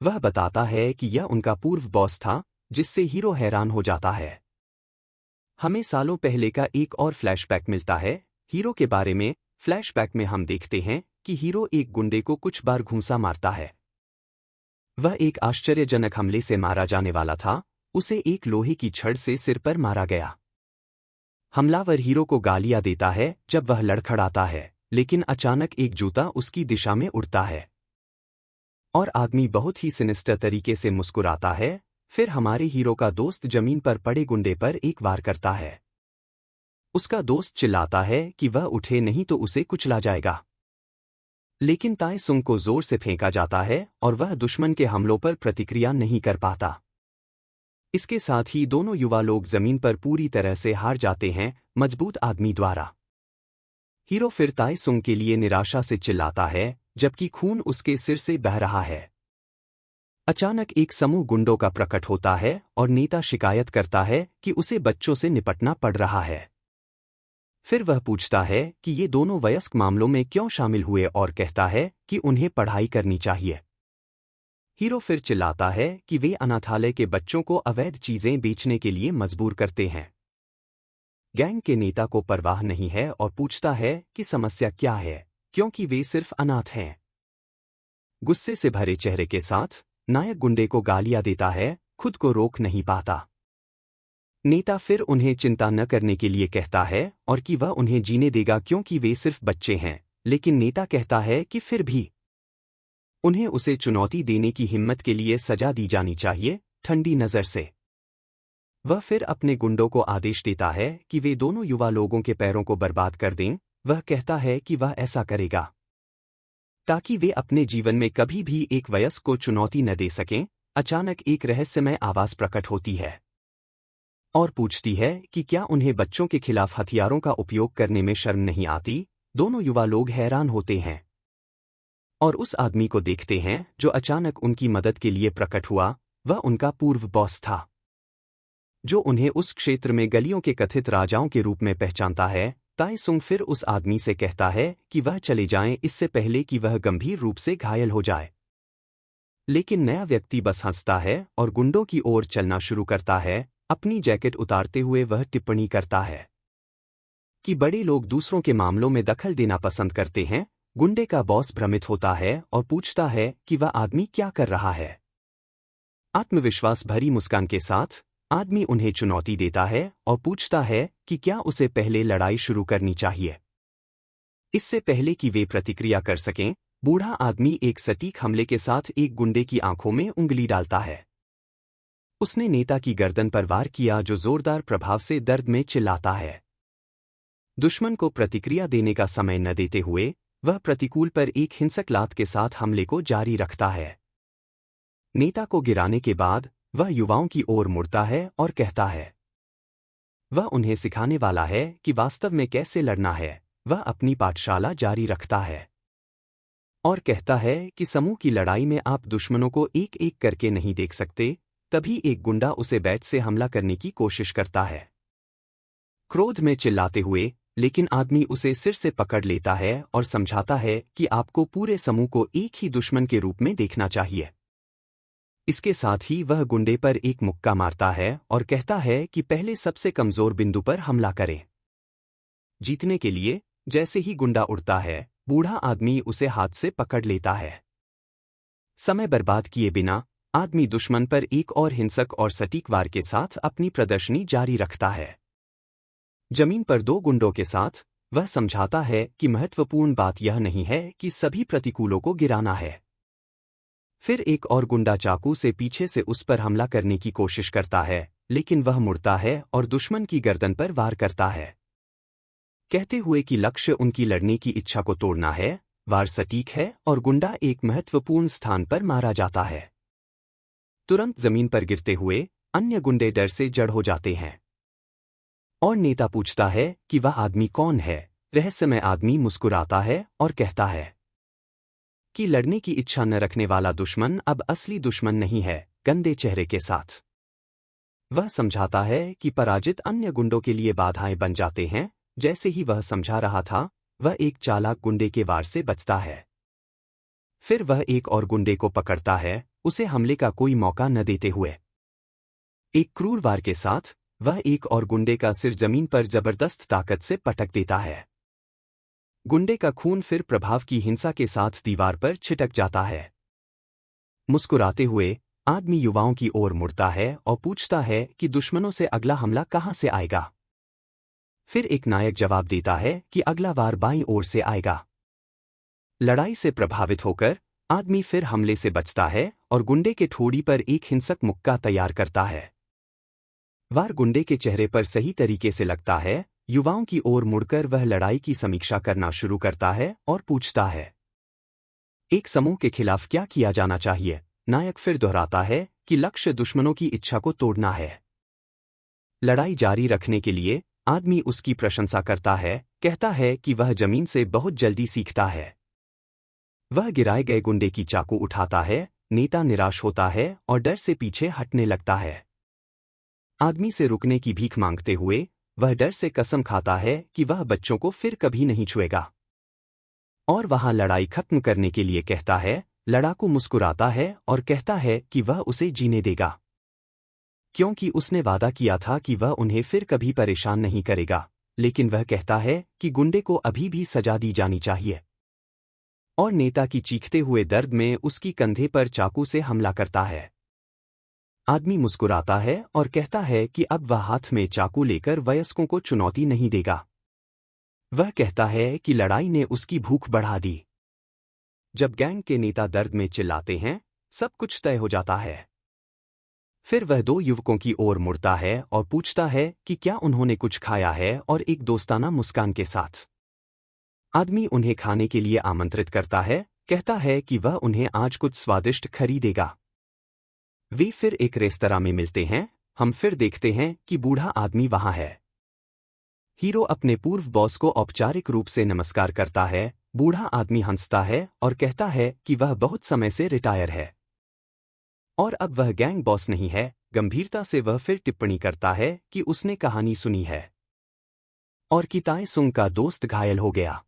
वह बताता है कि यह उनका पूर्व बॉस था, जिससे हीरो हैरान हो जाता है। हमें सालों पहले का एक और फ्लैशबैक मिलता है हीरो के बारे में। फ्लैशबैक में हम देखते हैं कि हीरो एक गुंडे को कुछ बार घूंसा मारता है। वह एक आश्चर्यजनक हमले से मारा जाने वाला था। उसे एक लोहे की छड़ से सिर पर मारा गया। हमलावर हीरो को गालियां देता है जब वह लड़खड़ाता है, लेकिन अचानक एक जूता उसकी दिशा में उड़ता है और आदमी बहुत ही सिनिस्टर तरीके से मुस्कुराता है। फिर हमारे हीरो का दोस्त जमीन पर पड़े गुंडे पर एक वार करता है। उसका दोस्त चिल्लाता है कि वह उठे नहीं तो उसे कुचला जाएगा, लेकिन ताई सुंग को जोर से फेंका जाता है और वह दुश्मन के हमलों पर प्रतिक्रिया नहीं कर पाता। इसके साथ ही दोनों युवा लोग जमीन पर पूरी तरह से हार जाते हैं मजबूत आदमी द्वारा। हीरो फिर ताई सुंग के लिए निराशा से चिल्लाता है जबकि खून उसके सिर से बह रहा है। अचानक एक समूह गुंडों का प्रकट होता है और नेता शिकायत करता है कि उसे बच्चों से निपटना पड़ रहा है। फिर वह पूछता है कि ये दोनों वयस्क मामलों में क्यों शामिल हुए और कहता है कि उन्हें पढ़ाई करनी चाहिए। हीरो फिर चिल्लाता है कि वे अनाथालय के बच्चों को अवैध चीजें बेचने के लिए मजबूर करते हैं। गैंग के नेता को परवाह नहीं है और पूछता है कि समस्या क्या है, क्योंकि वे सिर्फ अनाथ हैं। गुस्से से भरे चेहरे के साथ नायक गुंडे को गालियां देता है, खुद को रोक नहीं पाता। नेता फिर उन्हें चिंता न करने के लिए कहता है और कि वह उन्हें जीने देगा क्योंकि वे सिर्फ बच्चे हैं, लेकिन नेता कहता है कि फिर भी उन्हें उसे चुनौती देने की हिम्मत के लिए सजा दी जानी चाहिए। ठंडी नज़र से वह फिर अपने गुंडों को आदेश देता है कि वे दोनों युवा लोगों के पैरों को बर्बाद कर दें। वह कहता है कि वह ऐसा करेगा ताकि वे अपने जीवन में कभी भी एक वयस्क को चुनौती न दे सकें। अचानक एक रहस्यमय आवाज़ प्रकट होती है और पूछती है कि क्या उन्हें बच्चों के खिलाफ हथियारों का उपयोग करने में शर्म नहीं आती। दोनों युवा लोग हैरान होते हैं और उस आदमी को देखते हैं जो अचानक उनकी मदद के लिए प्रकट हुआ। वह उनका पूर्व बॉस था, जो उन्हें उस क्षेत्र में गलियों के कथित राजाओं के रूप में पहचानता है। ताइसुंग फिर उस आदमी से कहता है कि वह चले जाएं इससे पहले कि वह गंभीर रूप से घायल हो जाए। लेकिन नया व्यक्ति बस हंसता है और गुंडों की ओर चलना शुरू करता है। अपनी जैकेट उतारते हुए वह टिप्पणी करता है कि बड़े लोग दूसरों के मामलों में दखल देना पसंद करते हैं। गुंडे का बॉस भ्रमित होता है और पूछता है कि वह आदमी क्या कर रहा है। आत्मविश्वास भरी मुस्कान के साथ आदमी उन्हें चुनौती देता है और पूछता है कि क्या उसे पहले लड़ाई शुरू करनी चाहिए। इससे पहले कि वे प्रतिक्रिया कर सकें, बूढ़ा आदमी एक सटीक हमले के साथ एक गुंडे की आंखों में उंगली डालता है। उसने नेता की गर्दन पर वार किया, जो जोरदार प्रभाव से दर्द में चिल्लाता है। दुश्मन को प्रतिक्रिया देने का समय न देते हुए वह प्रतिकूल पर एक हिंसक लात के साथ हमले को जारी रखता है। नेता को गिराने के बाद वह युवाओं की ओर मुड़ता है और कहता है वह उन्हें सिखाने वाला है कि वास्तव में कैसे लड़ना है। वह अपनी पाठशाला जारी रखता है और कहता है कि समूह की लड़ाई में आप दुश्मनों को एक एक करके नहीं देख सकते। तभी एक गुंडा उसे बैट से हमला करने की कोशिश करता है, क्रोध में चिल्लाते हुए, लेकिन आदमी उसे सिर से पकड़ लेता है और समझाता है कि आपको पूरे समूह को एक ही दुश्मन के रूप में देखना चाहिए। इसके साथ ही वह गुंडे पर एक मुक्का मारता है और कहता है कि पहले सबसे कमजोर बिंदु पर हमला करें। जीतने के लिए जैसे ही गुंडा उड़ता है, बूढ़ा आदमी उसे हाथ से पकड़ लेता है। समय बर्बाद किए बिना आदमी दुश्मन पर एक और हिंसक और सटीक वार के साथ अपनी प्रदर्शनी जारी रखता है। जमीन पर दो गुंडों के साथ वह समझाता है कि महत्वपूर्ण बात यह नहीं है कि सभी प्रतिकूलों को गिराना है। फिर एक और गुंडा चाकू से पीछे से उस पर हमला करने की कोशिश करता है, लेकिन वह मुड़ता है और दुश्मन की गर्दन पर वार करता है, कहते हुए कि लक्ष्य उनकी लड़ने की इच्छा को तोड़ना है। वार सटीक है और गुंडा एक महत्वपूर्ण स्थान पर मारा जाता है। तुरंत जमीन पर गिरते हुए अन्य गुंडे डर से जड़ हो जाते हैं और नेता पूछता है कि वह आदमी कौन है। रहस्यमय आदमी मुस्कुराता है और कहता है कि लड़ने की इच्छा न रखने वाला दुश्मन अब असली दुश्मन नहीं है। गंदे चेहरे के साथ वह समझाता है कि पराजित अन्य गुंडों के लिए बाधाएं बन जाते हैं। जैसे ही वह समझा रहा था, वह एक चालाक गुंडे के वार से बचता है। फिर वह एक और गुंडे को पकड़ता है, उसे हमले का कोई मौका न देते हुए। एक क्रूर वार के साथ वह एक और गुंडे का सिर जमीन पर जबरदस्त ताकत से पटक देता है। गुंडे का खून फिर प्रभाव की हिंसा के साथ दीवार पर छिटक जाता है। मुस्कुराते हुए आदमी युवाओं की ओर मुड़ता है और पूछता है कि दुश्मनों से अगला हमला कहां से आएगा। फिर एक नायक जवाब देता है कि अगला वार बाईं ओर से आएगा। लड़ाई से प्रभावित होकर आदमी फिर हमले से बचता है और गुंडे के ठोड़ी पर एक हिंसक मुक्का तैयार करता है। वार गुंडे के चेहरे पर सही तरीके से लगता है। युवाओं की ओर मुड़कर वह लड़ाई की समीक्षा करना शुरू करता है और पूछता है, एक समूह के खिलाफ क्या किया जाना चाहिए। नायक फिर दोहराता है कि लक्ष्य दुश्मनों की इच्छा को तोड़ना है। लड़ाई जारी रखने के लिए आदमी उसकी प्रशंसा करता है, कहता है कि वह जमीन से बहुत जल्दी सीखता है। वह गिराए गए गुंडे की चाकू उठाता है। नेता निराश होता है और डर से पीछे हटने लगता है। आदमी से रुकने की भीख मांगते हुए वह डर से कसम खाता है कि वह बच्चों को फिर कभी नहीं छुएगा और वहां लड़ाई खत्म करने के लिए कहता है। लड़ाकू मुस्कुराता है और कहता है कि वह उसे जीने देगा, क्योंकि उसने वादा किया था कि वह उन्हें फिर कभी परेशान नहीं करेगा। लेकिन वह कहता है कि गुंडे को अभी भी सजा दी जानी चाहिए और नेता की चीखते हुए दर्द में उसकी कंधे पर चाकू से हमला करता है। आदमी मुस्कुराता है और कहता है कि अब वह हाथ में चाकू लेकर वयस्कों को चुनौती नहीं देगा। वह कहता है कि लड़ाई ने उसकी भूख बढ़ा दी। जब गैंग के नेता दर्द में चिल्लाते हैं, सब कुछ तय हो जाता है। फिर वह दो युवकों की ओर मुड़ता है और पूछता है कि क्या उन्होंने कुछ खाया है, और एक दोस्ताना मुस्कान के साथ आदमी उन्हें खाने के लिए आमंत्रित करता है, कहता है कि वह उन्हें आज कुछ स्वादिष्ट खरीदेगा। वे फिर एक रेस्तरां में मिलते हैं। हम फिर देखते हैं कि बूढ़ा आदमी वहां है। हीरो अपने पूर्व बॉस को औपचारिक रूप से नमस्कार करता है। बूढ़ा आदमी हंसता है और कहता है कि वह बहुत समय से रिटायर है और अब वह गैंग बॉस नहीं है। गंभीरता से वह फिर टिप्पणी करता है कि उसने कहानी सुनी है और कि ताए सुंग का दोस्त घायल हो गया।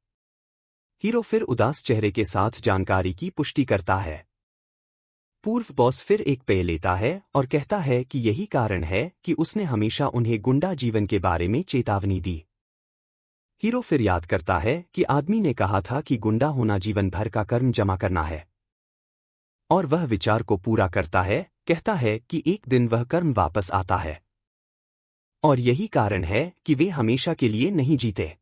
हीरो फिर उदास चेहरे के साथ जानकारी की पुष्टि करता है। पूर्व बॉस फिर एक पेय लेता है और कहता है कि यही कारण है कि उसने हमेशा उन्हें गुंडा जीवन के बारे में चेतावनी दी। हीरो फिर याद करता है कि आदमी ने कहा था कि गुंडा होना जीवन भर का कर्म जमा करना है और वह विचार को पूरा करता है, कहता है कि एक दिन वह कर्म वापस आता है और यही कारण है कि वे हमेशा के लिए नहीं जीते।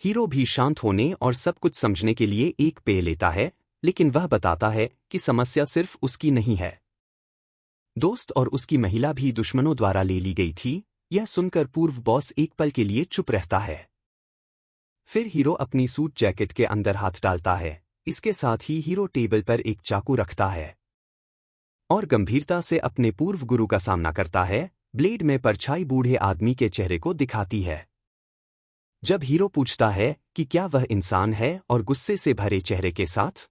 हीरो भी शांत होने और सब कुछ समझने के लिए एक पेय लेता है, लेकिन वह बताता है कि समस्या सिर्फ उसकी नहीं है। दोस्त और उसकी महिला भी दुश्मनों द्वारा ले ली गई थी। यह सुनकर पूर्व बॉस एक पल के लिए चुप रहता है। फिर हीरो अपनी सूट जैकेट के अंदर हाथ डालता है। इसके साथ ही हीरो टेबल पर एक चाकू रखता है और गंभीरता से अपने पूर्व गुरु का सामना करता है। ब्लेड में परछाई बूढ़े आदमी के चेहरे को दिखाती है। जब हीरो पूछता है कि क्या वह इंसान है और गुस्से से भरे चेहरे के साथ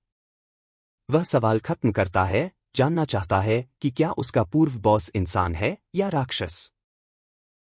वह सवाल खत्म करता है, जानना चाहता है कि क्या उसका पूर्व बॉस इंसान है या राक्षस।